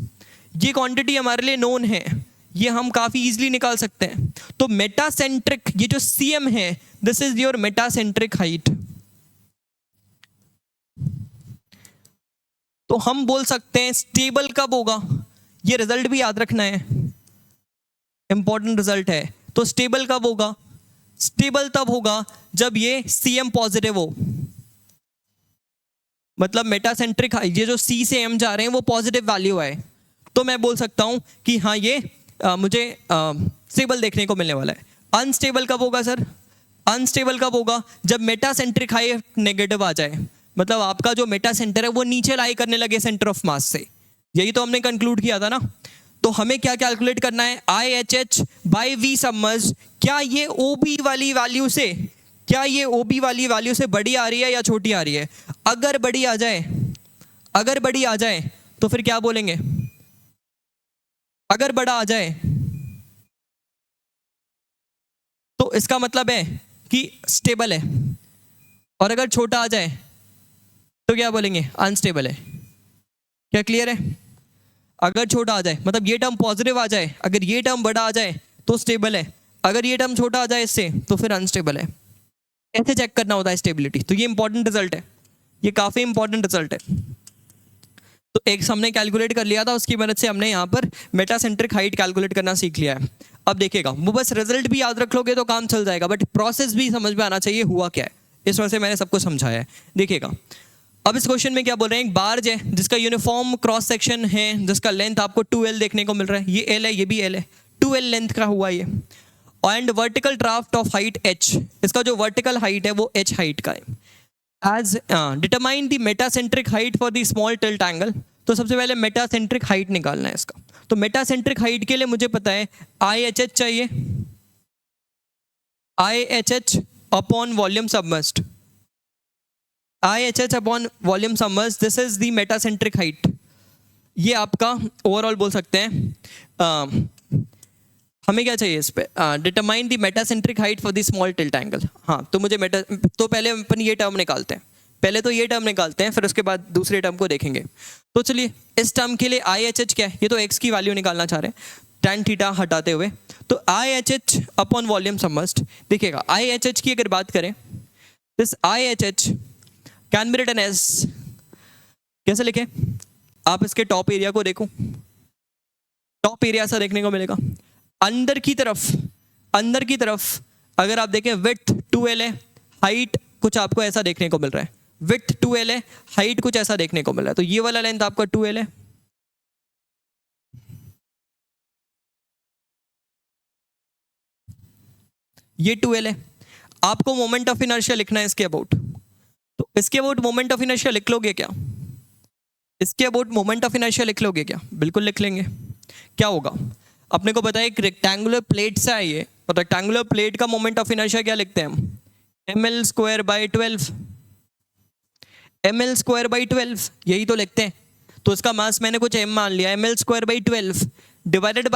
ये क्वांटिटी हमारे लिए नोन है, ये हम काफी इजीली निकाल सकते हैं। तो मेटासेंट्रिक, ये जो CM है, this is your metacentric height. तो हम बोल सकते हैं स्टेबल कब होगा, ये रिजल्ट भी याद रखना है, इंपॉर्टेंट रिजल्ट है। तो स्टेबल कब होगा, स्टेबल तब होगा जब ये CM पॉजिटिव हो, मतलब मेटासेंट्रिक, ये जो C से M जा रहे हैं वो पॉजिटिव वैल्यू है, तो मैं बोल सकता हूं कि हाँ ये मुझे स्टेबल देखने को मिलने वाला है। अनस्टेबल कब होगा सर, अनस्टेबल कब होगा, जब मेटासेंट्रिक हाइट नेगेटिव आ जाए, मतलब आपका जो मेटा सेंटर है वो नीचे लाई करने लगे सेंटर ऑफ मास से, यही तो हमने कंक्लूड किया था ना। तो हमें क्या कैलकुलेट करना है, I H H by V submerged, क्या ये ओ बी वाली वैल्यू से, क्या ये ओ बी वाली वैल्यू से बड़ी आ रही है या छोटी आ रही है? अगर बड़ी आ जाए, अगर बड़ी आ जाए तो फिर क्या बोलेंगे? अगर बड़ा आ जाए तो इसका मतलब है कि स्टेबल है, और अगर छोटा आ जाए तो क्या बोलेंगे? अनस्टेबल है। क्या क्लियर है? अगर छोटा आ जाए मतलब ये टर्म पॉजिटिव आ जाए, अगर ये टर्म बड़ा आ जाए तो स्टेबल है, अगर ये टर्म छोटा आ जाए इससे तो फिर अनस्टेबल है। ऐसे चेक करना होता है स्टेबिलिटी। तो ये इंपॉर्टेंट रिजल्ट है, ये काफी इंपॉर्टेंट रिजल्ट है। तो एक हमने कैलकुलेट कर लिया था, उसकी मदद से हमने यहाँ पर मेटासेंट्रिक हाइट कैलकुलेट करना सीख लिया है। अब देखिएगा, वो बस रिजल्ट भी याद रख लोगे तो काम चल जाएगा, बट प्रोसेस भी समझ में आना चाहिए हुआ क्या है। इस वजह से मैंने सबको समझाया है। देखिएगा अब इस क्वेश्चन में क्या बोल रहे हैं, एक बार्ज है जिसका यूनिफॉर्म क्रॉस सेक्शन है, जिसका लेंथ आपको 2L देखने को मिल रहा है, ये L है ये भी L है, 2L लेंथ का हुआ ये, and vertical draft of height h, इसका जो वर्टिकल हाइट है वो h हाइट का है। As determine the metacentric height for the small tilt angle, तो सबसे पहले मेटासेंट्रिक हाइट निकालना है इसका। तो मेटासेंट्रिक हाइट के लिए मुझे पता है IHH चाहिए, IHH upon volume submerged, IHH upon volume submerged, this is the metacentric height. ये आपका ओवरऑल बोल सकते हैं। हमें क्या चाहिए इस पे, determine the metacentric height for the small tilt angle. हाँ तो मुझे तो पहले अपन ये टर्म निकालते हैं, पहले तो ये टर्म निकालते हैं, फिर उसके बाद दूसरे टर्म को देखेंगे। तो चलिए इस टर्म के लिए IHH क्या है, ये तो x की वैल्यू निकालना चाह रहे हैं tan थीटा हटाते हुए, तो IHH अपॉन वॉल्यूम सबमर्ज्ड। देखिएगा IHH की अगर बात करें, this IHH can be written as, कैसे लिखें, आप इसके टॉप एरिया को देखो, टॉप एरिया ऐसा देखने को मिलेगा। अंदर की तरफ अगर आप देखें विड्थ 2L है, हाइट कुछ आपको ऐसा देखने को मिल रहा है, विड्थ 2L है, हाइट कुछ ऐसा देखने को मिल रहा है। तो ये वाला लेंथ आपका 2L है, ये 2L है। आपको मोमेंट ऑफ इनर्शिया लिखना है इसके अबाउट, तो इसके अबाउट मोमेंट ऑफ इनर्शिया लिख लोगे क्या? इसके अबाउट मोमेंट ऑफ इनर्शिया लिख लोगे क्या? बिल्कुल लिख लेंगे। क्या होगा, अपने को पता है एक रेक्टेंगुलर प्लेट से है ये, और रेक्टेंगुलर प्लेट का मोमेंट ऑफ इनर्शिया क्या लिखते हैं हम, ml square by 12, ml square by 12 यही तो लिखते हैं। तो इसका मास मैंने कुछ m मान लिया, ml square by 12 divided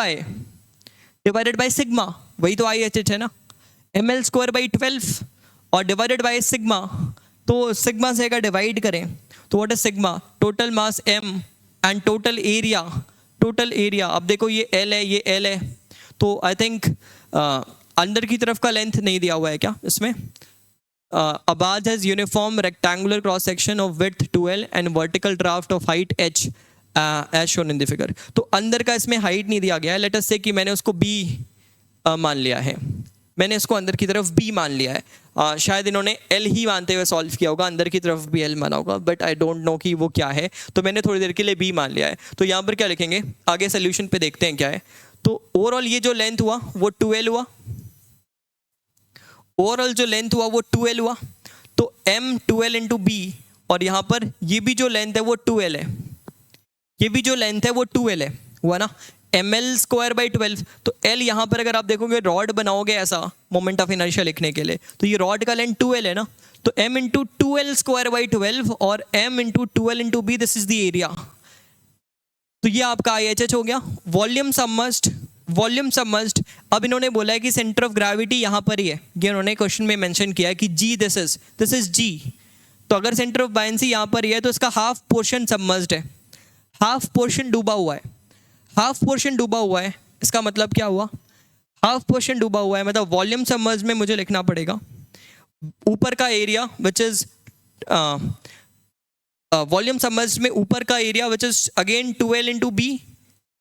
by sigma, वही तो IHH है ना, ml स्क्वायर बाई 12 और डिवाइडेड बाय सिग्मा, तो सिग्मा से अगर डिवाइड करें तो what is sigma, total mass m and total area. अब देखो ये L है ये L है, तो आई थिंक अंदर की तरफ का लेंथ नहीं दिया हुआ है क्या इसमें। A barge has uniform rectangular cross section of width 2L and vertical draft of height h as shown in the figure। तो अंदर का इसमें हाइट नहीं दिया गया है, लेट अस से कि मैंने उसको b मान लिया है, मैंने इसको अंदर की तरफ b मान लिया है। शायद इन्होंने l ही मानते हुए सॉल्व किया होगा, अंदर की तरफ भी l माना होगा, बट आई डोंट नो कि वो क्या है, तो मैंने थोड़ी देर के लिए b मान लिया है। तो यहाँ पर क्या लिखेंगे, आगे सोल्यूशन पे देखते हैं क्या है। तो ओवरऑल ये जो लेंथ हुआ वो 2L हुआ, ओवरऑल जो लेंथ हुआ वो 2L हुआ, तो m 2L इंटू b, और यहाँ पर ये भी जो लेंथ है वो 2L है, ये भी जो लेंथ है वो 2L है, हुआ ना, ml स्क्वायर बाई 12। तो L यहाँ पर अगर आप देखोगे रॉड बनाओगे ऐसा मोमेंट ऑफ इनर्शिया लिखने के लिए, तो ये रॉड का लेंथ 2L है ना, तो m into 2L square by 12 और m into 2L into b, this is the area. तो ये आपका IHH हो गया। वॉल्यूम सबमर्ज्ड, अब इन्होंने बोला है कि सेंटर ऑफ ग्रेविटी यहाँ पर ही है, ये उन्होंने क्वेश्चन में मेंशन किया है कि G दिस इज G। तो अगर सेंटर ऑफ बायंसी यहाँ पर ही है तो इसका हाफ पोर्शन सबमर्ज्ड है, हाफ पोर्शन डूबा हुआ है, हाफ पोर्शन डूबा हुआ है। इसका मतलब क्या हुआ, हाफ पोर्शन डूबा हुआ है मतलब वॉल्यूम सबमर्ज्ड में मुझे लिखना पड़ेगा ऊपर का area which is volume submerged में ऊपर का area which is again 2L into B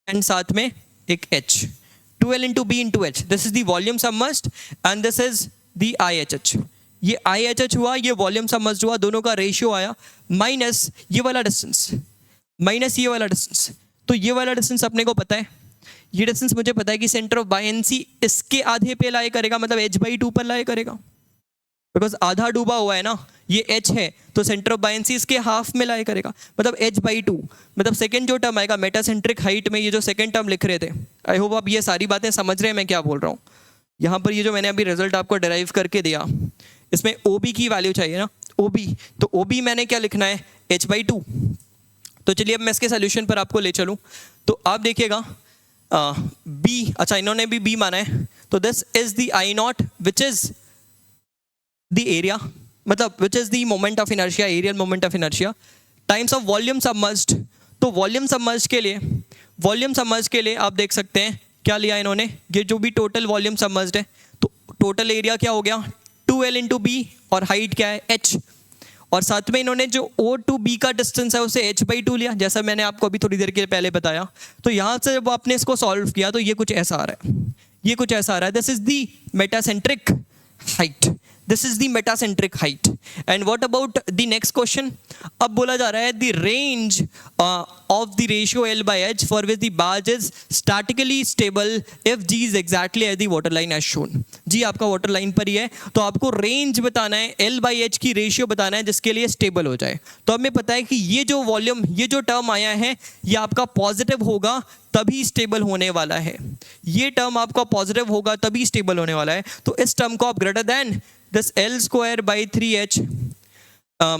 and साथ में एक h, 2L into B into h, this is the volume submerged and this is the IHH। ये IHH हुआ, ये वॉल्यूम सबमर्ज्ड हुआ, दोनों का रेशियो आया माइनस ये वाला डिस्टेंस, माइनस ये वाला डिस्टेंस। तो ये वाला डिस्टेंस अपने को पता है, ये डिस्टेंस मुझे पता है कि सेंटर ऑफ बायंसी इसके आधे पे लाए करेगा, मतलब h/2 पर लाए करेगा, बिकॉज आधा डूबा हुआ है ना, ये h है तो सेंटर ऑफ बायंसी इसके हाफ में लाई करेगा, मतलब h/2, मतलब सेकंड जो टर्म आएगा मेटासेंट्रिक हाइट में, ये जो सेकंड टर्म लिख रहे थे, आई होप आप ये सारी बातें समझ रहे हैं मैं क्या बोल रहा हूँ। यहाँ पर ये जो मैंने अभी रिजल्ट आपको डिराइव करके दिया, इसमें OB की वैल्यू चाहिए ना, OB, तो OB मैंने क्या लिखना है, h/2। तो चलिए अब मैं इसके सोल्यूशन पर आपको ले चलूँ। तो आप देखिएगा B, अच्छा इन्होंने भी B माना है, तो this is the I0 which is the area, मतलब which is the moment of inertia, areal moment of inertia times of volume submerged. तो वॉल्यूम सबमर्ज्ड के लिए आप देख सकते हैं क्या लिया इन्होंने, ये जो भी टोटल वॉल्यूम सबमर्ज्ड है, तो टोटल एरिया क्या हो गया 2L × B और हाइट क्या है h, और साथ में इन्होंने जो O to B का डिस्टेंस है उसे h/2 लिया, जैसा मैंने आपको अभी थोड़ी देर के पहले बताया। तो यहाँ से जब आपने इसको सॉल्व किया तो ये कुछ ऐसा आ रहा है, ये कुछ ऐसा आ रहा है, this is the metacentric height, this is the metacentric height. And what about the next question, अब बोला जा रहा है the range of the ratio L/h for which the barge is statically stable if G is exactly at the water line as shown. जी आपका water line पर ही है, तो आपको रेंज बताना है, L/h की रेशियो बताना है जिसके लिए स्टेबल हो जाए। तो हमें पता है कि ये जो वॉल्यूम, ये जो टर्म आया है ये आपका पॉजिटिव होगा तभी स्टेबल होने वाला है, ये टर्म आपका पॉजिटिव होगा तभी स्टेबल होने वाला है। तो इस टर्म को आप greater than this L²/3h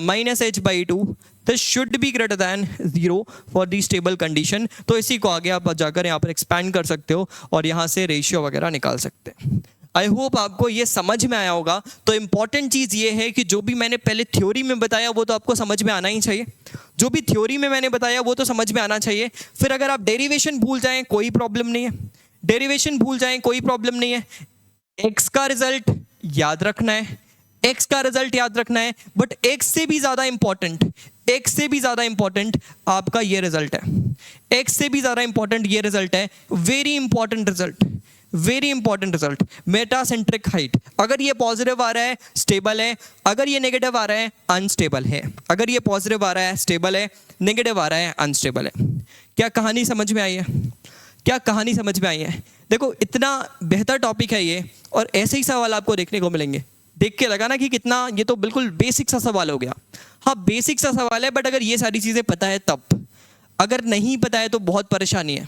minus h/2, this should be greater than 0 for the stable condition। तो इसी को आगे आप जाकर यहाँ पर एक्सपैंड कर सकते हो और यहाँ से रेशियो वगैरह निकाल सकते हैं। आई होप आपको ये समझ में आया होगा। तो इंपॉर्टेंट चीज़ ये है कि जो भी मैंने पहले थ्योरी में बताया वो तो आपको समझ में आना ही चाहिए, जो भी थ्योरी में मैंने बताया वो तो समझ में आना चाहिए। फिर अगर आप डेरिवेशन भूल जाएं कोई प्रॉब्लम नहीं है, डेरिवेशन भूल जाएं कोई प्रॉब्लम नहीं है, एक्स का रिजल्ट याद रखना है, एक्स का रिजल्ट याद रखना है, बट एक्स से भी ज़्यादा इंपॉर्टेंट, एक्स से भी ज़्यादा इंपॉर्टेंट आपका ये रिजल्ट है, एक्स से भी ज़्यादा इंपॉर्टेंट ये रिजल्ट है, very important result, very important result, metacentric height. अगर ये पॉजिटिव आ रहा है स्टेबल है, अगर ये नेगेटिव आ रहा है अनस्टेबल है, अगर ये पॉजिटिव आ रहा है स्टेबल है, नेगेटिव आ रहा है अनस्टेबल है। क्या कहानी समझ में आई है, क्या कहानी समझ में आई है? देखो इतना बेहतर टॉपिक है ये, और ऐसे ही सवाल आपको देखने को मिलेंगे। देख के लगा ना कि कितना, ये तो बिल्कुल बेसिक सा सवाल हो गया। हाँ बेसिक सा सवाल है, बट अगर ये सारी चीज़ें पता है तब, अगर नहीं पता है तो बहुत परेशानी है,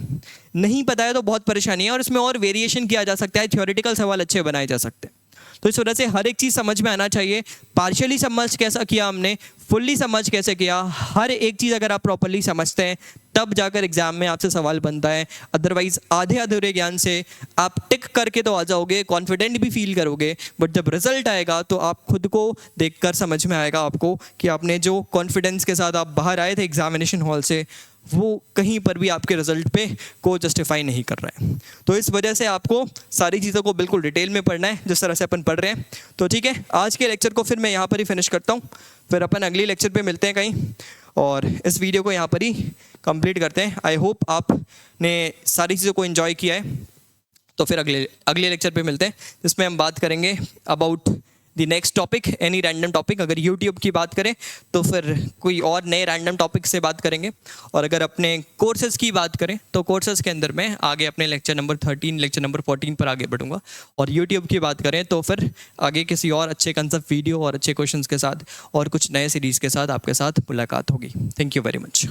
नहीं पता है तो बहुत परेशानी है, और इसमें और वेरिएशन किया जा सकता है, थ्योरेटिकल सवाल अच्छे बनाए जा सकते हैं। तो इस वजह से हर एक चीज़ समझ में आना चाहिए। पार्शियली समझ कैसा किया हमने, फुल्ली समझ कैसे किया, हर एक चीज़ अगर आप प्रॉपरली समझते हैं तब जाकर एग्जाम में आपसे सवाल बनता है। अदरवाइज आधे अधूरे ज्ञान से आप टिक करके तो आ जाओगे, कॉन्फिडेंट भी फील करोगे, बट जब रिजल्ट आएगा तो आप खुद को देखकर समझ में आएगा आपको कि आपने जो कॉन्फिडेंस के साथ आप बाहर आए थे एग्जामिनेशन हॉल से, वो कहीं पर भी आपके रिजल्ट पे को जस्टिफाई नहीं कर रहा है। तो इस वजह से आपको सारी चीज़ों को बिल्कुल डिटेल में पढ़ना है जिस तरह से अपन पढ़ रहे हैं। तो ठीक है, आज के लेक्चर को फिर मैं यहाँ पर ही फिनिश करता हूँ, फिर अपन अगली लेक्चर पे मिलते हैं कहीं, और इस वीडियो को यहाँ पर ही कंप्लीट करते हैं। आई होप आपने सारी चीज़ों को एंजॉय किया है। तो फिर अगले लेक्चर पे मिलते हैं जिसमें हम बात करेंगे about the next topic, any random topic. अगर यूट्यूब की बात करें तो फिर कोई और नए रैंडम टॉपिक से बात करेंगे, और अगर अपने कोर्सेज़ की बात करें तो कोर्सेज़ के अंदर मैं आगे अपने लेक्चर नंबर 13, लेक्चर नंबर 14 पर आगे बढ़ूंगा। और यूट्यूब की बात करें तो फिर आगे किसी और अच्छे कंसेप्ट वीडियो और अच्छे क्वेश्चंस के साथ और कुछ नए सीरीज़ के साथ आपके साथ मुलाकात होगी। Thank you very much.